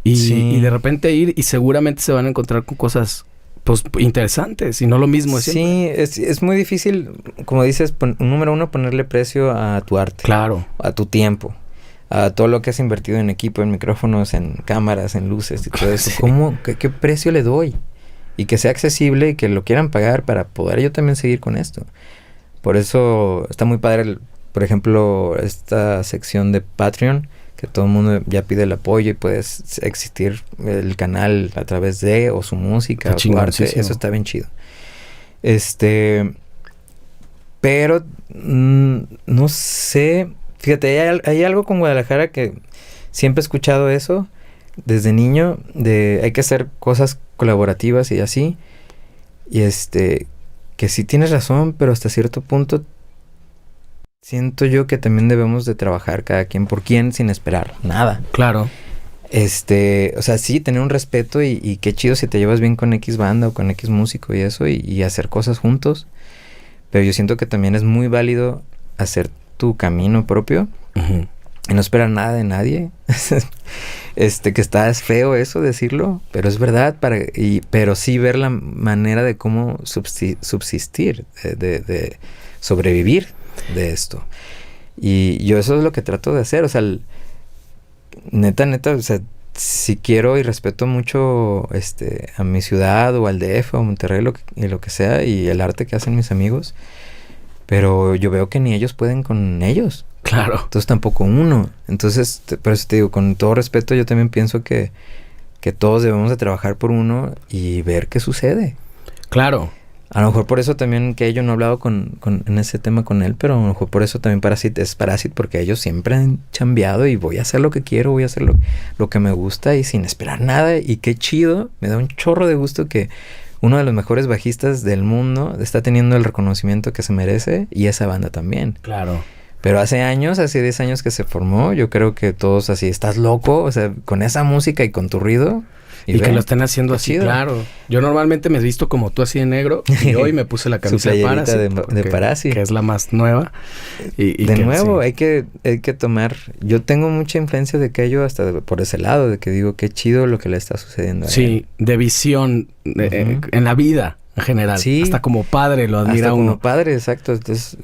Y de repente ir y seguramente se van a encontrar con cosas, pues, interesantes y no lo mismo. Sí, es muy difícil, como dices, número uno, ponerle precio a tu arte. Claro. A tu tiempo. A todo lo que has invertido en equipo, en micrófonos, en cámaras, en luces y todo eso. Sí. ¿Qué precio le doy? Y que sea accesible y que lo quieran pagar para poder yo también seguir con esto. Por eso está muy padre, por ejemplo, esta sección de Patreon, que todo el mundo ya pide el apoyo y puedes existir el canal a través de, o su música, o su arte. Eso está bien chido. Pero no sé, fíjate, hay algo con Guadalajara que siempre he escuchado eso desde niño, de hay que hacer cosas colaborativas y así. Y que sí tienes razón, pero hasta cierto punto siento yo que también debemos de trabajar cada quien por quien sin esperar nada. Claro. O sea, sí, tener un respeto y qué chido si te llevas bien con X banda o con X músico y eso, y hacer cosas juntos. Pero yo siento que también es muy válido hacer tu camino propio. Uh-huh. Y no esperar nada de nadie. Que es feo eso decirlo, pero es verdad, pero sí ver la manera de cómo subsistir, de sobrevivir de esto. Y yo eso es lo que trato de hacer, o sea, neta, o sea, si quiero y respeto mucho a mi ciudad o al DF o a Monterrey, lo que sea, y el arte que hacen mis amigos, pero yo veo que ni ellos pueden con ellos. Claro. Entonces tampoco uno. Entonces, por eso te digo, con todo respeto, yo también pienso que todos debemos de trabajar por uno y ver qué sucede. Claro. A lo mejor por eso también que yo no he hablado en ese tema con él, pero a lo mejor por eso también es Parásito, porque ellos siempre han chambeado y voy a hacer lo que quiero, voy a hacer lo que me gusta y sin esperar nada. Y qué chido, me da un chorro de gusto que uno de los mejores bajistas del mundo está teniendo el reconocimiento que se merece, y esa banda también. Claro. Pero hace 10 años que se formó, yo creo que todos así, estás loco, o sea, con esa música y con tu ruido. Y que lo estén haciendo así, chido. Claro. Yo normalmente me he visto como tú así de negro, y hoy me puse la camisa de Parásito. De Parásito. Que es la más nueva. Y de nuevo, sí. hay que tomar... Yo tengo mucha influencia de aquello hasta por ese lado, de que digo, qué chido lo que le está sucediendo a él. Sí, de visión en la vida en general. Sí. Hasta como padre lo admira hasta uno. Como padre, exacto. Entonces,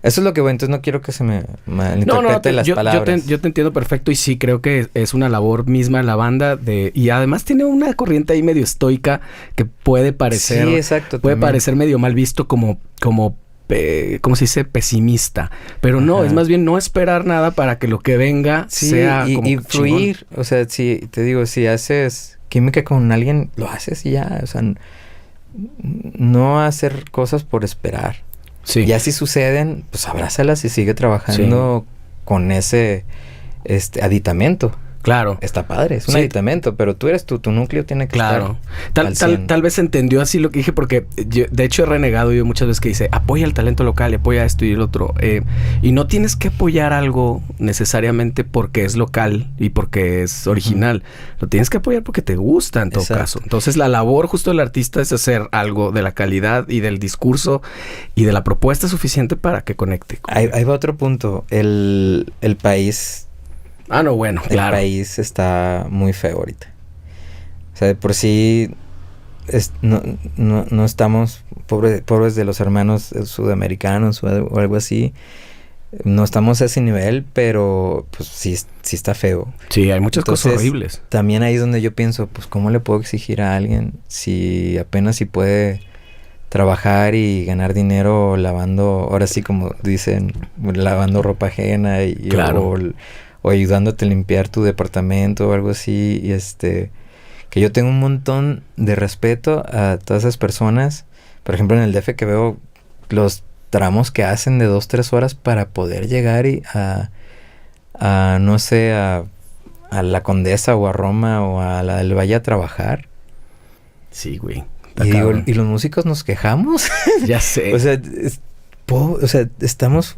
eso es lo que voy. Entonces no quiero que se me malinterprete las palabras. Yo te entiendo perfecto, y sí creo que es una labor misma de la banda y además tiene una corriente ahí medio estoica que puede parecer... Sí, exacto. Puede parecer medio mal visto como ¿cómo se dice? Pesimista. Pero no, es más bien no esperar nada para que lo que venga sea como y fluir. O sea, si te digo, si haces química con alguien, lo haces y ya. O sea, no hacer cosas por esperar. Sí. Ya si suceden, pues abrázalas y sigue trabajando con ese aditamento. Claro. Está padre, es un aditamento, pero tú eres tu núcleo tiene que estar Tal vez entendió así lo que dije, porque yo, de hecho, he renegado yo muchas veces que dice, apoya el talento local, apoya esto y el otro. Y no tienes que apoyar algo necesariamente porque es local y porque es original. Lo tienes que apoyar porque te gusta en todo caso. Entonces, la labor justo del artista es hacer algo de la calidad y del discurso y de la propuesta suficiente para que conecte. Ahí va otro punto. El país... no, bueno, claro. El país está muy feo ahorita. O sea, de por sí no estamos pobres de los hermanos sudamericanos o algo así. No estamos a ese nivel, pero pues sí está feo. Sí, hay muchas cosas horribles. También ahí es donde yo pienso, pues ¿cómo le puedo exigir a alguien si apenas si puede trabajar y ganar dinero lavando, ahora sí como dicen, lavando ropa ajena y claro. o ayudándote a limpiar tu departamento o algo así, y que yo tengo un montón de respeto a todas esas personas, por ejemplo en el DF, que veo los tramos que hacen de 2-3 horas para poder llegar a no sé, a la Condesa o a Roma o a la del Valle a trabajar. Sí, güey. Y digo, ¿y los músicos nos quejamos? Ya sé. O sea, estamos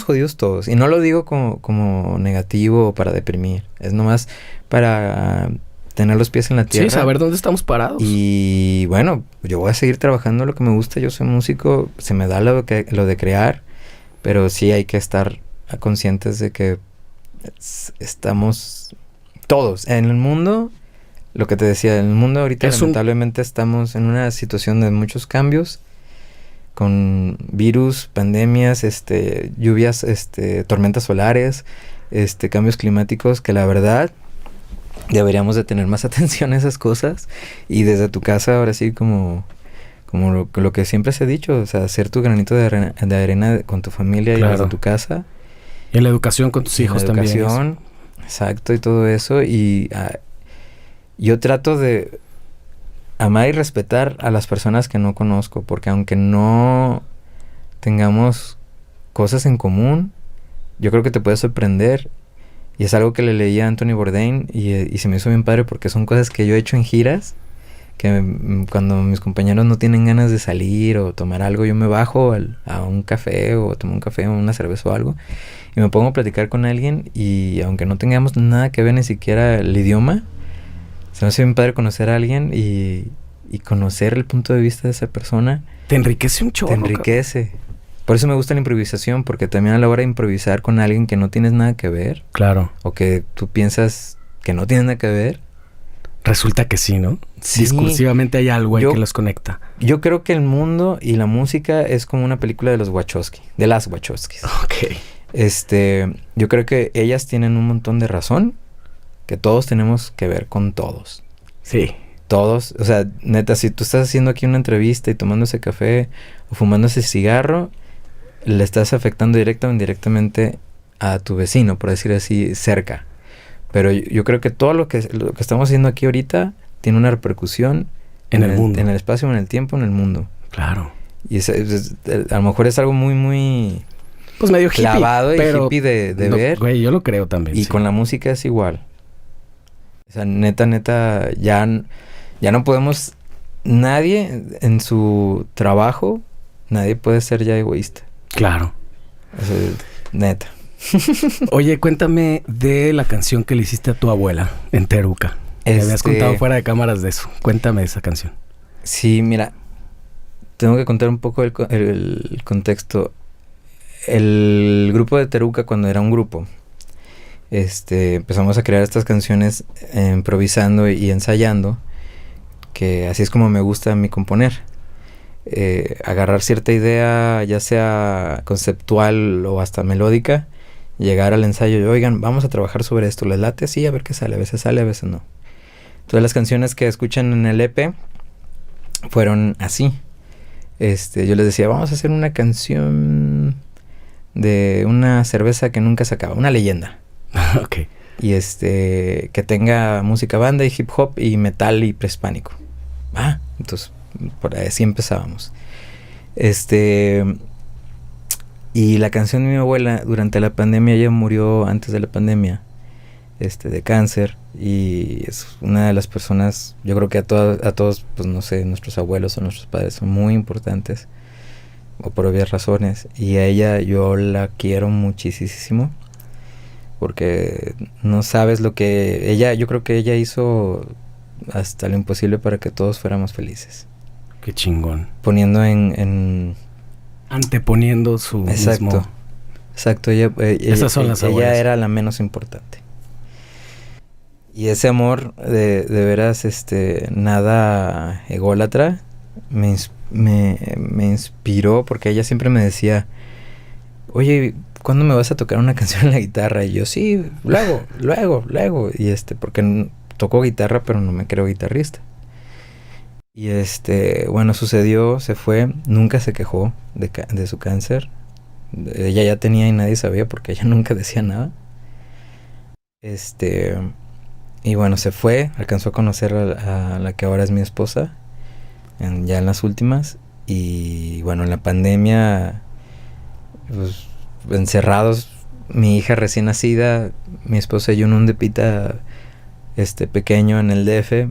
jodidos todos. Y no lo digo como negativo o para deprimir. Es nomás para tener los pies en la tierra. Sí, saber dónde estamos parados. Y bueno, yo voy a seguir trabajando lo que me gusta. Yo soy músico. Se me da lo de crear. Pero sí hay que estar conscientes de que estamos todos en el mundo. Lo que te decía, en el mundo ahorita lamentablemente estamos en una situación de muchos cambios. Con virus, pandemias, lluvias, tormentas solares, cambios climáticos, que la verdad deberíamos de tener más atención a esas cosas. Y desde tu casa, ahora sí, como lo que siempre se ha dicho, o sea, hacer tu granito de arena con tu familia. Claro. Y desde tu casa. Y en la educación con tus hijos también. Exacto, y todo eso. Y yo trato de amar y respetar a las personas que no conozco, porque aunque no tengamos cosas en común, yo creo que te puede sorprender. Y es algo que le leí a Anthony Bourdain y se me hizo bien padre porque son cosas que yo he hecho en giras, que cuando mis compañeros no tienen ganas de salir o tomar algo, yo me bajo a un café o tomo un café o una cerveza o algo y me pongo a platicar con alguien, y aunque no tengamos nada que ver ni siquiera el idioma, se me hace bien padre conocer a alguien y conocer el punto de vista de esa persona. Te enriquece un chorro. Te enriquece. Por eso me gusta la improvisación, porque también a la hora de improvisar con alguien que no tienes nada que ver. Claro. O que tú piensas que no tiene nada que ver. Resulta que sí, ¿no? Sí. Discursivamente hay algo ahí que los conecta. Yo creo que el mundo y la música es como una película de los Wachowski, de las Wachowskis. Ok. Yo creo que ellas tienen un montón de razón, que todos tenemos que ver con todos. Sí. Todos, o sea, neta, si tú estás haciendo aquí una entrevista y tomando ese café o fumando ese cigarro, le estás afectando directa o indirectamente a tu vecino, por decir así, cerca. Pero yo creo que todo lo que estamos haciendo aquí ahorita tiene una repercusión en el mundo. En el espacio, en el tiempo, en el mundo. Claro. Y a lo mejor es algo muy, muy... Pues medio hippie. Clavado y pero hippie de no, ver. Güey, yo lo creo también. Y sí, con la música es igual. O sea, neta, ya no podemos... Nadie en su trabajo, nadie puede ser ya egoísta. Claro. O sea, neta. Oye, cuéntame de la canción que le hiciste a tu abuela en Teruca. Me habías contado fuera de cámaras de eso. Cuéntame de esa canción. Sí, mira, tengo que contar un poco el contexto. El grupo de Teruca, cuando era un grupo, empezamos a crear estas canciones improvisando y ensayando, que así es como me gusta a mí componer. Agarrar cierta idea, ya sea conceptual o hasta melódica, llegar al ensayo y, oigan, vamos a trabajar sobre esto, ¿les late? Sí, a ver qué sale, a veces sale, a veces no. Todas las canciones que escuchan en el EP fueron así. Yo les decía, vamos a hacer una canción de una cerveza que nunca se acaba, una leyenda. Ok. Y que tenga música banda y hip hop y metal y prehispánico. Entonces, por así empezábamos. Y la canción de mi abuela, durante la pandemia, ella murió antes de la pandemia, de cáncer, y es una de las personas, yo creo que a todos, pues no sé, nuestros abuelos o nuestros padres son muy importantes, o por obvias razones, y a ella yo la quiero muchísimo, porque no sabes lo que yo creo que ella hizo hasta lo imposible para que todos fuéramos felices. Qué chingón. Poniendo anteponiendo su mismo... Exacto. Esas son las abuelas. Ella era la menos importante. Y ese amor de veras, nada ególatra, me inspiró, porque ella siempre me decía, oye, ¿cuándo me vas a tocar una canción en la guitarra? Y yo, sí, luego. Y porque toco guitarra, pero no me creo guitarrista. Y bueno, sucedió, se fue, nunca se quejó de su cáncer. Ella ya tenía y nadie sabía, porque ella nunca decía nada. Y bueno, se fue, alcanzó a conocer a la que ahora es mi esposa, ya en las últimas. Y bueno, en la pandemia, pues, encerrados, mi hija recién nacida, mi esposa y yo en un depita pequeño en el DF,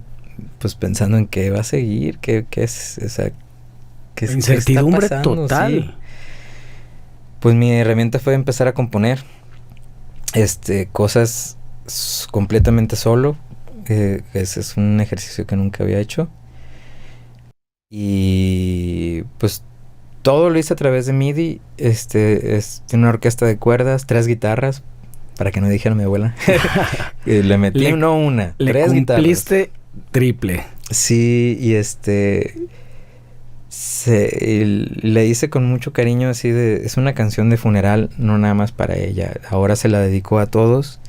pues pensando en qué va a seguir, qué es, o sea, qué incertidumbre está pasando, total. Sí. Pues mi herramienta fue empezar a componer cosas completamente solo. Ese es un ejercicio que nunca había hecho. Y pues todo lo hice a través de MIDI. Tiene una orquesta de cuerdas, 3 guitarras, para que no dijera mi abuela. Le metí le 3 cumpliste guitarras. Triple. Sí, y le hice con mucho cariño, así es una canción de funeral, no nada más para ella. Ahora se la dedico a todos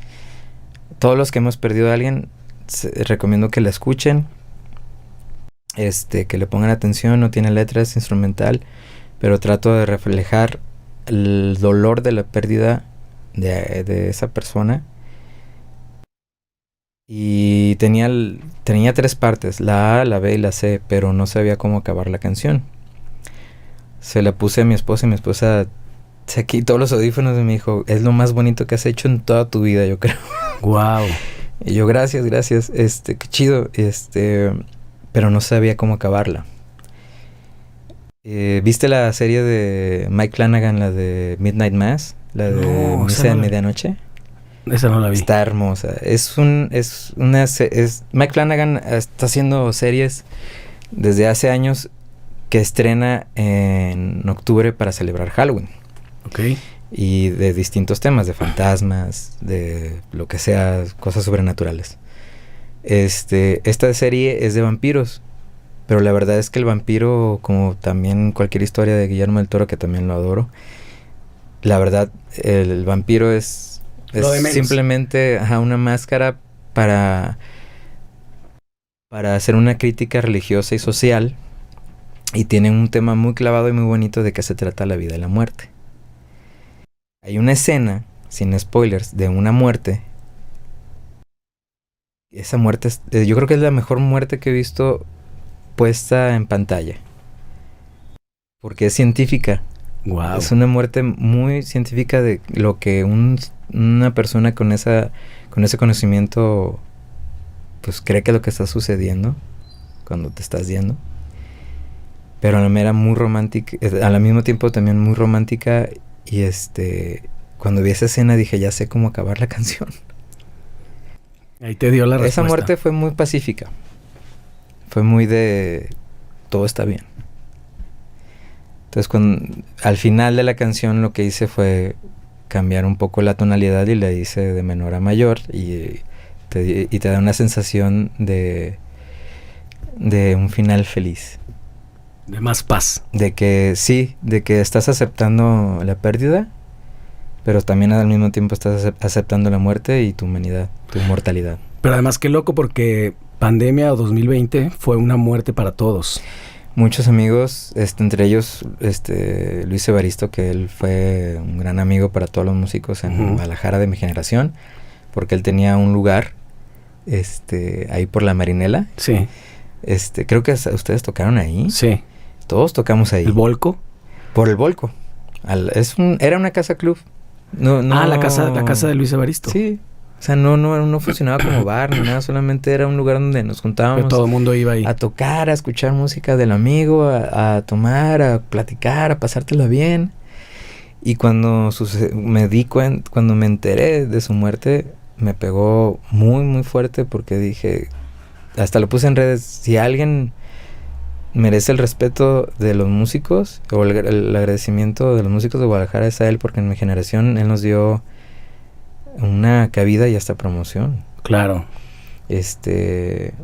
los que hemos perdido a alguien. Recomiendo que la escuchen, que le pongan atención. No tiene letras, es instrumental, pero trato de reflejar el dolor de la pérdida de esa persona Y tenía 3 partes, la A, la B y la C, pero no sabía cómo acabar la canción. Se la puse a mi esposa y mi esposa se quitó los audífonos y me dijo, es lo más bonito que has hecho en toda tu vida, yo creo. Wow. Y yo, gracias, qué chido, pero no sabía cómo acabarla. ¿Viste la serie de Mike Flanagan, la de Midnight Mass? La de No, Misa esa de no la- Medianoche. Esa no la vi. Está hermosa. Mike Flanagan está haciendo series desde hace años que estrena en octubre para celebrar Halloween. Ok. Y de distintos temas, de fantasmas, de lo que sea, cosas sobrenaturales. Esta serie es de vampiros. Pero la verdad es que el vampiro, como también cualquier historia de Guillermo del Toro, que también lo adoro, la verdad, el vampiro es Lo de menos. simplemente una máscara para hacer una crítica religiosa y social. Y tiene un tema muy clavado y muy bonito de qué se trata la vida y la muerte. Hay una escena, sin spoilers, de una muerte. Esa muerte, yo creo que es la mejor muerte que he visto puesta en pantalla. Porque es científica. Wow. Es una muerte muy científica de lo que una persona con ese conocimiento pues cree que es lo que está sucediendo cuando te estás yendo. Pero a la manera muy romántica, al mismo tiempo también muy romántica. Y cuando vi esa escena dije, ya sé cómo acabar la canción. Ahí te dio la respuesta. Esa muerte fue muy pacífica. Fue muy de todo está bien. Entonces, al final de la canción lo que hice fue cambiar un poco la tonalidad y la hice de menor a mayor y te da una sensación de un final feliz. De más paz. De que sí, de que estás aceptando la pérdida, pero también al mismo tiempo estás aceptando la muerte y tu humanidad, tu mortalidad. Pero además qué loco porque pandemia o 2020 fue una muerte para todos. Muchos amigos, entre ellos Luis Evaristo, que él fue un gran amigo para todos los músicos en Guadalajara de mi generación, porque él tenía un lugar ahí por la Marinela. Sí. Creo que ustedes tocaron ahí. Sí. Todos tocamos ahí. ¿El Volco? Por el Volco. Era una casa club. No, la casa de Luis Evaristo. Sí. O sea, no funcionaba como bar ni nada, solamente era un lugar donde nos juntábamos. Pero todo el mundo iba ahí. A tocar, a escuchar música del amigo, a tomar, a platicar, a pasártela bien. Y cuando cuando me enteré de su muerte, me pegó muy, muy fuerte porque dije, hasta lo puse en redes, si alguien merece el respeto de los músicos o el agradecimiento de los músicos de Guadalajara es a él, porque en mi generación él nos dio una cabida y hasta promoción. Claro.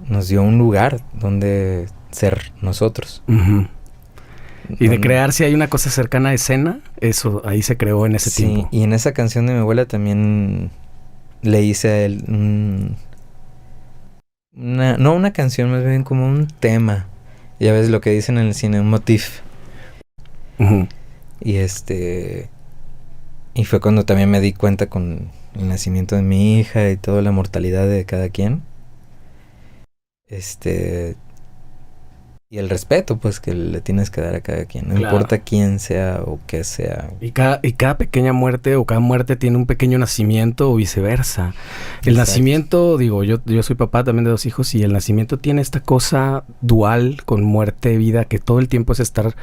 Nos dio un lugar donde ser nosotros. Uh-huh. Y de crear, si hay una cosa cercana a escena, eso ahí se creó en ese tiempo. Sí, y en esa canción de mi abuela también le hice a él no una canción, más bien como un tema. Ya ves lo que dicen en el cine, un motif. Uh-huh. Y y fue cuando también me di cuenta con el nacimiento de mi hija y toda la mortalidad de cada quien. Y el respeto, pues, que le tienes que dar a cada quien. No importa quién sea o qué sea. Y cada pequeña muerte o cada muerte tiene un pequeño nacimiento o viceversa. El nacimiento, digo, yo soy papá también de 2 hijos y el nacimiento tiene esta cosa dual con muerte, vida, que todo el tiempo es estar...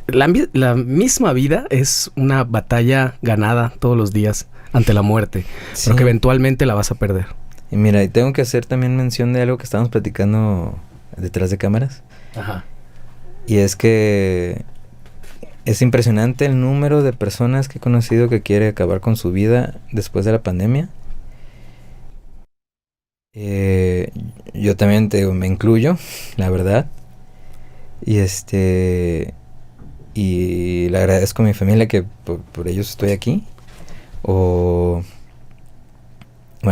La misma vida es una batalla ganada todos los días ante la muerte, Sí. pero que eventualmente la vas a perder. Y mira, y tengo que hacer también mención de algo que estábamos platicando detrás de cámaras. Ajá. Y es que es impresionante el número de personas que he conocido que quiere acabar con su vida después de la pandemia. Yo también me incluyo, la verdad. Y y le agradezco a mi familia que por ellos estoy aquí. Bueno,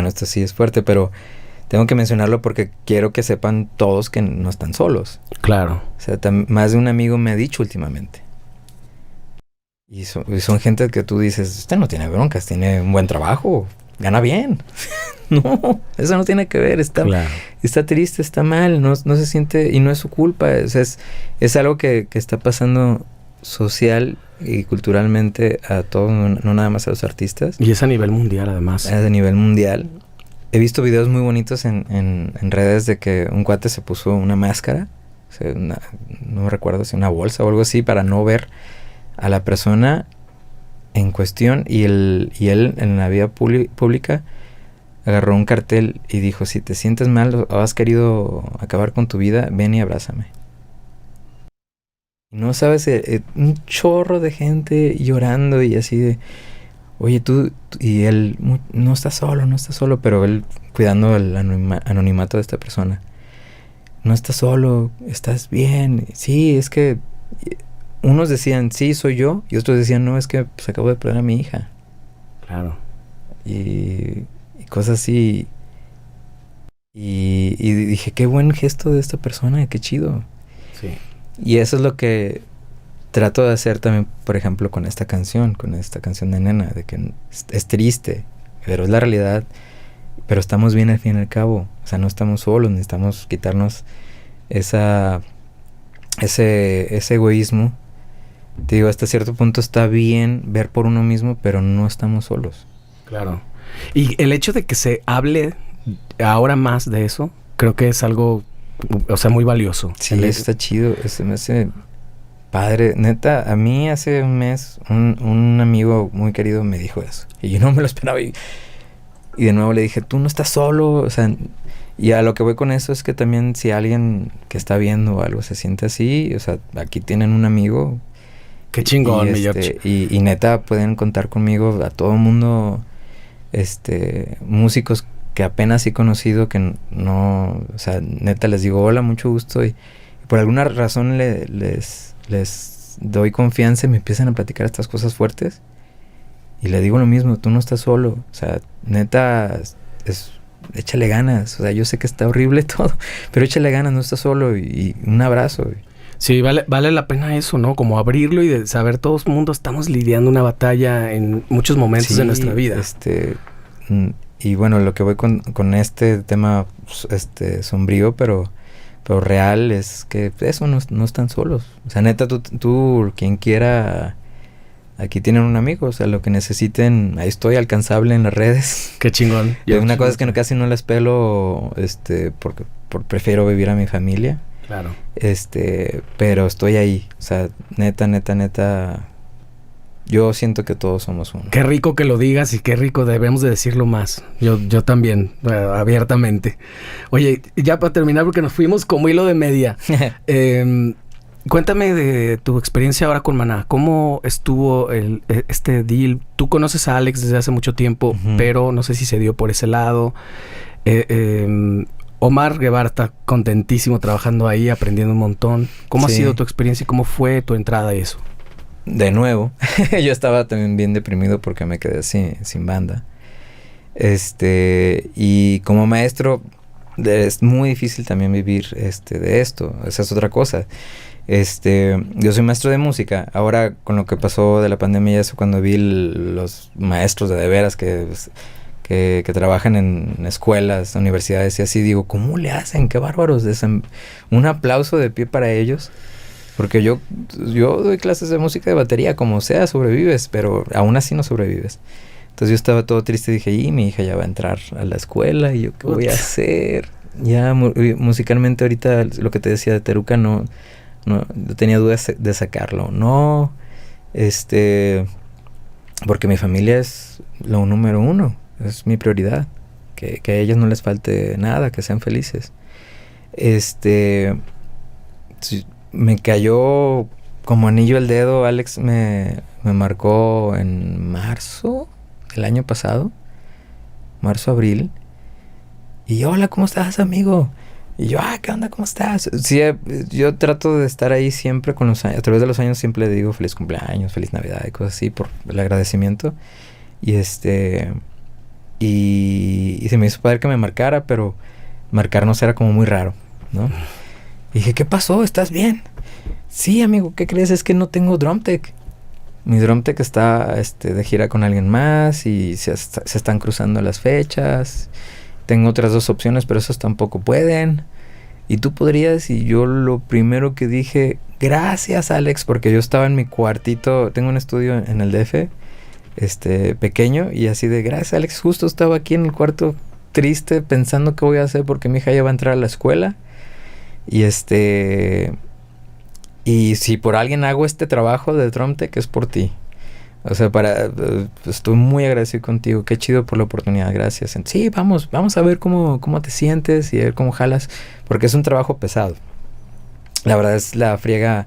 esto sí es fuerte, pero tengo que mencionarlo porque quiero que sepan todos que no están solos. Claro. O sea, más de un amigo me ha dicho últimamente. Y son gente que tú dices, usted no tiene broncas, tiene un buen trabajo, gana bien. No, eso no tiene que ver. Está triste, está mal, no se siente, y no es su culpa. Es algo que está pasando social y culturalmente a todos, no nada más a los artistas. Y es a nivel mundial, además. Es a nivel mundial. He visto videos muy bonitos en redes de que un cuate se puso una máscara, o sea, no me recuerdo si una bolsa o algo así, para no ver a la persona en cuestión, y él en la vía pública agarró un cartel y dijo: si te sientes mal o has querido acabar con tu vida, ven y abrázame. No sabes, un chorro de gente llorando y así de, oye, tú, y él no está solo, pero él cuidando el anonimato de esta persona. No estás solo, estás bien. Sí, es que unos decían, sí, soy yo, y otros decían, no, es que pues acabo de perder a mi hija. Claro. Y cosas así. Y dije, qué buen gesto de esta persona, qué chido. Sí. Y eso es lo que trato de hacer también, por ejemplo, con esta canción de Nena, de que es triste, pero es la realidad, pero estamos bien al fin y al cabo. O sea, no estamos solos, necesitamos quitarnos ese egoísmo. Te digo, hasta cierto punto está bien ver por uno mismo, pero no estamos solos. Claro. Y el hecho de que se hable ahora más de eso, creo que es algo, o sea, muy valioso. Sí, está chido. Se me hace padre. Neta, a mí hace un mes un amigo muy querido me dijo eso. Y yo no me lo esperaba. Y de nuevo le dije, tú no estás solo. O sea, y a lo que voy con eso es que también si alguien que está viendo algo se siente así, o sea, aquí tienen un amigo. Qué chingón, mi George. Y neta, pueden contar conmigo, a todo mundo, músicos que apenas he conocido, que no, o sea, neta les digo, hola, mucho gusto, y por alguna razón les doy confianza y me empiezan a platicar estas cosas fuertes, y le digo lo mismo, tú no estás solo, o sea, neta, échale ganas, o sea, yo sé que está horrible todo, pero échale ganas, no estás solo, y un abrazo. Sí, vale la pena eso, ¿no? Como abrirlo y de saber, todos mundo estamos lidiando una batalla en muchos momentos de nuestra vida. Y bueno, lo que voy con este tema sombrío, pero real, es que eso no están solos. O sea, neta, tú quien quiera, aquí tienen un amigo. O sea, lo que necesiten, ahí estoy, alcanzable en las redes. Qué chingón. Una cosa es que casi no les pelo, porque prefiero vivir a mi familia. Claro. Pero estoy ahí. O sea, neta, yo siento que todos somos uno. Qué rico que lo digas y qué rico, debemos de decirlo más. Yo también, abiertamente. Oye, ya para terminar, porque nos fuimos como hilo de media. Cuéntame de tu experiencia ahora con Maná. ¿Cómo estuvo este deal? Tú conoces a Alex desde hace mucho tiempo, pero no sé si se dio por ese lado. Omar Guevara está contentísimo trabajando ahí, aprendiendo un montón. ¿Cómo ha sido tu experiencia y cómo fue tu entrada a eso? De nuevo, yo estaba también bien deprimido porque me quedé sin banda. Y como maestro, es muy difícil también vivir de esto. Esa es otra cosa. Yo soy maestro de música. Ahora, con lo que pasó de la pandemia y eso, cuando vi los maestros de veras que trabajan en escuelas, universidades y así, digo, ¿cómo le hacen? ¡Qué bárbaros! Un aplauso de pie para ellos. Porque yo doy clases de música de batería, como sea, sobrevives, pero aún así no sobrevives. Entonces yo estaba todo triste y dije, y mi hija ya va a entrar a la escuela, y yo, ¿qué voy a hacer? Ya musicalmente ahorita, lo que te decía de Teruca, no tenía dudas de sacarlo. No, porque mi familia es lo número uno, es mi prioridad. Que a ellas no les falte nada, que sean felices. Me cayó como anillo al dedo. Alex me marcó en marzo el año pasado, marzo, abril, y hola, ¿cómo estás, amigo? Y yo, ¿qué onda? ¿Cómo estás? Sí, yo trato de estar ahí siempre con los años. A través de los años siempre le digo feliz cumpleaños, feliz Navidad y cosas así por el agradecimiento. Y y se me hizo padre que me marcara, pero marcarnos era como muy raro, ¿no? Y dije, ¿qué pasó? ¿Estás bien? Sí, amigo, ¿qué crees? Es que no tengo drum tech. Mi drum tech está de gira con alguien más y se están cruzando las fechas. Tengo otras 2 opciones, pero esos tampoco pueden. Y tú podrías, y yo lo primero que dije, gracias Alex, porque yo estaba en mi cuartito, tengo un estudio en el DF, pequeño, y así de, gracias Alex, justo estaba aquí en el cuarto triste pensando qué voy a hacer porque mi hija ya va a entrar a la escuela. Y si por alguien hago este trabajo de drum tech es por ti. O sea, estoy muy agradecido contigo. Qué chido por la oportunidad. Gracias. Sí, vamos a ver cómo te sientes y a ver cómo jalas. Porque es un trabajo pesado. La verdad es la friega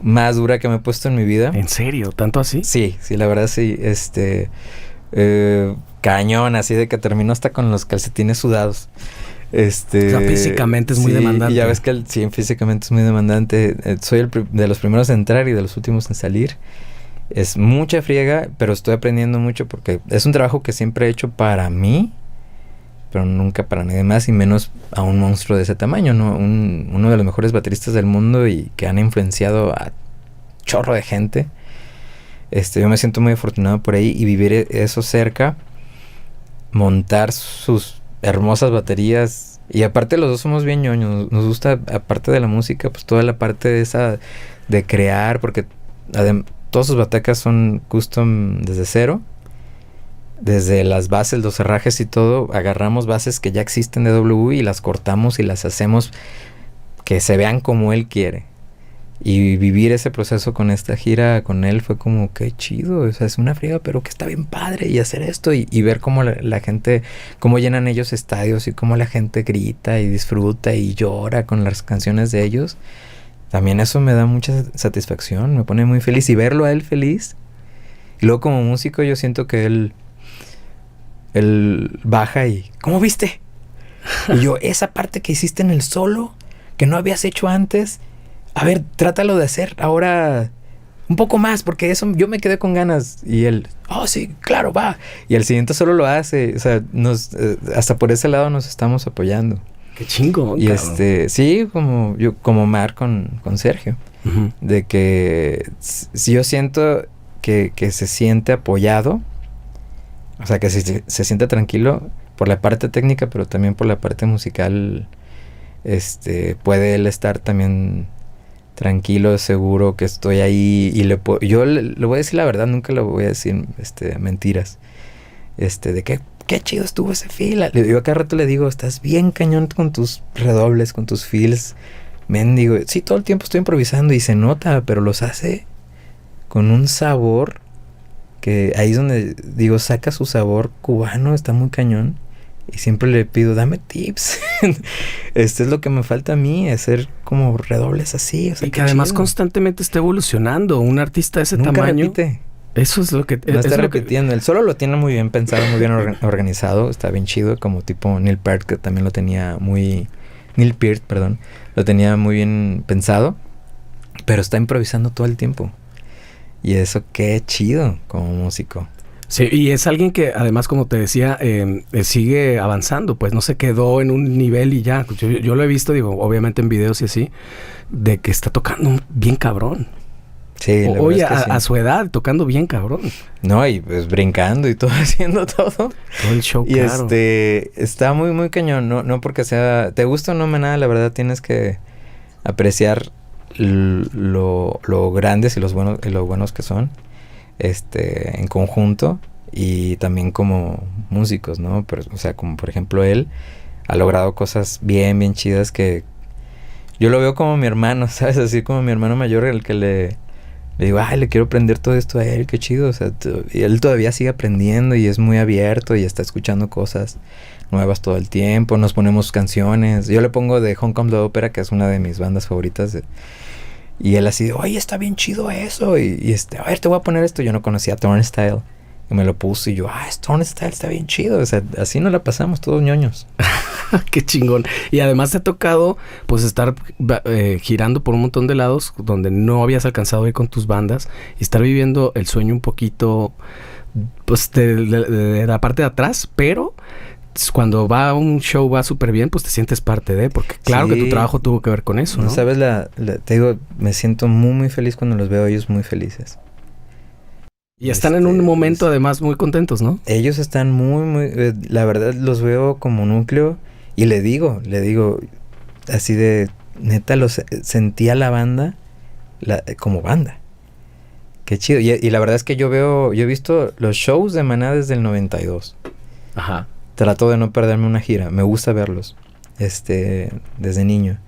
más dura que me he puesto en mi vida. ¿En serio? ¿Tanto así? Sí, la verdad sí. Cañón, así de que termino hasta con los calcetines sudados. O sea, físicamente es muy demandante. Y ya ves que físicamente es muy demandante. Soy de los primeros en entrar y de los últimos en salir. Es mucha friega, pero estoy aprendiendo mucho porque es un trabajo que siempre he hecho para mí, pero nunca para nadie más, y menos a un monstruo de ese tamaño, ¿no? Uno de los mejores bateristas del mundo y que han influenciado a chorro de gente. Yo me siento muy afortunado por ahí y vivir eso cerca, montar sus hermosas baterías. Y aparte los dos somos bien ñoños. Nos gusta, aparte de la música, pues toda la parte esa de crear, porque todas sus batacas son custom desde cero. Desde las bases, los herrajes y todo, agarramos bases que ya existen de W y las cortamos y las hacemos que se vean como él quiere. Y vivir ese proceso con esta gira con él fue como, qué chido, o sea, es una friega, pero que está bien padre, y hacer esto y ver cómo la gente, cómo llenan ellos estadios y cómo la gente grita y disfruta y llora con las canciones de ellos. También eso me da mucha satisfacción, me pone muy feliz, y verlo a él feliz. Y luego como músico yo siento que él baja y, ¿cómo viste? Y yo, esa parte que hiciste en el solo, que no habías hecho antes, a ver, trátalo de hacer ahora un poco más, porque eso yo me quedé con ganas. Y él, oh sí, claro, va. Y el siguiente solo lo hace. O sea, hasta por ese lado nos estamos apoyando. Qué chingo. Y sí, como Mar con Sergio. Uh-huh. De que si yo siento que se siente apoyado, o sea, que se siente tranquilo por la parte técnica, pero también por la parte musical, puede él estar también tranquilo, seguro que estoy ahí, y yo le voy a decir la verdad, nunca le voy a decir mentiras. De que qué chido estuvo ese feel. Yo cada rato le digo, estás bien cañón con tus redobles, con tus feels, mendigo. Sí, todo el tiempo estoy improvisando y se nota, pero los hace con un sabor que ahí es donde digo, saca su sabor cubano, está muy cañón. Y siempre le pido, dame tips. Es lo que me falta a mí, hacer como redobles así. O sea, y que además chido. Constantemente está evolucionando. Un artista de ese nunca tamaño. Repite. Eso es lo que... No está repitiendo. Él solo lo tiene muy bien pensado, muy bien organizado. Está bien chido, como tipo Neil Peart, que también lo tenía Neil Peart, perdón. Lo tenía muy bien pensado. Pero está improvisando todo el tiempo. Y eso qué chido como músico. Sí, y es alguien que además, como te decía, sigue avanzando, pues no se quedó en un nivel y ya. Yo lo he visto, digo, obviamente en videos y así, de que está tocando bien cabrón. Sí, la oye, verdad es que a su edad, tocando bien cabrón. No, y pues brincando y todo, haciendo todo. Todo el show, y claro. Está muy, muy cañón, no porque sea... Te gusta o no, nada, la verdad tienes que apreciar lo grandes y lo buenos que son. En conjunto y también como músicos, ¿no? Pero, o sea, como por ejemplo él ha logrado cosas bien, bien chidas que yo lo veo como mi hermano, ¿sabes? Así como mi hermano mayor, el que le digo, ay, le quiero aprender todo esto a él, qué chido, o sea, y él todavía sigue aprendiendo y es muy abierto y está escuchando cosas nuevas todo el tiempo, nos ponemos canciones, yo le pongo de Hong Kong the Opera, que es una de mis bandas favoritas y él así de, oye, está bien chido eso. Y a ver, te voy a poner esto. Yo no conocía Turnstile. Y me lo puse y yo, Turnstile está bien chido. O sea, así nos la pasamos todos ñoños. Qué chingón. Y además te ha tocado, pues, estar girando por un montón de lados donde no habías alcanzado a ir con tus bandas. Y estar viviendo el sueño un poquito, pues, de la parte de atrás. Pero cuando va un show va súper bien, pues te sientes parte de, porque claro sí, que tu trabajo tuvo que ver con eso, ¿no? Sabes, te digo, me siento muy, muy feliz cuando los veo ellos muy felices. Y están en un momento además muy contentos, ¿no? Ellos están muy, la verdad los veo como núcleo y le digo, así de, neta, sentía la banda como banda. Qué chido. Y la verdad es que yo he visto los shows de Maná desde el 92. Ajá. Trato de no perderme una gira. Me gusta verlos. Desde niño.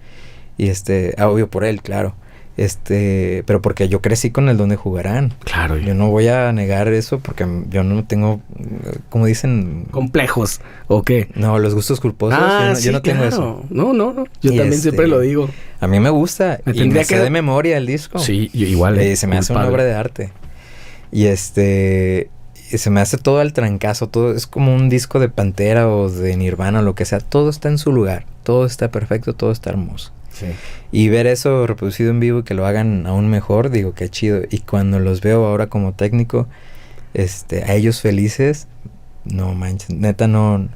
Y obvio por él, claro. Pero porque yo crecí con el Donde Jugarán. Claro. Yo no voy a negar eso porque yo no tengo, como dicen... ¿Complejos o qué? No, los gustos culposos. Yo no tengo eso. No. Yo también siempre lo digo. A mí me gusta. Y me sé de memoria el disco. Sí, igual. Se me hace una obra de arte. Y se me hace todo al trancazo. Todo es como un disco de Pantera o de Nirvana o lo que sea. Todo está en su lugar. Todo está perfecto. Todo está hermoso. Sí. Y ver eso reproducido en vivo y que lo hagan aún mejor, digo, qué chido. Y cuando los veo ahora como técnico, a ellos felices, no manches, neta no,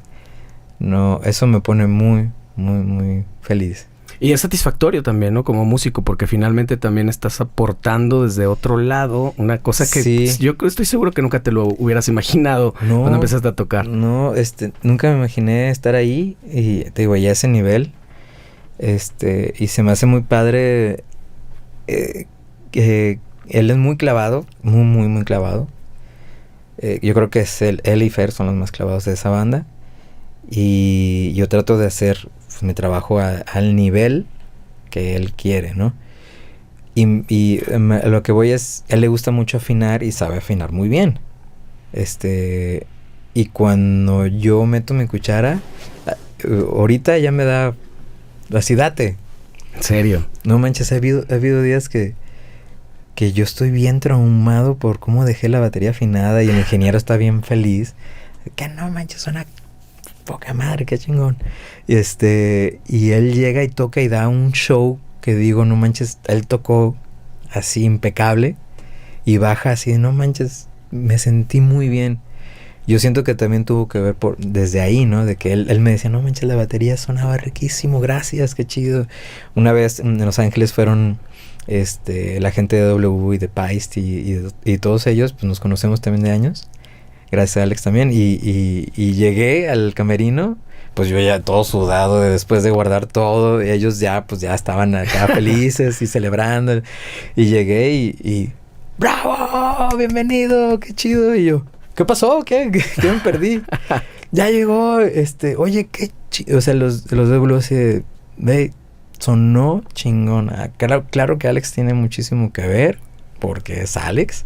eso me pone muy, muy, muy feliz. Y es satisfactorio también, ¿no? Como músico, porque finalmente también estás aportando desde otro lado una cosa que sí. Yo estoy seguro que nunca te lo hubieras imaginado cuando empezaste a tocar. No, nunca me imaginé estar ahí y te digo, ya a ese nivel. Y se me hace muy padre que él es muy clavado, muy, muy, muy clavado. Yo creo que es él y Fer son los más clavados de esa banda. Y yo trato de hacer pues, mi trabajo al nivel que él quiere, ¿no? Y lo que voy es, él le gusta mucho afinar y sabe afinar muy bien. Y cuando yo meto mi cuchara, ahorita ya me da... Así date. ¿En serio? No manches, ha habido días que yo estoy bien traumado por cómo dejé la batería afinada y el ingeniero está bien feliz. Que no manches, suena poca madre, qué chingón. Y él llega y toca y da un show que digo, no manches, él tocó así impecable y baja así, no manches, me sentí muy bien. Yo siento que también tuvo que ver desde ahí, ¿no? De que él me decía, no manches, la batería sonaba riquísimo, gracias, qué chido. Una vez en Los Ángeles fueron la gente de W y de Paist y todos ellos, pues nos conocemos también de años. Gracias a Alex también. Y llegué al camerino, pues yo ya todo sudado después de guardar todo. Y ellos ya, pues ya estaban acá felices y celebrando. Y llegué y ¡bravo! ¡Bienvenido! ¡Qué chido! Y yo... ¿Qué pasó? ¿Qué me perdí? Ya llegó, oye, qué chido. O sea, los W así de, sonó chingón. Claro que Alex tiene muchísimo que ver, porque es Alex,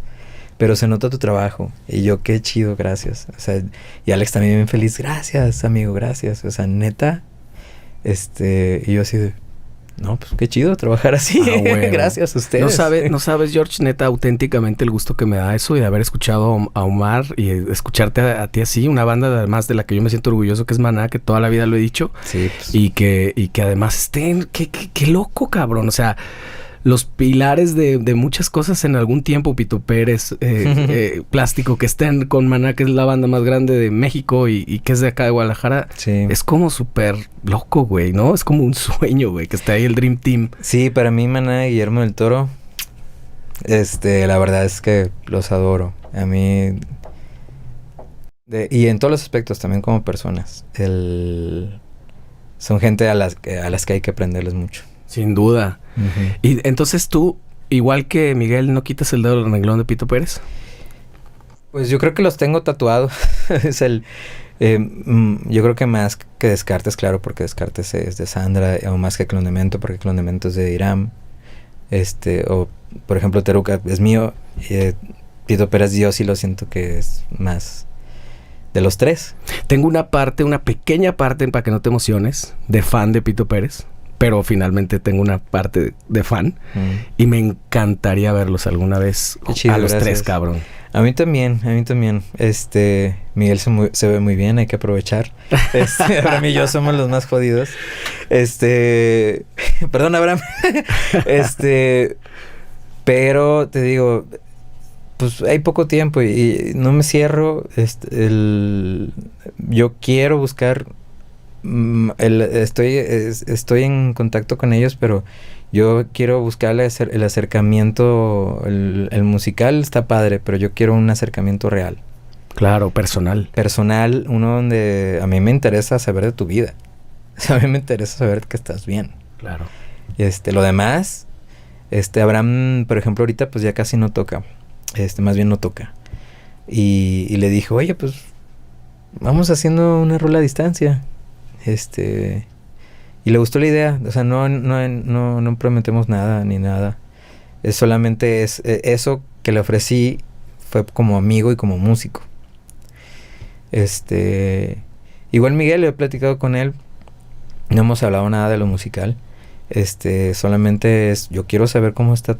pero se nota tu trabajo. Y yo, qué chido, gracias. O sea, y Alex también bien feliz, gracias, amigo, gracias. O sea, neta, y yo así de... No, pues qué chido trabajar así. Bueno. Gracias a ustedes. No sabes, George, neta, auténticamente el gusto que me da eso y de haber escuchado a Omar y escucharte a ti así, una banda además de la que yo me siento orgulloso, que es Maná, que toda la vida lo he dicho. Sí, pues. Y que además estén... Qué loco, cabrón. O sea... Los pilares de muchas cosas en algún tiempo, Pito Pérez, Plástico, que estén con Maná, que es la banda más grande de México y que es de acá de Guadalajara. Sí. Es como súper loco, güey, ¿no? Es como un sueño, güey, que esté ahí el Dream Team. Sí, para mí Maná y Guillermo del Toro, la verdad es que los adoro. A mí... y en todos los aspectos, también como personas. Son gente a las que hay que aprenderles mucho. Sin duda. Uh-huh. Y entonces tú, igual que Miguel, ¿no quitas el dedo del renglón de Pito Pérez? Pues yo creo que los tengo tatuados. Es yo creo que más que Descartes, claro, porque Descartes es de Sandra, o más que Clondemento, porque Clondemento es de Iram. O, por ejemplo, Teruca es mío. Pito Pérez yo sí lo siento que es más de los tres. Tengo una pequeña parte, para que no te emociones, de fan de Pito Pérez. Pero finalmente tengo una parte de fan. Y me encantaría verlos alguna vez chido, a los gracias. tres, cabrón. A mí también. Miguel se ve muy bien, hay que aprovechar. Abraham y yo somos los más jodidos. Perdón, Abraham. Pero te digo, pues hay poco tiempo y no me cierro. Yo quiero buscar... Estoy en contacto con ellos, pero Yo quiero buscar el acercamiento, el musical está padre, pero yo quiero un acercamiento real. Claro, personal. Personal, uno donde a mí me interesa saber de tu vida. A mí me interesa saber que estás bien. Claro. Lo demás, Abraham, por ejemplo, ahorita pues ya casi no toca. Más bien no toca. Y le dijo, oye, pues vamos haciendo una rola a distancia. Y le gustó la idea. O sea, no prometemos nada ni nada. Es solamente eso que le ofrecí fue como amigo y como músico. Igual Miguel, he platicado con él. No hemos hablado nada de lo musical. Solamente yo quiero saber cómo está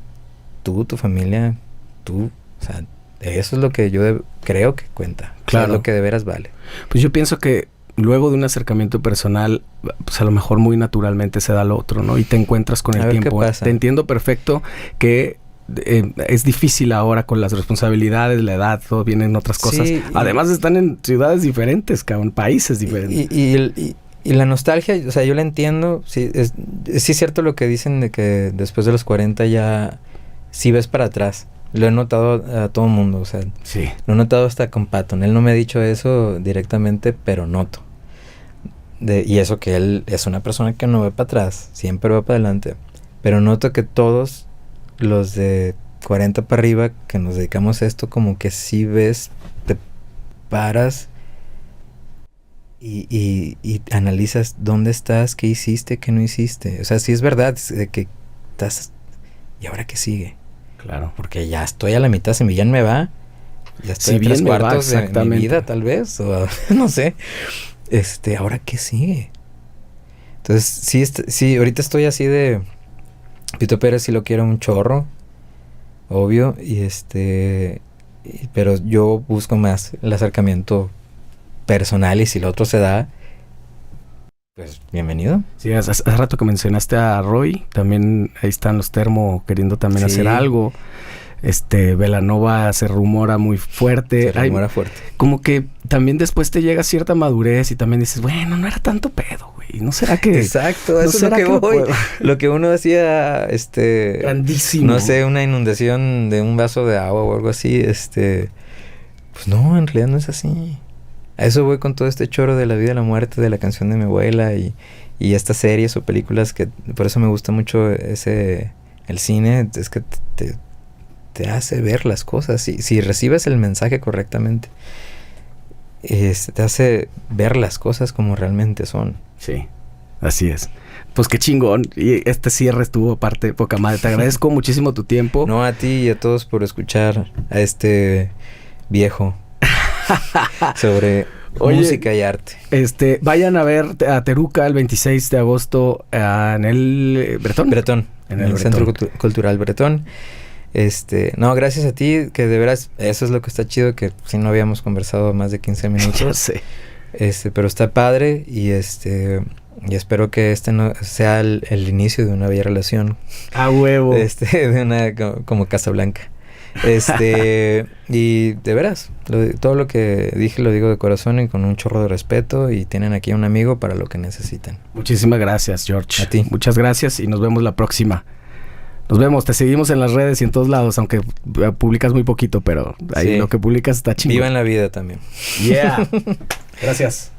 tú, tu familia, tú. O sea, eso es lo que yo creo que cuenta. Claro. O sea, es lo que de veras vale. Pues yo pienso que luego de un acercamiento personal, pues a lo mejor muy naturalmente se da lo otro, ¿no? Y te encuentras con el tiempo. ¿Qué pasa? Te entiendo perfecto que es difícil ahora con las responsabilidades, la edad, todo vienen otras cosas. Sí, además están en ciudades diferentes, en países diferentes. Y la nostalgia, o sea, yo la entiendo. Sí, es cierto lo que dicen de que después de los 40 ya sí ves para atrás. Lo he notado a todo el mundo, o sea, sí. Lo he notado hasta con Patton. Él no me ha dicho eso directamente, pero noto. Y eso que él es una persona que no ve para atrás, siempre va para adelante. Pero noto que todos los de 40 para arriba que nos dedicamos a esto, como que sí ves, te paras y analizas dónde estás, qué hiciste, qué no hiciste. O sea, sí es verdad de que estás... ¿Y ahora qué sigue? Claro. Porque ya estoy a la mitad, si bien me va, ya estoy si a 3 cuartos de mi vida, tal vez, o no sé. ¿Ahora qué sigue? Entonces, sí, ahorita estoy así de... Pito Pérez sí lo quiero un chorro, obvio, pero yo busco más el acercamiento personal, y si lo otro se da, pues bienvenido. Sí, hace rato que mencionaste a Roy, también ahí están los Termo queriendo también hacer algo. Belanova se rumora muy fuerte. Se rumora fuerte. Como que también después te llega cierta madurez y también dices, bueno, no era tanto pedo, güey. ¿No será que...? Exacto, ¿no eso es lo que voy. Lo que uno hacía, grandísimo. No sé, una inundación de un vaso de agua o algo así, pues no, en realidad no es así. A eso voy con todo este choro de la vida y la muerte, de la canción de mi abuela y estas series o películas que... Por eso me gusta mucho el cine, es que te hace ver las cosas. Si recibes el mensaje correctamente, te hace ver las cosas como realmente son. Sí, así es. Pues qué chingón. Y este cierre estuvo aparte poca madre. Te agradezco muchísimo tu tiempo. No, a ti y a todos por escuchar a este viejo sobre música y arte. Vayan a ver a Teruca el 26 de agosto en el Bretón. En el Centro Cultural Bretón. No, gracias a ti, que de veras, eso es lo que está chido, que si no habíamos conversado más de 15 minutos. Ya sé. Pero está padre y y espero que no sea el inicio de una bella relación. A huevo. De una como Casablanca. Y de veras, todo lo que dije lo digo de corazón y con un chorro de respeto, y tienen aquí a un amigo para lo que necesiten. Muchísimas gracias, George. A ti. Muchas gracias y nos vemos la próxima. Nos vemos, te seguimos en las redes y en todos lados, aunque publicas muy poquito, pero ahí lo que publicas está chingón. Vivan la vida también. Yeah. Gracias.